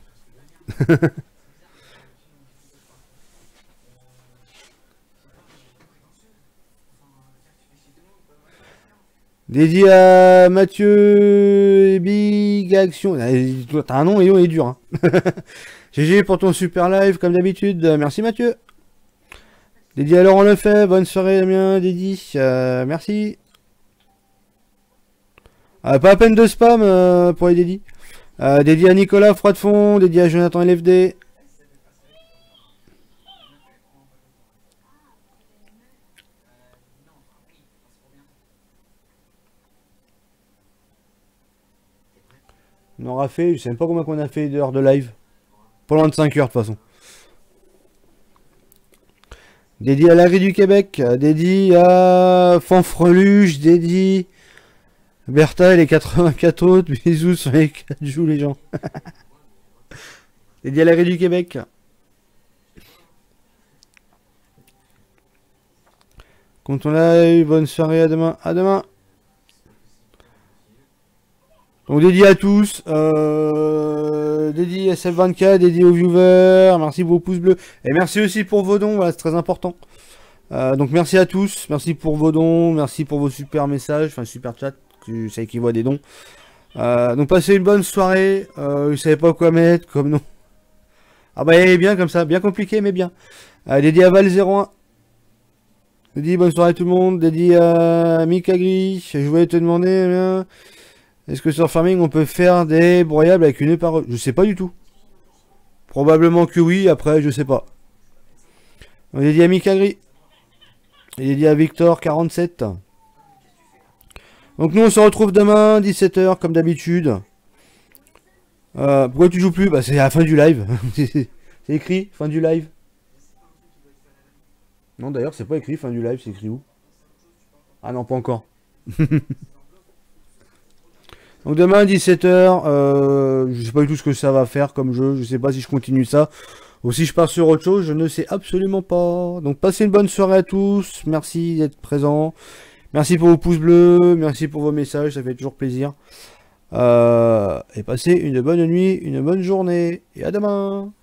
Dédié à Mathieu et Big Action. T'as un nom, Léo, il est dur. Hein. GG pour ton super live, comme d'habitude. Merci Mathieu. Dédié à Laurent Lefebvre, bonne soirée Damien, Dédi. Merci. Pas à peine de spam pour les Dédi. Dédié à Nicolas Froidefond, dédié à Jonathan LFD. On aura fait, je sais même pas combien qu'on a fait d'heures de live. Pas loin de 5 heures de toute façon. Dédié à Larry du Québec, dédié à Fanfreluche, dédié Bertha et les 84 autres, bisous sur les 4 joues les gens. Dédié à Larry du Québec. Quand on live, bonne soirée, à demain. À demain. Donc dédié à tous, dédié à SF24, dédié aux viewers, merci pour vos pouces bleus, et merci aussi pour vos dons, voilà, c'est très important. Donc merci à tous, merci pour vos dons, merci pour vos super messages, enfin super chat, ça équivaut à des dons. Donc passez une bonne soirée, je savais pas quoi mettre comme nom. Ah bah il est bien comme ça, bien compliqué mais bien. Dédié à Val01, dédié bonne soirée à tout le monde, dédié à Mikagri, je voulais te demander... Est-ce que sur Farming on peut faire des broyables avec une œuf par... Je sais pas du tout. Probablement que oui, après je sais pas. On est dit à Mikagri. Il est dit à Victor47. Donc nous on se retrouve demain 17 h comme d'habitude. Pourquoi tu joues plus? Bah c'est à la fin du live. C'est écrit fin du live. Non d'ailleurs c'est pas écrit fin du live, c'est écrit où? Ah non pas encore. Donc demain 17 h, je sais pas du tout ce que ça va faire comme jeu, je sais pas si je continue ça, ou si je pars sur autre chose, je ne sais absolument pas. Donc passez une bonne soirée à tous, merci d'être présents, merci pour vos pouces bleus, merci pour vos messages, ça fait toujours plaisir. Et passez une bonne nuit, une bonne journée, et à demain.